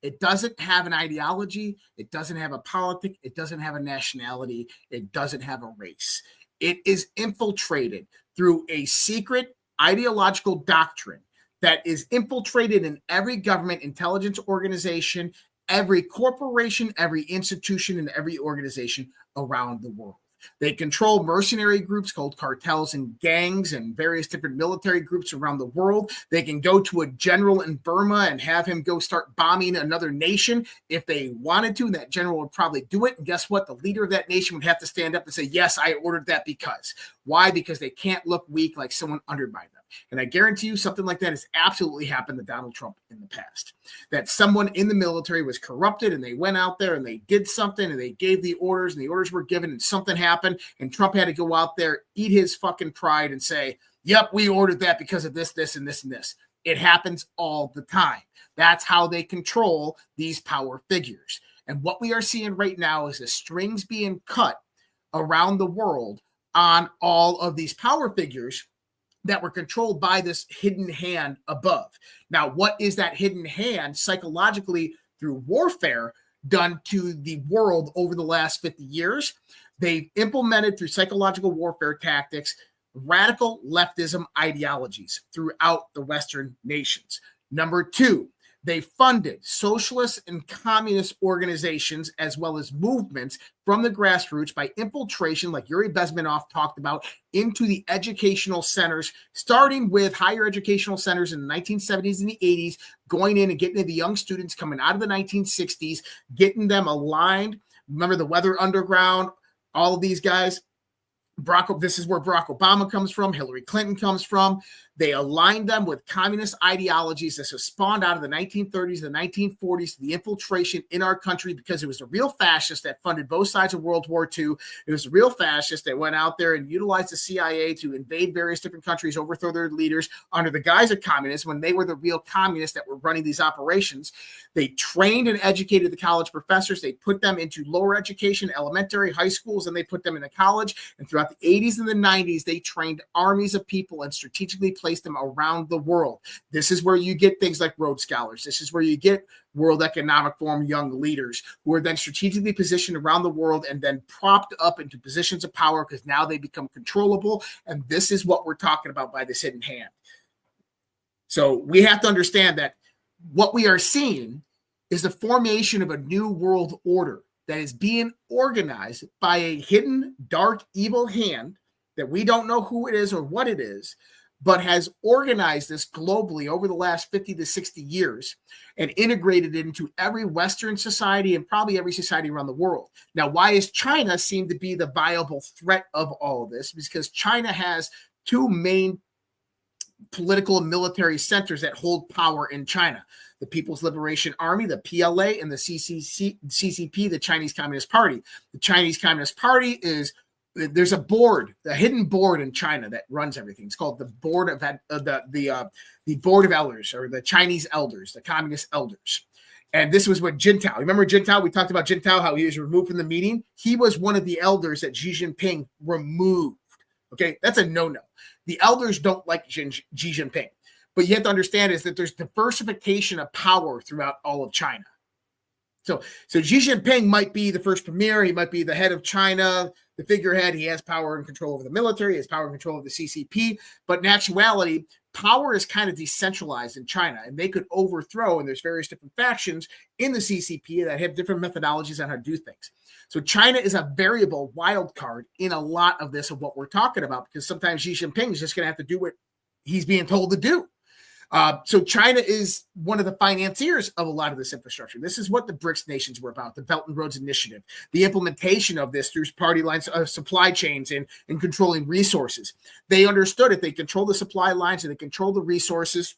It doesn't have an ideology. It doesn't have a politic. It doesn't have a nationality. It doesn't have a race. It is infiltrated through a secret ideological doctrine that is infiltrated in every government intelligence organization, every corporation, every institution, and every organization around the world. They control mercenary groups called cartels and gangs and various different military groups around the world. They can go to a general in Burma and have him go start bombing another nation if they wanted to. That general would probably do it. And guess what? The leader of that nation would have to stand up and say, yes, I ordered that because. Why? Because they can't look weak like someone undermined them. And I guarantee you something like that has absolutely happened to Donald Trump in the past. That someone in the military was corrupted and they went out there and they did something and they gave the orders and the orders were given and something happened and Trump had to go out there, eat his fucking pride and say, yep, we ordered that because of this, this, and this, and this. It happens all the time. That's how they control these power figures. And what we are seeing right now is the strings being cut around the world on all of these power figures that were controlled by this hidden hand above. Now, what is that hidden hand psychologically through warfare done to the world over the last 50 years? They've implemented through psychological warfare tactics, radical leftism ideologies throughout the Western nations. Number two, they funded socialist and communist organizations as well as movements from the grassroots by infiltration, like Yuri Bezmenov talked about, into the educational centers, starting with higher educational centers in the 1970s and the 80s, going in and getting to the young students coming out of the 1960s, getting them aligned. Remember the Weather Underground, all of these guys. This is where Barack Obama comes from, Hillary Clinton comes from. They aligned them with communist ideologies that was spawned out of the 1930s, the 1940s, the infiltration in our country, because it was the real fascists that funded both sides of World War II. It was the real fascists that went out there and utilized the CIA to invade various different countries, overthrow their leaders under the guise of communists when they were the real communists that were running these operations. They trained and educated the college professors. They put them into lower education, elementary, high schools, and they put them into college. And throughout the 80s and the 90s, they trained armies of people and strategically placed them around the world. This is where you get things like Rhodes Scholars. This is where you get World Economic Forum young leaders who are then strategically positioned around the world and then propped up into positions of power because now they become controllable. And this is what we're talking about by this hidden hand. So we have to understand that what we are seeing is the formation of a new world order that is being organized by a hidden, dark, evil hand that we don't know who it is or what it is, but has organized this globally over the last 50 to 60 years and integrated it into every Western society and probably every society around the world. Now, why is China seem to be the viable threat of all of this? Because China has two main political and military centers that hold power in China: the People's Liberation Army, the PLA, and the CCP, the Chinese Communist Party. The Chinese Communist Party is there's a board, a hidden board in China that runs everything. It's called the Board of the Board of Elders, or the Chinese elders, the communist elders. And this was what Jintao. Remember Jintao? We talked about Jintao, how he was removed from the meeting. He was one of the elders that Xi Jinping removed. Okay, that's a no-no. The elders don't like Xi Jinping. But you have to understand is that there's diversification of power throughout all of China. So Xi Jinping might be the first premier. He might be the head of China, the figurehead. He has power and control over the military. He has power and control of the CCP. But in actuality, power is kind of decentralized in China, and they could overthrow, and there's various different factions in the CCP that have different methodologies on how to do things. So China is a variable wild card in a lot of this, of what we're talking about, because sometimes Xi Jinping is just going to have to do what he's being told to do. So China is one of the financiers of a lot of this infrastructure. This is what the BRICS nations were about, the Belt and Roads Initiative, the implementation of this through party lines, supply chains, and controlling resources. They understood it. They control the supply lines, and they control the resources,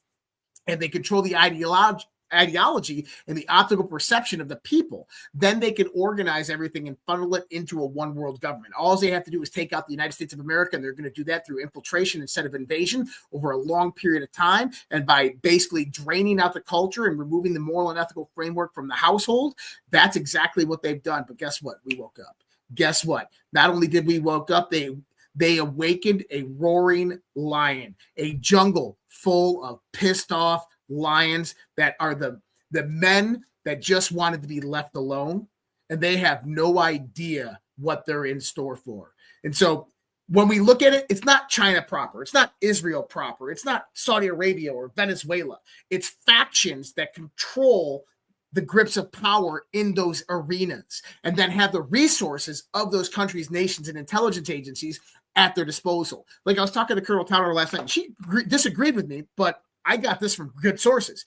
and they control the ideology and the optical perception of the people. Then they can organize everything and funnel it into a one world government. All they have to do is take out the United States of America, and they're going to do that through infiltration instead of invasion over a long period of time, and by basically draining out the culture and removing the moral and ethical framework from the household. That's exactly what they've done. But guess what? We woke up. Guess what? Not only did we woke up, they awakened a roaring lion, a jungle full of pissed off lions that are the men that just wanted to be left alone, and they have no idea what they're in store for. And so when we look at it, it's not China proper, it's not Israel proper, it's not Saudi Arabia or Venezuela. It's factions that control the grips of power in those arenas, and then have the resources of those countries, nations, and intelligence agencies at their disposal. Like I was talking to Colonel Towner last night, and she disagreed with me, but I got this from good sources.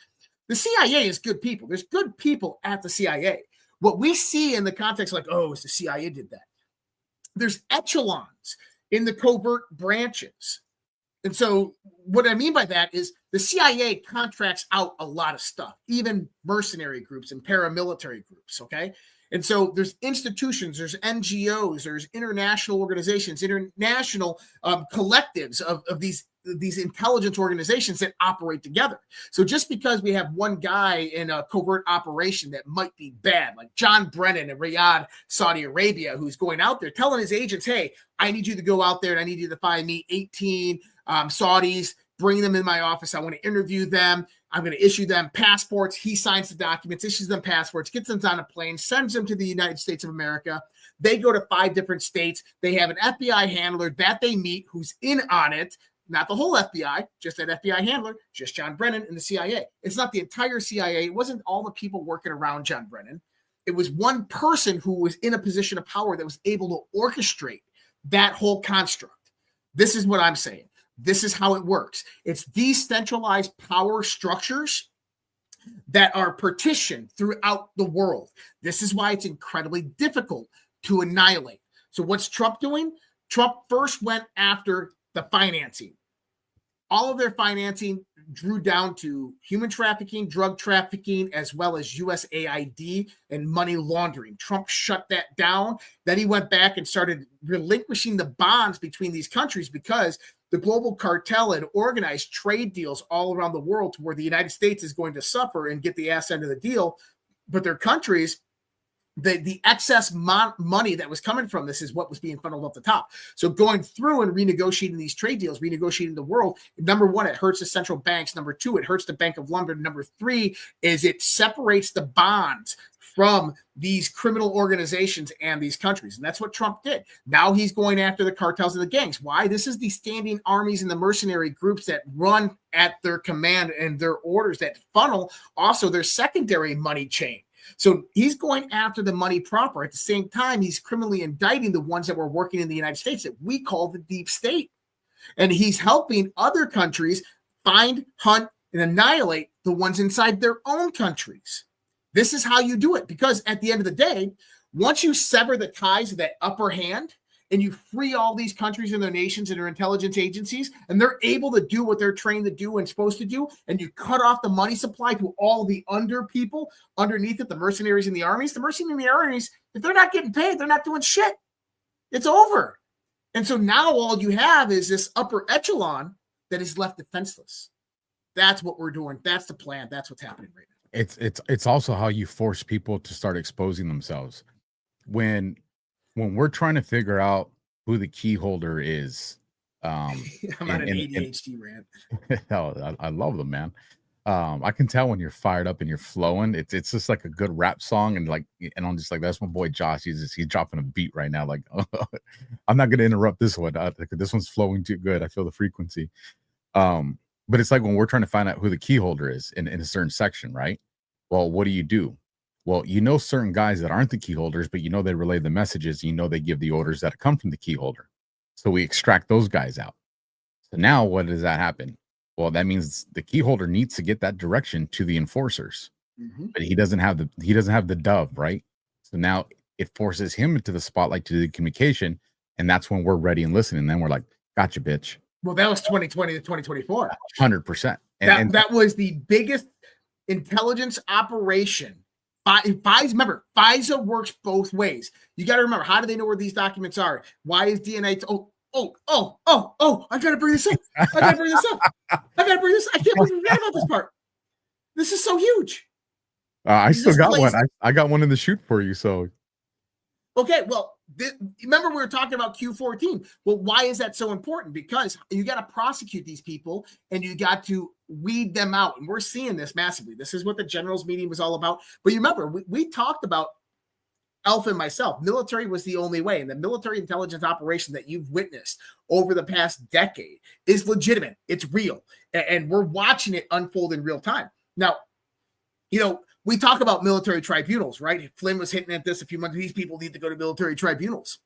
The CIA is good people. There's good people at the CIA. What we see in the context, like, oh, it's the CIA did that. There's echelons in the covert branches. And so what I mean by that is the CIA contracts out a lot of stuff, even mercenary groups and paramilitary groups, okay? And so there's institutions, there's NGOs, there's international organizations, international collectives of these intelligence organizations that operate together. So just because we have one guy in a covert operation that might be bad, like John Brennan in Riyadh, Saudi Arabia, who's going out there telling his agents, hey, I need you to go out there and I need you to find me 18 Saudis, bring them in my office. I want to interview them. I'm going to issue them passports. He signs the documents, issues them passports, gets them on a plane, sends them to the United States of America. They go to 5 different states. They have an FBI handler that they meet who's in on it. Not the whole FBI, just that FBI handler, just John Brennan and the CIA. It's not the entire CIA. It wasn't all the people working around John Brennan. It was one person who was in a position of power that was able to orchestrate that whole construct. This is what I'm saying. This is how it works. It's decentralized power structures that are partitioned throughout the world. This is why it's incredibly difficult to annihilate. So what's Trump doing? Trump first went after the financing. All of their financing drew down to human trafficking, drug trafficking, as well as USAID and money laundering. Trump shut that down. Then he went back and started relinquishing the bonds between these countries because the global cartel had organized trade deals all around the world to where the United States is going to suffer and get the ass end of the deal. But their countries, the excess money that was coming from this is what was being funneled up the top. So going through and renegotiating these trade deals, renegotiating the world, number one, it hurts the central banks. Number two, it hurts the Bank of London. Number three is it separates the bonds from these criminal organizations and these countries. And that's what Trump did. Now he's going after the cartels and the gangs. Why? This is the standing armies and the mercenary groups that run at their command and their orders that funnel also their secondary money chain. So he's going after the money proper. At the same time, he's criminally indicting the ones that were working in the United States that we call the deep state. And he's helping other countries find, hunt, and annihilate the ones inside their own countries. This is how you do it. Because at the end of the day, once you sever the ties of that upper hand and you free all these countries and their nations and their intelligence agencies, and they're able to do what they're trained to do and supposed to do, and you cut off the money supply to all the under people underneath it, the mercenaries and the armies, if they're not getting paid, they're not doing shit. It's over. And so now all you have is this upper echelon that is left defenseless. That's what we're doing. That's the plan. That's what's happening right now. It's also how you force people to start exposing themselves. When we're trying to figure out who the key holder is, I'm on an ADHD rant. I love them, man. I can tell when you're fired up and you're flowing. It's just like a good rap song, and I'm just like, that's my boy Josh. He's dropping a beat right now. Like, I'm not gonna interrupt this one. This one's flowing too good. I feel the frequency. But it's like when we're trying to find out who the key holder is in a certain section, right? Well, what do? Well, certain guys that aren't the key holders, but they relay the messages. They give the orders that come from the key holder. So we extract those guys out. So now what does that happen? Well, that means the key holder needs to get that direction to the enforcers, but he doesn't have the dove, right? So now it forces him into the spotlight to do the communication, and that's when we're ready and listening. And then we're like, gotcha, bitch. Well, that was 2020 to 2024. 100%. That was the biggest intelligence operation. Remember, FISA works both ways. You got to remember, how do they know where these documents are? Why is DNA? I got to bring this up. I can't believe we forgot about this part. This is so huge. I still got one. I got one in the chute for you. So, okay. Well, remember we were talking about Q14. Well, why is that so important? Because you got to prosecute these people and you got to weed them out. And we're seeing this massively. This is what the generals meeting was all about. But you remember, we talked about Alpha and myself. Military was the only way. And the military intelligence operation that you've witnessed over the past decade is legitimate. It's real. And we're watching it unfold in real time. Now, we talk about military tribunals, right? Flynn was hinting at this a few months. These people need to go to military tribunals.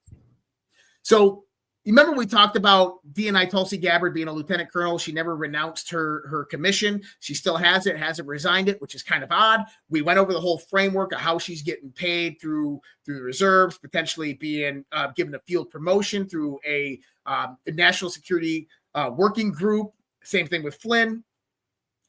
So you remember we talked about DNI Tulsi Gabbard being a lieutenant colonel. She never renounced her commission. She still hasn't resigned it, which is kind of odd. We went over the whole framework of how she's getting paid through the reserves, potentially being given a field promotion through a national security working group. Same thing with Flynn.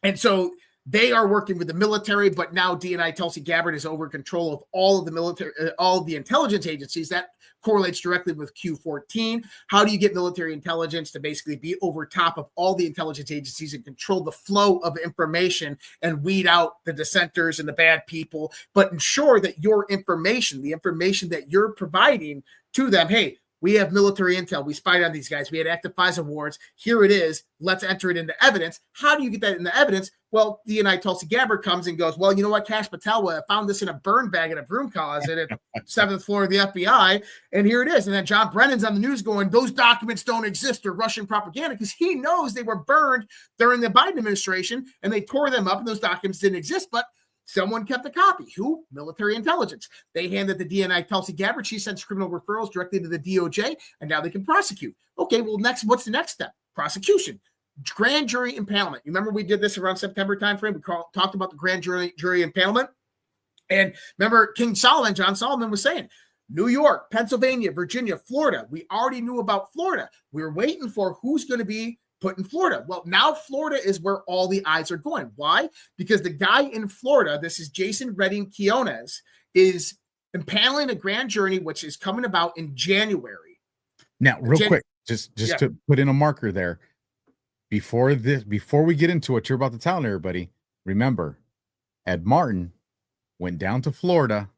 And so they are working with the military, but now DNI Tulsi Gabbard is over control of all of the military, all of the intelligence agencies. That correlates directly with Q14. How do you get military intelligence to basically be over top of all the intelligence agencies and control the flow of information and weed out the dissenters and the bad people, but ensure that your information, the information that you're providing to them, hey, we have military intel. We spied on these guys. We had active FISA warrants. Here it is. Let's enter it into evidence. How do you get that into evidence? Well, DNI Tulsi Gabbard comes and goes, well, you know what, Cash Patel, I found this in a burn bag in a broom closet at the 7th floor of the FBI, and here it is. And then John Brennan's on the news going, those documents don't exist. They're Russian propaganda, because he knows they were burned during the Biden administration, and they tore them up, and those documents didn't exist, but someone kept a copy. Who? Military intelligence. They handed the DNI Tulsi Gabbard. She sends criminal referrals directly to the DOJ, and now they can prosecute. Okay, well, what's the next step? Prosecution. Grand jury impanelment. You remember we did this around September timeframe? We talked about the grand jury impanelment. And remember John Solomon was saying, New York, Pennsylvania, Virginia, Florida. We already knew about Florida. We were waiting for who's going to be put in Florida. Well, now Florida is where all the eyes are going. Why? Because the guy in Florida, this is Jason Redding Quinones, is impaneling a grand jury, which is coming about in January. Now, real quick, just to put in a marker there, before we get into what you're about to tell everybody, remember, Ed Martin went down to Florida,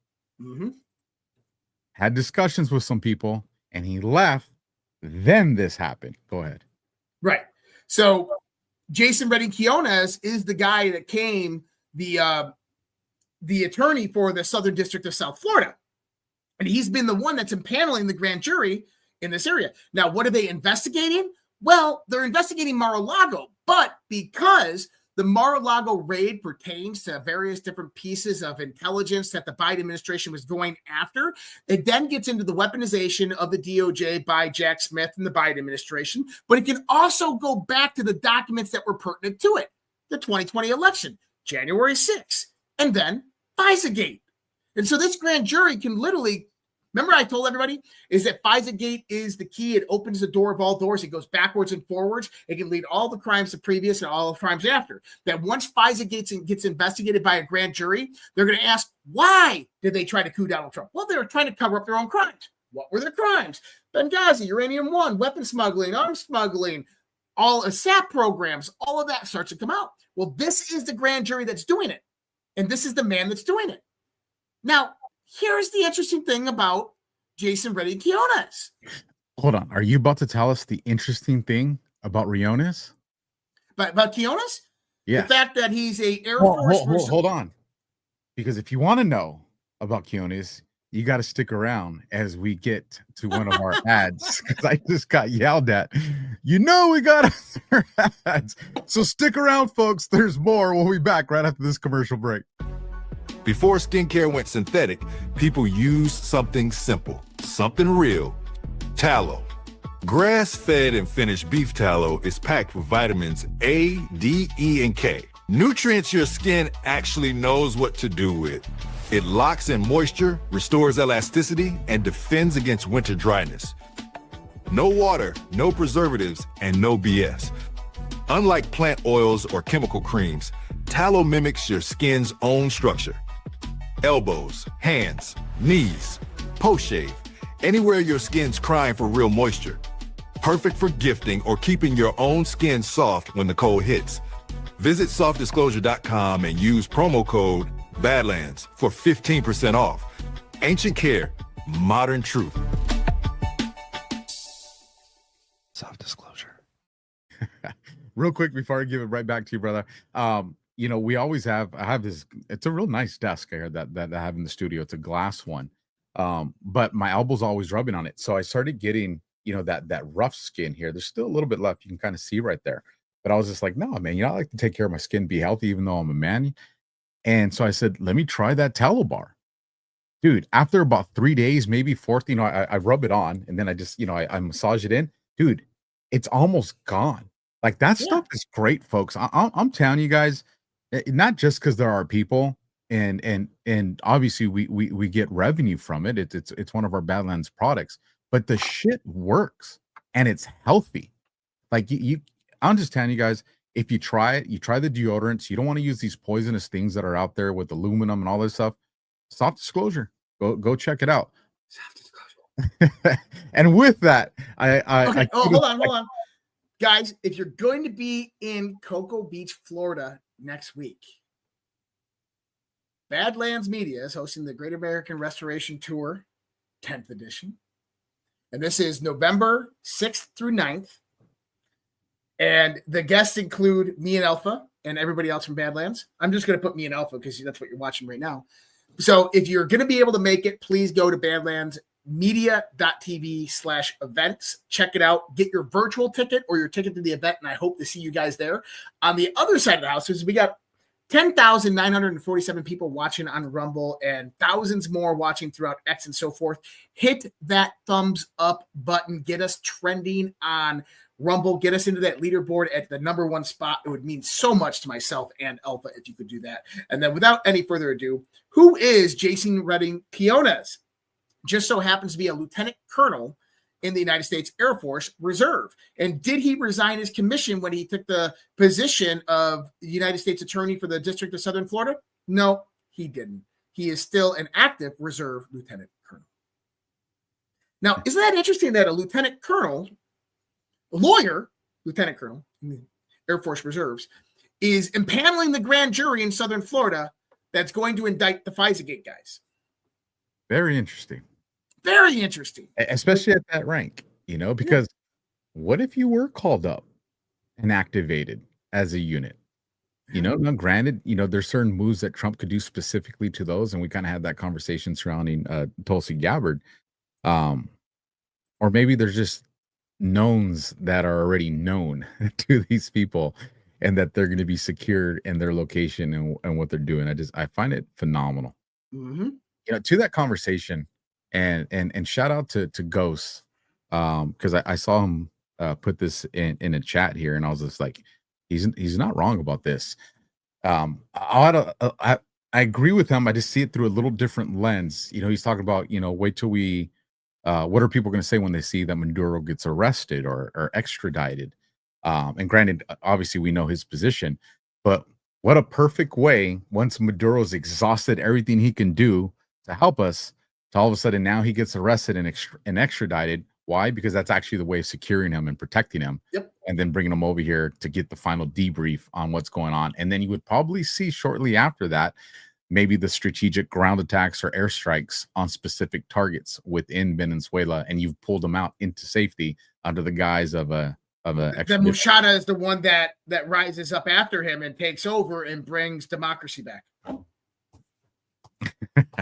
had discussions with some people, and he left. Then this happened. Go ahead. Right. So Jason Redding Quinones is the guy that came the attorney for the Southern District of South Florida. And he's been the one that's impaneling the grand jury in this area. Now, what are they investigating? Well, they're investigating Mar-a-Lago, but because the Mar-a-Lago raid pertains to various different pieces of intelligence that the Biden administration was going after, it then gets into the weaponization of the DOJ by Jack Smith and the Biden administration, but it can also go back to the documents that were pertinent to it. The 2020 election, January 6th, and then FISA-gate. And so this grand jury can literally, remember I told everybody, is that FISA-gate is the key. It opens the door of all doors. It goes backwards and forwards. It can lead all the crimes to previous and all the crimes after. That once FISA-gate gets investigated by a grand jury, they're going to ask, why did they try to coup Donald Trump? Well, they were trying to cover up their own crimes. What were their crimes? Benghazi, Uranium One, weapon smuggling, arms smuggling, all SAP programs, all of that starts to come out. Well, this is the grand jury that's doing it. And this is the man that's doing it. Now, here's the interesting thing about Jason Redding Quinones. Hold on. Are you about to tell us the interesting thing about Riones? But about Quinones? Yeah. The fact that he's a Air Force... Hold on. Because if you want to know about Quinones, you got to stick around as we get to one of our ads, because I just got yelled at. We got ads. So stick around, folks. There's more. We'll be back right after this commercial break. Before skincare went synthetic, people used something simple, something real. Tallow. Grass-fed and finished beef tallow is packed with vitamins A, D, E, and K. Nutrients your skin actually knows what to do with. It locks in moisture, restores elasticity, and defends against winter dryness. No water, no preservatives, and no BS. Unlike plant oils or chemical creams, tallow mimics your skin's own structure. Elbows, hands, knees, post-shave, anywhere your skin's crying for real moisture. Perfect for gifting or keeping your own skin soft when the cold hits. Visit softdisclosure.com and use promo code Badlands for 15% off. Ancient Care, modern truth. Soft disclosure. Real quick before I give it right back to you, brother. We always I have this, it's a real nice desk here that I have in the studio. It's a glass one. But my elbow's always rubbing on it. So I started getting, that rough skin here. There's still a little bit left. You can kind of see right there. But I was just like, no, man, I like to take care of my skin, be healthy, even though I'm a man. And so I said, let me try that tallow bar. Dude, after about 3 days, maybe fourth, I rub it on and then I just, I massage it in. Dude, it's almost gone. Like that stuff is great, folks. I'm telling you guys, not just because there are people and obviously we get revenue from it. It's one of our Badlands products, but the shit works and it's healthy. Like I'm just telling you guys, if you try it, you try the deodorants. You don't want to use these poisonous things that are out there with aluminum and all this stuff. Soft disclosure. Go check it out. Soft disclosure. And with that, hold on. Guys, if you're going to be in Cocoa Beach, Florida next week, Badlands Media is hosting the Great American Restoration Tour, 10th edition. And this is November 6th through 9th. And the guests include me and Alpha and everybody else from Badlands. I'm just going to put me and Alpha because that's what you're watching right now. So if you're going to be able to make it, please go to badlandsmedia.tv/events. Check it out. Get your virtual ticket or your ticket to the event, and I hope to see you guys there. On the other side of the house, we got 10,947 people watching on Rumble and thousands more watching throughout X and so forth. Hit that thumbs up button. Get us trending on Rumble. Get us into that leaderboard at the #1 spot. It would mean so much to myself and Alpha if you could do that. And then without any further ado, who is Jason Redding Quinones? Just so happens to be a lieutenant colonel in the United States Air Force Reserve. And did he resign his commission when he took the position of United States Attorney for the District of Southern Florida? No, he didn't. He is still an active reserve lieutenant colonel. Now, isn't that interesting that a lieutenant colonel, a lawyer, lieutenant colonel in the Air Force Reserves, is impaneling the grand jury in Southern Florida that's going to indict the FISA-gate guys? Very interesting. Very interesting. Especially at that rank, because what if you were called up and activated as a unit? Now, granted, there's certain moves that Trump could do specifically to those, and we kind of had that conversation surrounding Tulsi Gabbard. Or maybe there's just knowns that are already known to these people and that they're going to be secured in their location and what they're doing. I find it phenomenal. Mm-hmm. To that conversation, and shout out to Ghost, because I saw him put this in a chat here, and I was just like, he's not wrong about this. I agree with him. I just see it through a little different lens. He's talking about, wait till we, what are people going to say when they see that Maduro gets arrested or extradited? And granted, obviously we know his position, but what a perfect way, once Maduro's exhausted everything he can do to help us, So all of a sudden now he gets arrested and extradited. Why? Because that's actually the way of securing him and protecting him. Yep. And then bringing him over here to get the final debrief on what's going on. And then you would probably see shortly after that, maybe the strategic ground attacks or airstrikes on specific targets within Venezuela, and you've pulled them out into safety under the guise of a Then Mushada is the one that rises up after him and takes over and brings democracy back.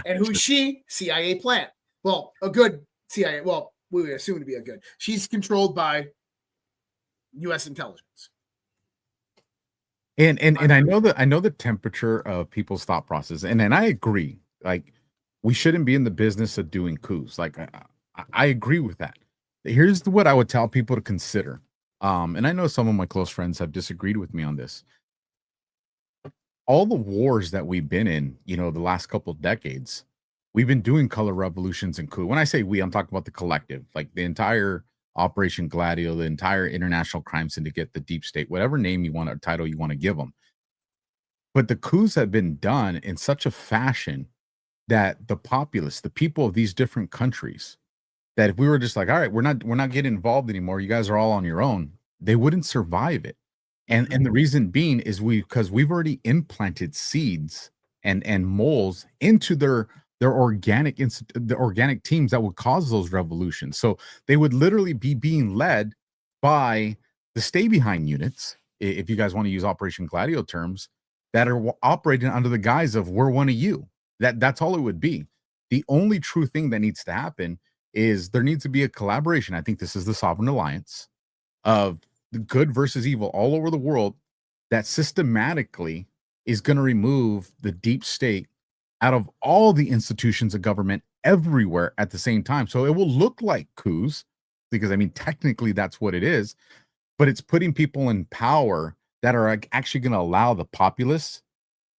And who's she? CIA plant. Well, a good CIA. Well, we would assume to be a good. She's controlled by U.S. intelligence. And I know the temperature of people's thought process, and I agree. Like, we shouldn't be in the business of doing coups. Like, I agree with that. Here's what I would tell people to consider. And I know some of my close friends have disagreed with me on this. All the wars that we've been in, the last couple of decades, we've been doing color revolutions and coup. When I say we, I'm talking about the collective, like the entire Operation Gladio, the entire international crime syndicate, the deep state, whatever name you want or title you want to give them. But the coups have been done in such a fashion that the populace, the people of these different countries, that if we were just like, all right, we're not getting involved anymore, you guys are all on your own, they wouldn't survive it. And the reason being is because we've already implanted seeds and moles into their organic teams that would cause those revolutions. So they would literally be being led by the stay behind units, if you guys want to use Operation Gladio terms, that are operating under the guise of we're one of you. That's all it would be. The only true thing that needs to happen is there needs to be a collaboration. I think this is the sovereign alliance of the good versus evil all over the world that systematically is going to remove the deep state out of all the institutions of government everywhere at the same time. So it will look like coups, because technically that's what it is, but it's putting people in power that are actually going to allow the populace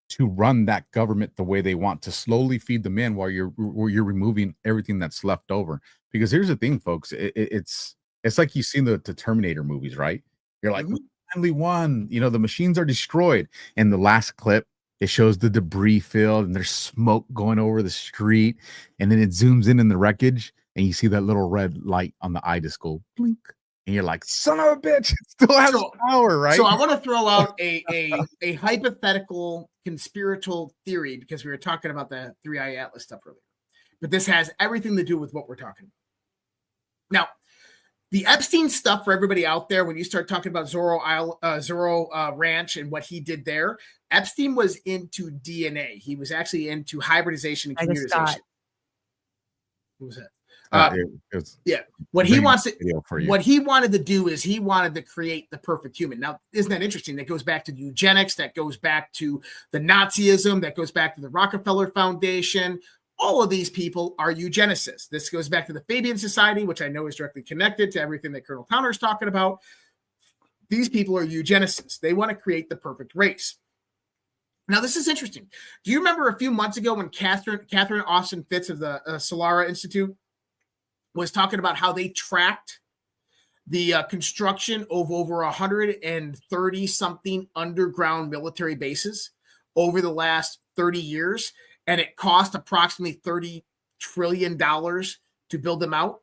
to run that government the way they want, to slowly feed them in while you're removing everything that's left over. Because here's the thing, folks, it's like you've seen the Terminator movies, right? You're like, we finally won, the machines are destroyed. And the last clip, it shows the debris field and there's smoke going over the street. And then it zooms in the wreckage and you see that little red light on the eye just go blink. And you're like, son of a bitch, it still has power, right? So I want to throw out a hypothetical conspiratorial theory, because we were talking about the 3i Atlas stuff earlier. But this has everything to do with what we're talking about. Now, the Epstein stuff, for everybody out there, when you start talking about Zorro Ranch and what he did there, Epstein was into DNA. He was actually into hybridization and commutation. What was that? What he wanted to do is he wanted to create the perfect human. Now, isn't that interesting? That goes back to eugenics, that goes back to the Nazism, that goes back to the Rockefeller Foundation. All of these people are eugenicists. This goes back to the Fabian Society, which I know is directly connected to everything that Colonel Towner is talking about. These people are eugenicists. They want to create the perfect race. Now, this is interesting. Do you remember a few months ago when Catherine Austin Fitts of the Solara Institute was talking about how they tracked the construction of over 130-something underground military bases over the last 30 years, and it cost approximately $30 trillion to build them out?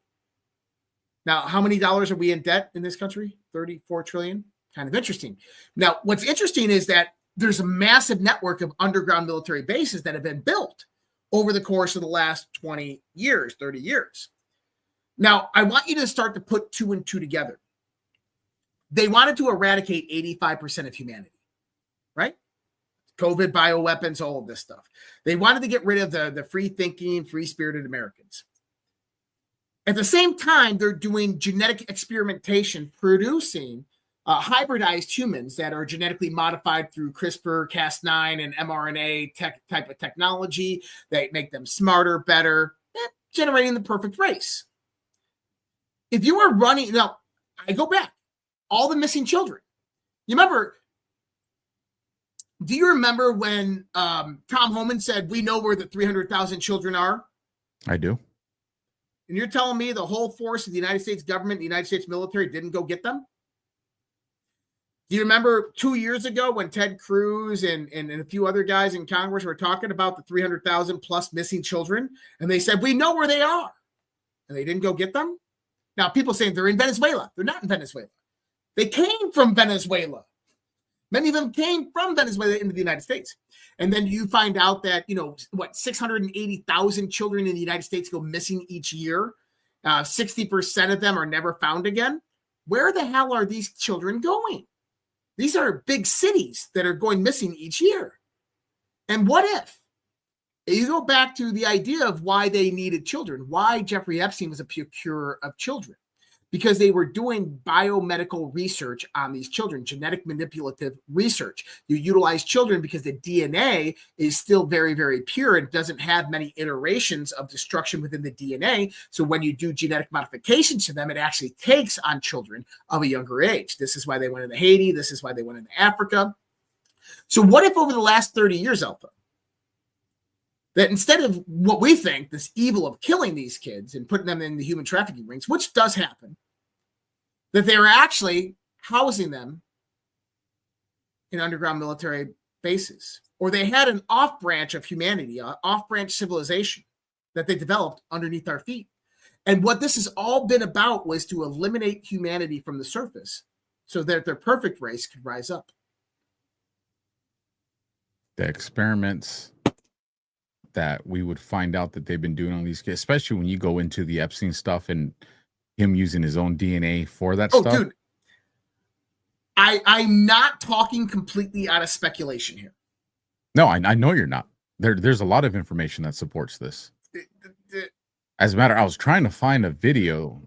Now, how many dollars are we in debt in this country? 34 trillion? Kind of interesting. Now, what's interesting is that there's a massive network of underground military bases that have been built over the course of the last 20 years, 30 years. Now, I want you to start to put two and two together. They wanted to eradicate 85% of humanity, right? COVID, bioweapons, all of this stuff. They wanted to get rid of the free-thinking, free-spirited Americans. At the same time, they're doing genetic experimentation, producing hybridized humans that are genetically modified through CRISPR, Cas9, and mRNA type of technology. They make them smarter, better, generating the perfect race. If you were running, now I go back, all the missing children. You remember, do you remember when Tom Homan said, we know where the 300,000 children are? I do. And you're telling me the whole force of the United States government, the United States military didn't go get them? Do you remember 2 years ago when Ted Cruz and a few other guys in Congress were talking about the 300,000 plus missing children? And they said, we know where they are. And they didn't go get them. Now, people saying they're in Venezuela. They're not in Venezuela. They came from Venezuela. Many of them came from Venezuela into the United States. And then you find out that, 680,000 children in the United States go missing each year. 60% of them are never found again. Where the hell are these children going? These are big cities that are going missing each year. And what if? You go back to the idea of why they needed children, why Jeffrey Epstein was a procurer of children, because they were doing biomedical research on these children, genetic manipulative research. You utilize children because the DNA is still very, very pure and doesn't have many iterations of destruction within the DNA. So when you do genetic modifications to them, it actually takes on children of a younger age. This is why they went into Haiti. This is why they went into Africa. So what if over the last 30 years, Alpha, that instead of what we think, this evil of killing these kids and putting them in the human trafficking rings, which does happen, that they were actually housing them in underground military bases, or they had an off branch of humanity, an off branch civilization that they developed underneath our feet. And what this has all been about was to eliminate humanity from the surface so that their perfect race could rise up. The experiments that we would find out that they've been doing on these kids, especially when you go into the Epstein stuff and him using his own DNA for that stuff. Dude, I'm not talking completely out of speculation here. No, I know you're not. There's a lot of information that supports this. As a matter, I was trying to find a video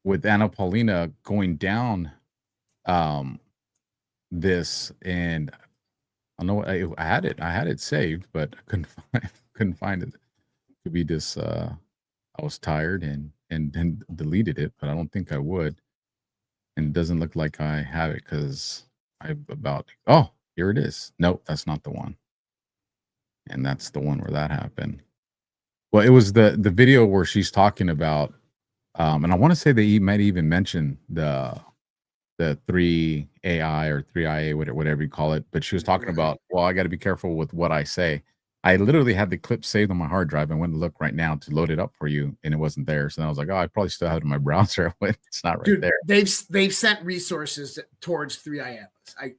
with Anna Paulina going down this, and I know I had it saved, but I couldn't find it. It could be just I was tired and deleted it, but I don't think I would. And it doesn't look like I have it because here it is. Nope, that's not the one. And that's the one where that happened. Well, it was the video where she's talking about, and I want to say they might even mention the 3AI or 3IA, whatever you call it. But she was talking about, well, I got to be careful with what I say. I literally had the clip saved on my hard drive and went to look right now to load it up for you, and it wasn't there. So then I was like, I probably still have it in my browser. It's not right there. They've sent resources towards 3IA. I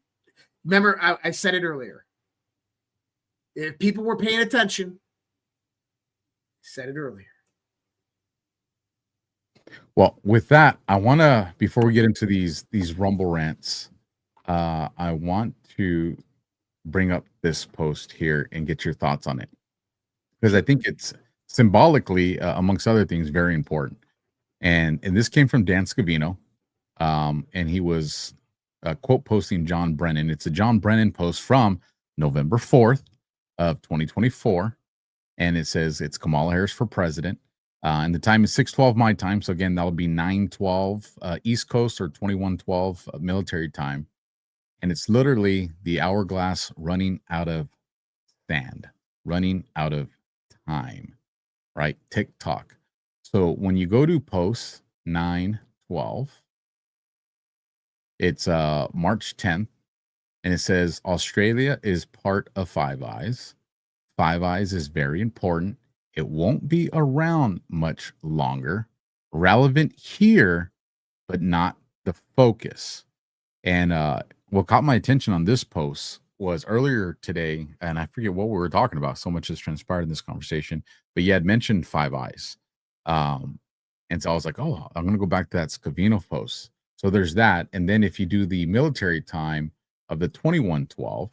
remember I said it earlier. If people were paying attention, I said it earlier. Well, with that, I want to, before we get into these rumble rants, I want to bring up this post here and get your thoughts on it, because I think it's symbolically, amongst other things, very important. And this came from Dan Scavino, and he was quote posting John Brennan. It's a John Brennan post from November 4th of 2024, and it says it's Kamala Harris for president. And the time is 6:12 my time. So again, that'll be 9:12 East Coast or 21:12 military time. And it's literally the hourglass running out of sand, running out of time, right? TikTok. So when you go to post 9/12, it's March 10th, and it says Australia is part of Five Eyes. Five Eyes is very important. It won't be around much longer. Relevant here, but not the focus. And what caught my attention on this post was earlier today, and I forget what we were talking about. So much has transpired in this conversation, but you had mentioned Five Eyes. And so I was like, I'm going to go back to that Scavino post. So there's that. And then if you do the military time of the 21:12,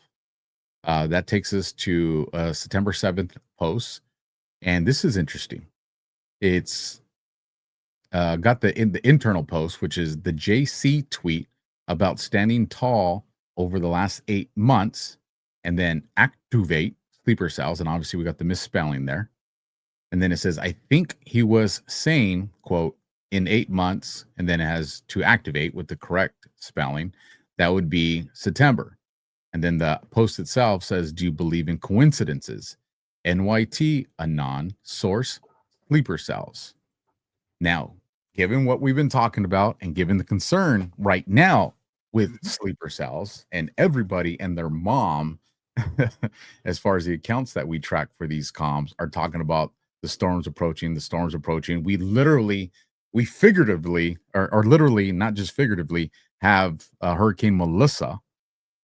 that takes us to September 7th post. And this is interesting. It's got the internal post, which is the JC tweet about standing tall over the last 8 months, and then activate sleeper cells. And obviously we got the misspelling there. And then it says, I think he was saying, quote, in 8 months, and then it has to activate with the correct spelling. That would be September. And then the post itself says, do you believe in coincidences? NYT, Anon, source, sleeper cells. Now, given what we've been talking about and given the concern right now with sleeper cells, and everybody and their mom, as far as the accounts that we track for these comms, are talking about the storms approaching, the storms approaching. We figuratively, or literally, not just figuratively, have Hurricane Melissa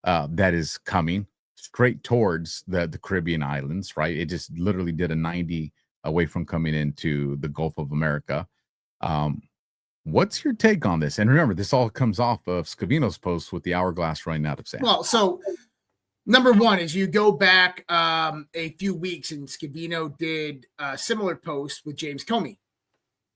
that is coming straight towards the Caribbean islands, right? It just literally did a 90 away from coming into the Gulf of America. What's your take on this? And remember, this all comes off of Scavino's post with the hourglass running out of sand. Well, so number one is you go back a few weeks, and Scavino did a similar post with James Comey.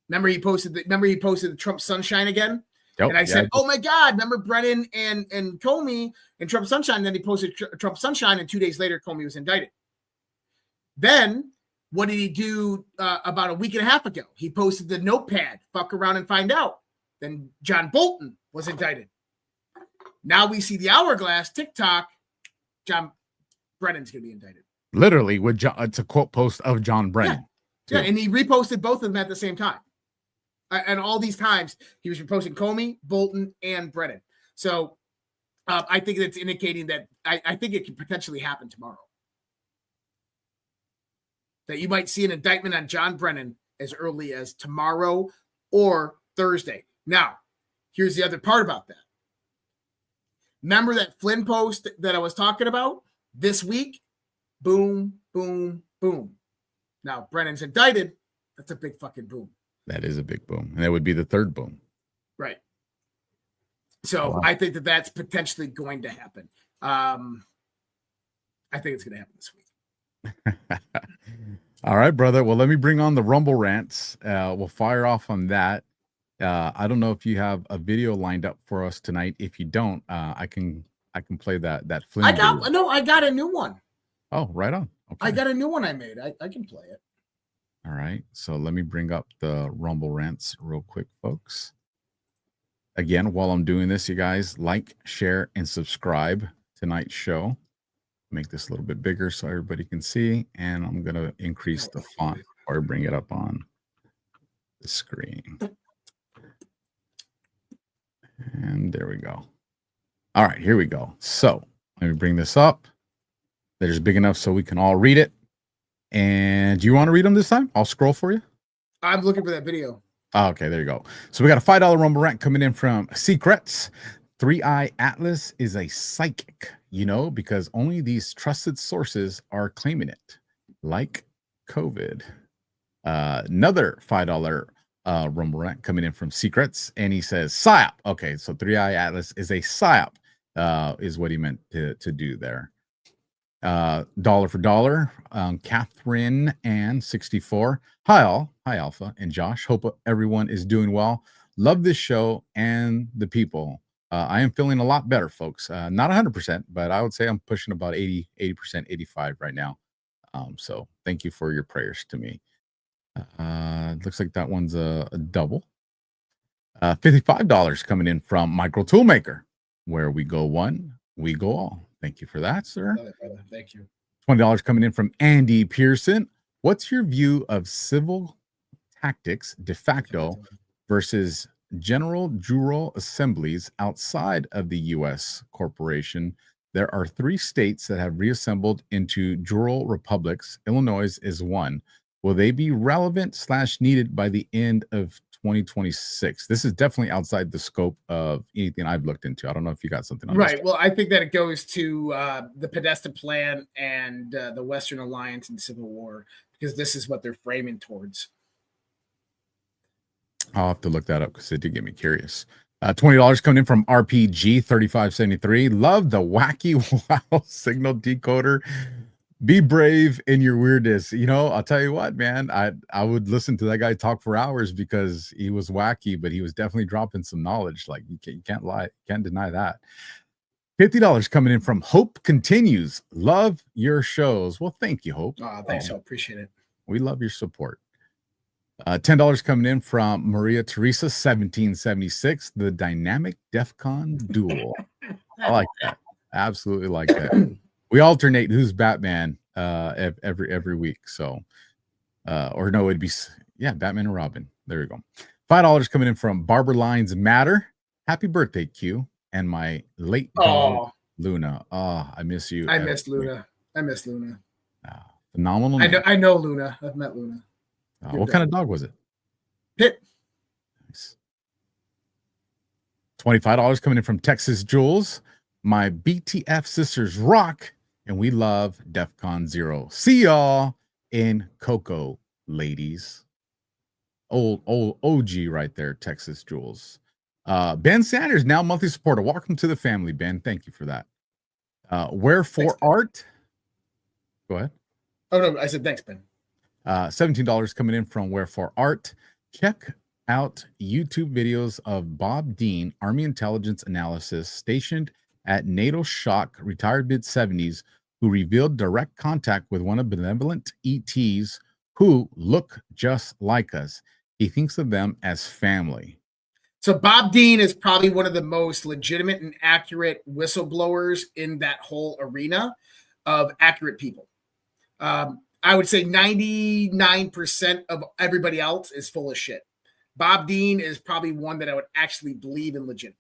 Remember he posted the Trump sunshine again? Yep, and I said, oh my God, remember Brennan and Comey and Trump sunshine? And then he posted Trump sunshine, and 2 days later, Comey was indicted. Then what did he do about a week and a half ago? He posted the notepad, fuck around and find out. Then John Bolton was indicted. Now we see the hourglass TikTok. John Brennan's going to be indicted. Literally, with John, it's a quote post of John Brennan. Yeah, and he reposted both of them at the same time. And all these times, he was reposting Comey, Bolton, and Brennan. So I think that's indicating that I think it could potentially happen tomorrow. That you might see an indictment on John Brennan as early as tomorrow or Thursday. Now, here's the other part about that. Remember that Flynn post that I was talking about this week? Boom, boom, boom. Now, Brennan's indicted. That's a big fucking boom. That is a big boom. And that would be the third boom. Right. So I think that that's potentially going to happen. I think it's going to happen this week. All right, brother. Well, let me bring on the Rumble rants. We'll fire off on that. I don't know if you have a video lined up for us tonight. If you don't, I can play that Flynn. I got a new one. Oh, right on. Okay. I got a new one I made. I can play it. All right. So let me bring up the Rumble rants real quick, folks. Again, while I'm doing this, you guys like, share, and subscribe tonight's show. Make this a little bit bigger so everybody can see. And I'm going to increase the font or bring it up on the screen. And there we go. All right, here we go. So let me bring this up. That is big enough so we can all read it. And do you want to read them this time? I'll scroll for you. I'm looking for that video. Oh, okay, there you go. So we got a $5 Rumble rant coming in from Secrets. 3-Eye Atlas is a psychic, because only these trusted sources are claiming it, like COVID. Another $5 Rumble rant coming in from Secrets, and he says PSYOP. Okay, so 3-Eye Atlas is a PSYOP, is what he meant to do there. Dollar for dollar, Catherine and 64. Hi all, hi Alpha and Josh. Hope everyone is doing well. Love this show and the people. I am feeling a lot better, folks. Not 100%, but I would say I'm pushing about 80%, 85 right now. So thank you for your prayers to me. Looks like that one's a double. $55 coming in from Micro Toolmaker. Where we go one, we go all. Thank you for that, sir. Thank you. $20 coming in from Andy Pearson. What's your view of civil tactics de facto versus general jural assemblies outside of the U.S. corporation? There are 3 states that have reassembled into jural republics. Illinois is one. Will they be relevant / needed by the end of 2026? This is definitely outside the scope of anything I've looked into. I don't know if you got something on right. this. Well, I think that it goes to the Podesta Plan and the Western Alliance and Civil War, because this is what they're framing towards. I'll have to look that up because it did get me curious. $20 coming in from RPG 3573. Love the wacky wow signal decoder. Be brave in your weirdness. I'll tell you what, man, I would listen to that guy talk for hours because he was wacky, but he was definitely dropping some knowledge. Like you can't lie, can't deny that. $50 coming in from Hope Continues. Love your shows. Well, thank you, Hope. Thanks, I appreciate it. We love your support. $10 coming in from Maria Teresa 1776. The dynamic DEFCON duel. I like that. Absolutely like that. We alternate who's Batman every week. So, or no, it'd be, Batman and Robin. There you go. $5 coming in from Barber Lines Matter. Happy birthday, Q. and my late dog, Oh, Luna. Oh, I miss you. I missed Luna. I missed Luna. Phenomenal. I know Luna. I've met Luna. What kind of dog was it? Pit. Nice. $25 coming in from Texas Jules. My BTF sisters rock, and we love DEFCON ZERQ. See y'all in Coco, ladies. Old OG right there, Texas Jules. Ben Sanders, now monthly supporter. Welcome to the family, Ben. Thank you for that. Wherefore Art. Go ahead. Oh, no, I said thanks, Ben. $17 coming in from Wherefore Art. Check out YouTube videos of Bob Dean, Army Intelligence Analysis, stationed at NATO Shock, retired mid-70s, who revealed direct contact with one of benevolent ETs who look just like us. He thinks of them as family. So Bob Dean is probably one of the most legitimate and accurate whistleblowers in that whole arena of accurate people. I would say 99% of everybody else is full of shit. Bob Dean is probably one that I would actually believe in legit.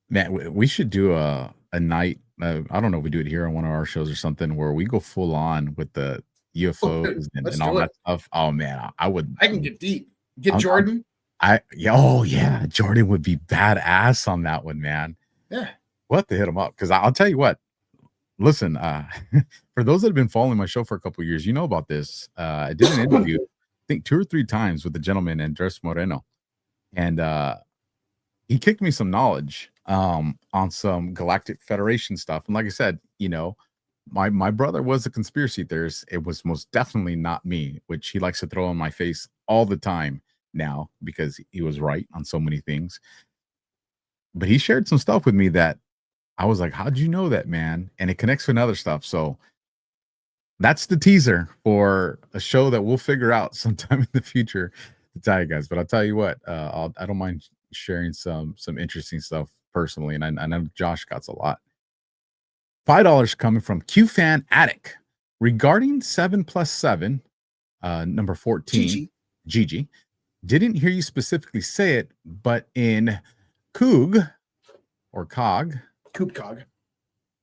Man, we should do a night. I don't know if we do it here on one of our shows or something where we go full on with the UFOs and all that stuff. Oh man, I would. I can get deep. Get Jordan. Jordan would be badass on that one, man. Yeah. We'll have to hit him up because I'll tell you what. Listen, for those that have been following my show for a couple of years, you know about this. I did an interview, I think 2 or 3 times with the gentleman Andres Moreno, and he kicked me some knowledge on some Galactic Federation stuff. And like I said, you know, my brother was a conspiracy theorist. It was most definitely not me, which he likes to throw in my face all the time now because he was right on so many things. But he shared some stuff with me that I was like, how'd you know that, man? And it connects with other stuff. So that's the teaser for a show that we'll figure out sometime in the future to tell you guys. But I'll tell you what, I don't mind sharing some interesting stuff personally. And I know Josh got a lot. $5 coming from QFan Attic regarding 7+7, number 14, Gigi. Didn't hear you specifically say it, but in Coog or Cog,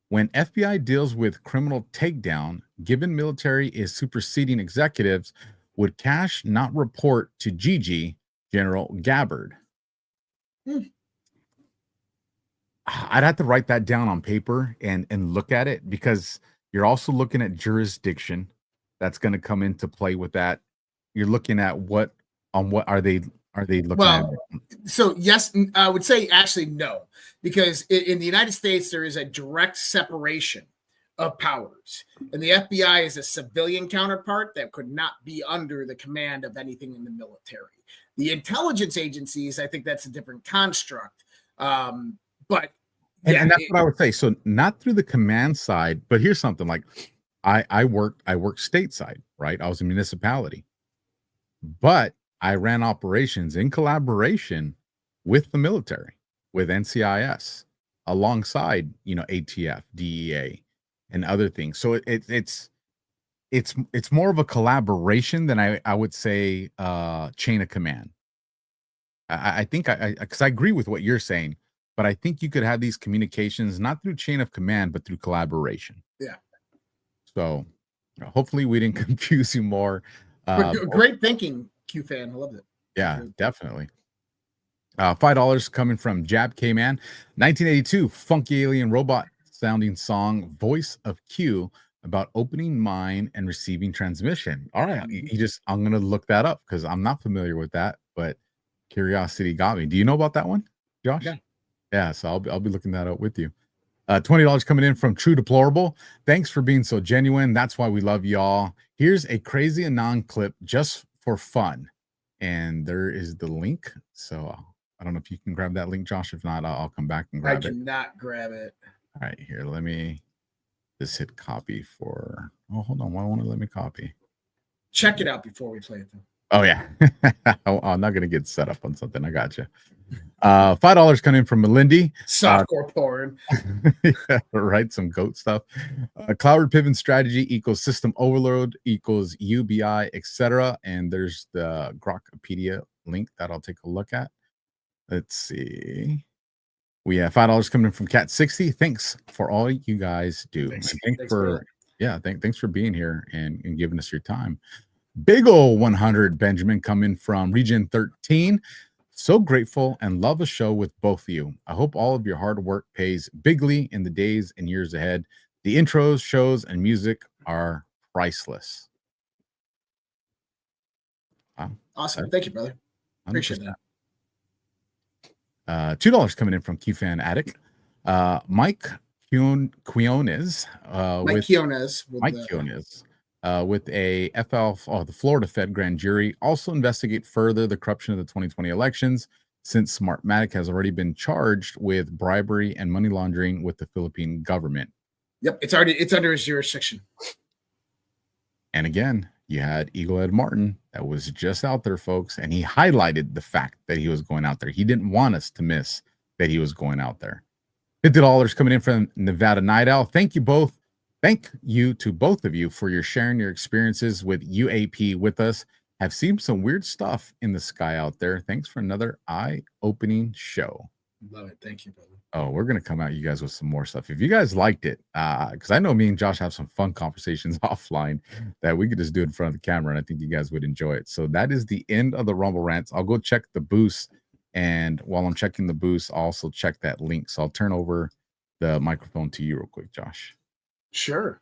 when FBI deals with criminal takedown, given military is superseding executives, would Cash not report to Gigi, General Gabbard? I'd have to write that down on paper and look at it because you're also looking at jurisdiction that's going to come into play with that. You're looking at what are they looking at? So yes, I would say actually no, because in the United States, there is a direct separation of powers. And the FBI is a civilian counterpart that could not be under the command of anything in the military. The intelligence agencies, I think that's a different construct. But and that's what I would say. So not through the command side, but here's something like I worked stateside, right? I was a municipality, but I ran operations in collaboration with the military, with NCIS, alongside, ATF, DEA, and other things. So it's more of a collaboration than I would say chain of command. I think because I agree with what you're saying, but I think you could have these communications not through chain of command, but through collaboration. Yeah. So hopefully we didn't confuse you more. Great thinking, Q fan. I loved it. Yeah, definitely. $5 coming from Jab K Man. 1982 funky alien robot sounding song, Voice of Q, about opening mine and receiving transmission. All right, I'm gonna look that up because I'm not familiar with that, but curiosity got me. Do you know about that one, Josh? Yeah, so I'll be looking that up with you. $20 coming in from True Deplorable. Thanks for being so genuine. That's why we love y'all. Here's a crazy Anon clip just for fun. And there is the link. So I don't know if you can grab that link, Josh. If not, I'll come back and grab it. I cannot grab it. All right, here. Let me just hit copy for. Oh, hold on. Why won't it let me copy? Check it out before we play it, though. Oh, yeah. I'm not going to get set up on something. I got you. $5 coming in from Melindy. Softcore porn. Yeah, right. Some goat stuff. Cloud pivot strategy equals system overload equals UBI, etc. And there's the Grokpedia link that I'll take a look at. Let's see. We have $5 coming in from Cat 60. Thanks for all you guys do. Thanks. And thanks for being here and giving us your time. Big ol' 100 Benjamin coming from Region 13. So grateful and love a show with both of you. I hope all of your hard work pays bigly in the days and years ahead. The intros, shows, and music are priceless. Wow. Awesome. Thank you, brother. Appreciate that. $2 coming in from Q-Fan Addict. Mike Quiones. With a the Florida Fed grand jury also investigate further the corruption of the 2020 elections, since Smartmatic has already been charged with bribery and money laundering with the Philippine government. Yep, it's under his jurisdiction. And again, you had Eagle Ed Martin that was just out there, folks, and he highlighted the fact that he was going out there. He didn't want us to miss that he was going out there. $50 coming in from Nevada Night Owl. Thank you both. Thank you to both of you for your sharing your experiences with UAP with us. Have seen some weird stuff in the sky out there. Thanks for another eye-opening show. Love it. Thank you, brother. Oh, we're going to come at you guys with some more stuff. If you guys liked it, because I know me and Josh have some fun conversations offline that we could just do in front of the camera, and I think you guys would enjoy it. So that is the end of the Rumble Rants. I'll go check the boost, and while I'm checking the boost, I'll also check that link. So I'll turn over the microphone to you real quick, Josh. Sure.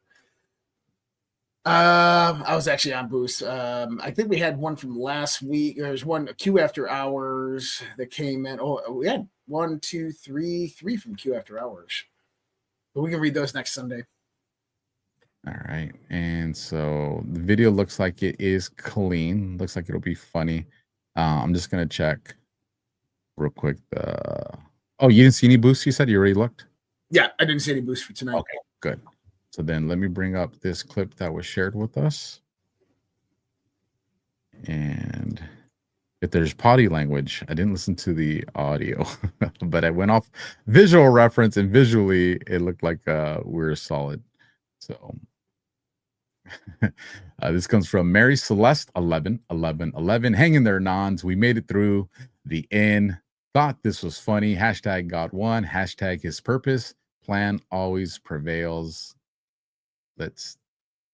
I was actually on Boost. I think we had one from last week. There's one Q After Hours that came in. Oh, we had 3 from Q After Hours. But we can read those next Sunday. All right. And so the video looks like it is clean. Looks like it'll be funny. I'm just going to check real quick. Oh, you didn't see any boosts, you said? You already looked? Yeah, I didn't see any boosts for tonight. Okay, good. So then let me bring up this clip that was shared with us. And if there's potty language, I didn't listen to the audio, but I went off visual reference, and visually it looked like we're solid. So this comes from Mary Celeste 111111. Hang in there, Nons. We made it through the end. Thought this was funny. Hashtag God won. Hashtag his purpose. Plan always prevails. Let's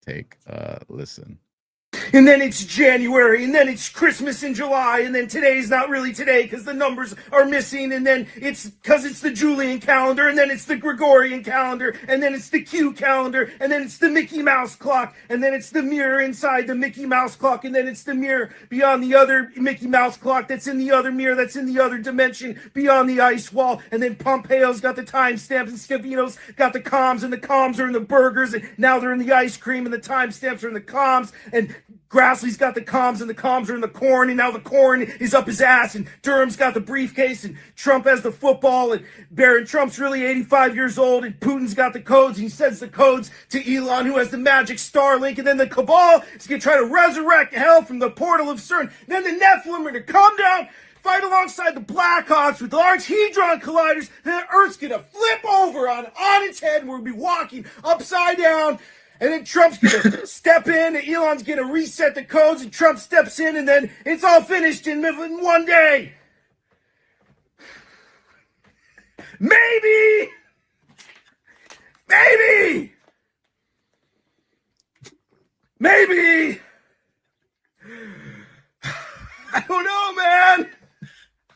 take a listen. And then it's January, and then it's Christmas in July, and then today's not really today because the numbers are missing, and then it's because it's the Julian calendar, and then it's the Gregorian calendar, and then it's the Q calendar, and then it's the Mickey Mouse clock, and then it's the mirror inside the Mickey Mouse clock, and then it's the mirror beyond the other Mickey Mouse clock that's in the other mirror that's in the other dimension beyond the ice wall, and then Pompeo's got the timestamps, and Scavino's got the comms, and the comms are in the burgers, and now they're in the ice cream, and the timestamps are in the comms, and Grassley's got the comms, and the comms are in the corn, and now the corn is up his ass, and Durham's got the briefcase, and Trump has the football, and Barron Trump's really 85 years old, and Putin's got the codes, and he sends the codes to Elon, who has the magic Starlink, and then the cabal is going to try to resurrect hell from the portal of CERN. Then the Nephilim are going to come down, fight alongside the Blackhawks with large Hadron Colliders, and the Earth's going to flip over on its head, and we're going to be walking upside down. And then Trump's going to step in, and Elon's going to reset the codes, and Trump steps in, and then it's all finished in one day. Maybe. I don't know, man.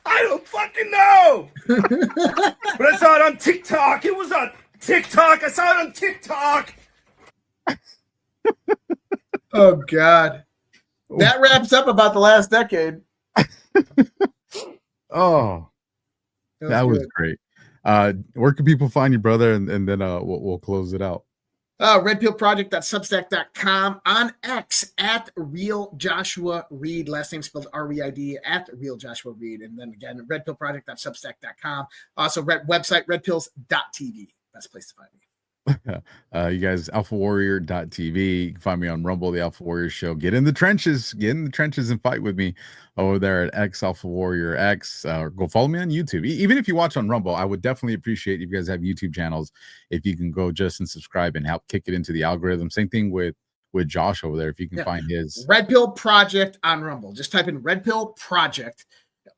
I don't fucking know. But I saw it on TikTok. It was on TikTok. I saw it on TikTok. Oh God, that wraps up about the last decade. Oh, that was great. Where can people find you, brother? And then we'll close it out. Redpillproject.substack.com, on X at Real Joshua Reid, last name spelled R-E-I-D, at Real Joshua Reid, and then again redpillproject.substack.com. Also website redpills.tv. Best place to find me. You guys, alphawarrior.tv. You can find me on Rumble, the Alpha Warrior Show. Get in the trenches and fight with me over there at X Alpha Warrior X. Go follow me on YouTube. Even if you watch on Rumble, I would definitely appreciate if you guys have YouTube channels, if you can go just and subscribe and help kick it into the algorithm. Same thing with Josh over there. If you can find his Red Pill Project on Rumble, just type in Red Pill Project,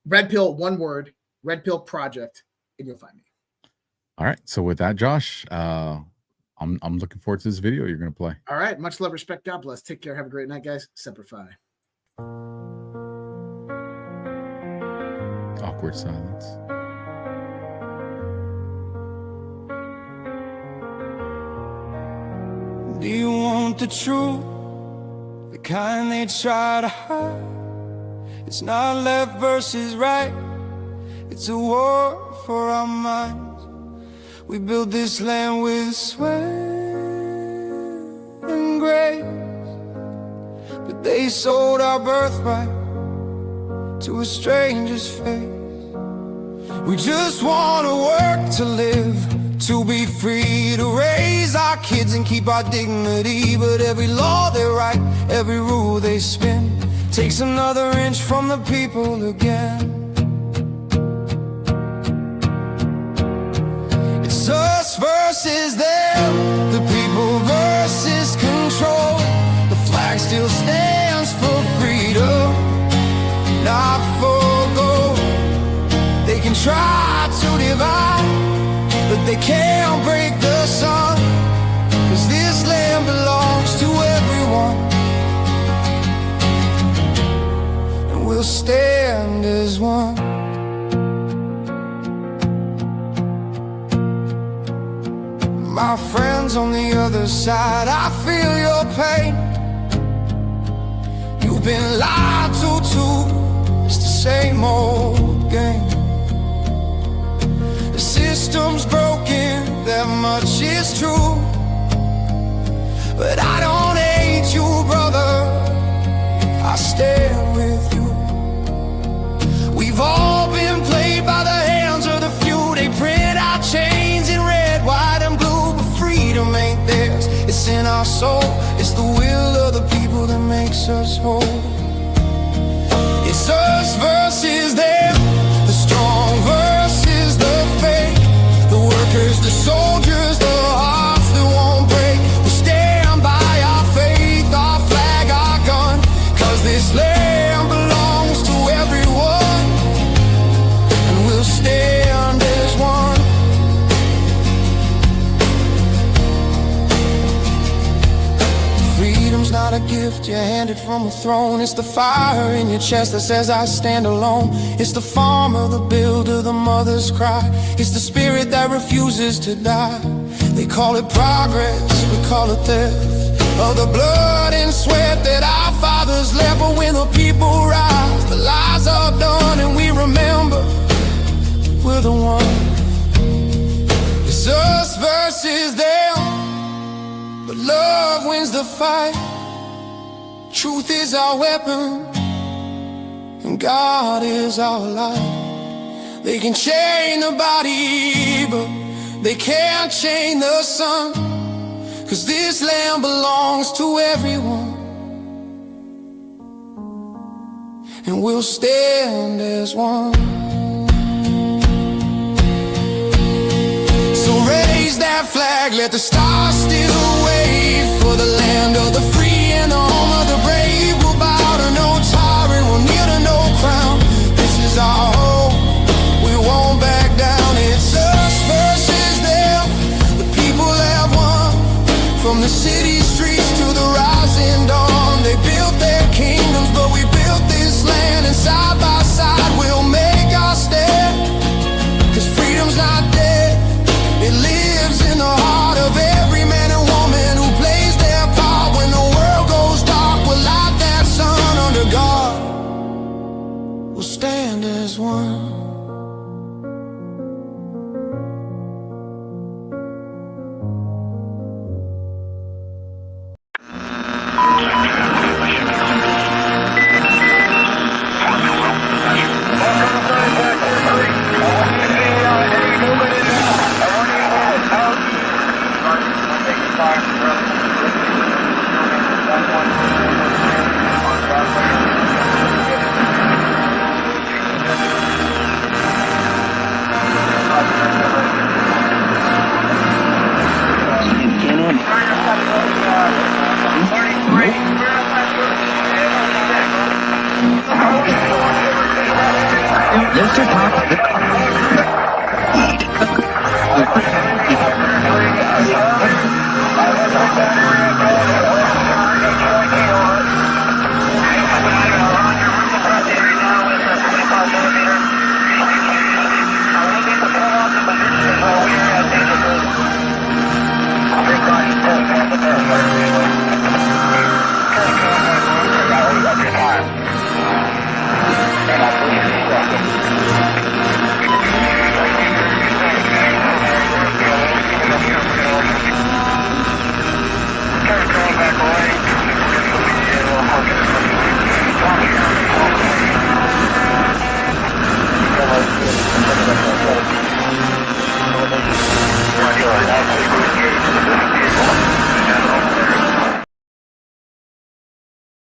Red Pill, one word, Red Pill Project, and you'll find me. All right. So with that, Josh, I'm looking forward to this video you're going to play. All right. Much love, respect, God bless. Take care. Have a great night, guys. Semper Fi. Awkward silence. Do you want the truth? The kind they try to hide? It's not left versus right. It's a war for our minds. We built this land with sweat and grace, but they sold our birthright to a stranger's face. We just want to work to live, to be free, to raise our kids and keep our dignity. But every law they write, every rule they spin, takes another inch from the people again. It's us versus them, the people versus control. The flag still stands for freedom, not for gold. They can try to divide, but they can't break the sun, 'cause this land belongs to everyone, and we'll stand as one. My friends on the other side, I feel your pain. You've been lied to too. It's the same old game. The system's broken, that much is true. But I don't hate you, brother, I stand with you. We've all been played by the hands of the few. They print out chains in red, white and blue, but freedom ain't theirs. It's in our soul. It's the will of the people that makes us whole. It's us versus them, the strong versus the fake, the workers, the soldiers, the hearts that won't break. We stand by our faith, our flag, our gun, 'cause this land belongs to everyone, and we'll stand as one. Freedom's not a gift you're handed from a throne. It's the fire in your chest that says I stand alone. It's the farmer, the builder, the mother's cry. It's the spirit that refuses to die. They call it progress, we call it theft of the blood and sweat that our fathers left. But when the people rise, the lies are done, and we remember we're the one. It's us versus them, but love wins the fight. Truth is our weapon, and God is our light. They can chain the body, but they can't chain the sun, 'cause this land belongs to everyone, and we'll stand as one. So raise that flag, let the stars still wave for the land of the free.